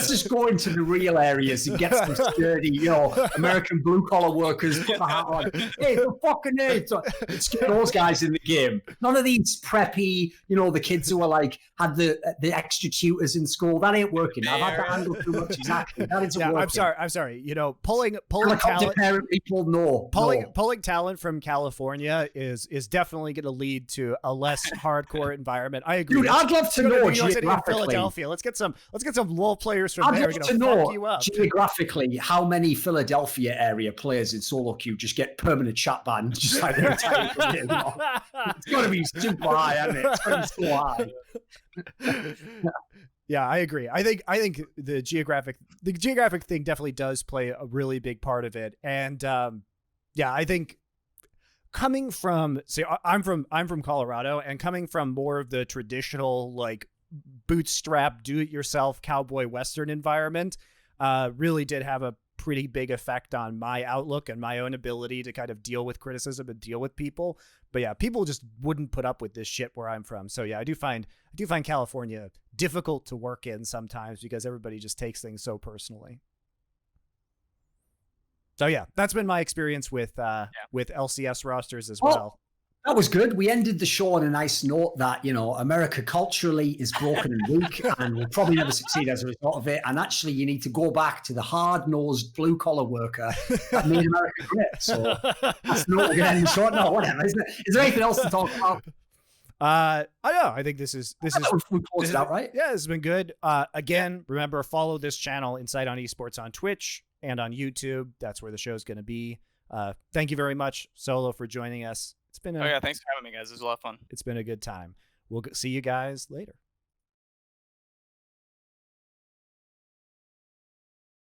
just go into the real areas and get some sturdy, you know, American blue collar workers. Put the hat on. Hey, for fucking it. Let's get those guys in the game. None of these preppy, you know, the kids who are like had the extra tutors in school. That ain't working. I've had to handle too much. Exactly. That isn't working. I'm sorry. You know, pulling talent. Parent people, pulling talent from California is definitely going to lead to a less hardcore environment. I agree. Dude, I'd love to know geographically. Philadelphia. Let's get some LoL players from there. I'd love to know geographically how many Philadelphia area players in solo queue just get permanent chat ban. Just like they're retired from it, you know? It's got to be super high, hasn't it? It's got to be so high. Yeah, I agree. I think the geographic thing definitely does play a really big part of it. And I think coming from, I'm from Colorado, and coming from more of the traditional like bootstrap, do-it-yourself cowboy Western environment, really did have a pretty big effect on my outlook and my own ability to kind of deal with criticism and deal with people. But yeah, people just wouldn't put up with this shit where I'm from. So yeah, I do find California difficult to work in sometimes because everybody just takes things so personally. So yeah, that's been my experience with LCS rosters as well. That was good. We ended the show on a nice note that, America culturally is broken and weak and will probably never succeed as a result of it. And actually, you need to go back to the hard-nosed blue-collar worker that made America great. So that's not going to end the show. No, whatever. Is there anything else to talk about? I don't know. I think this is we closed it out, right? Yeah, this has been good. Again, remember, follow this channel, Insight on Esports, on Twitch and on YouTube. That's where the show's going to be. Thank you very much, Solo, for joining us. It's been thanks for having me, guys. It was a lot of fun. It's been a good time. We'll see you guys later.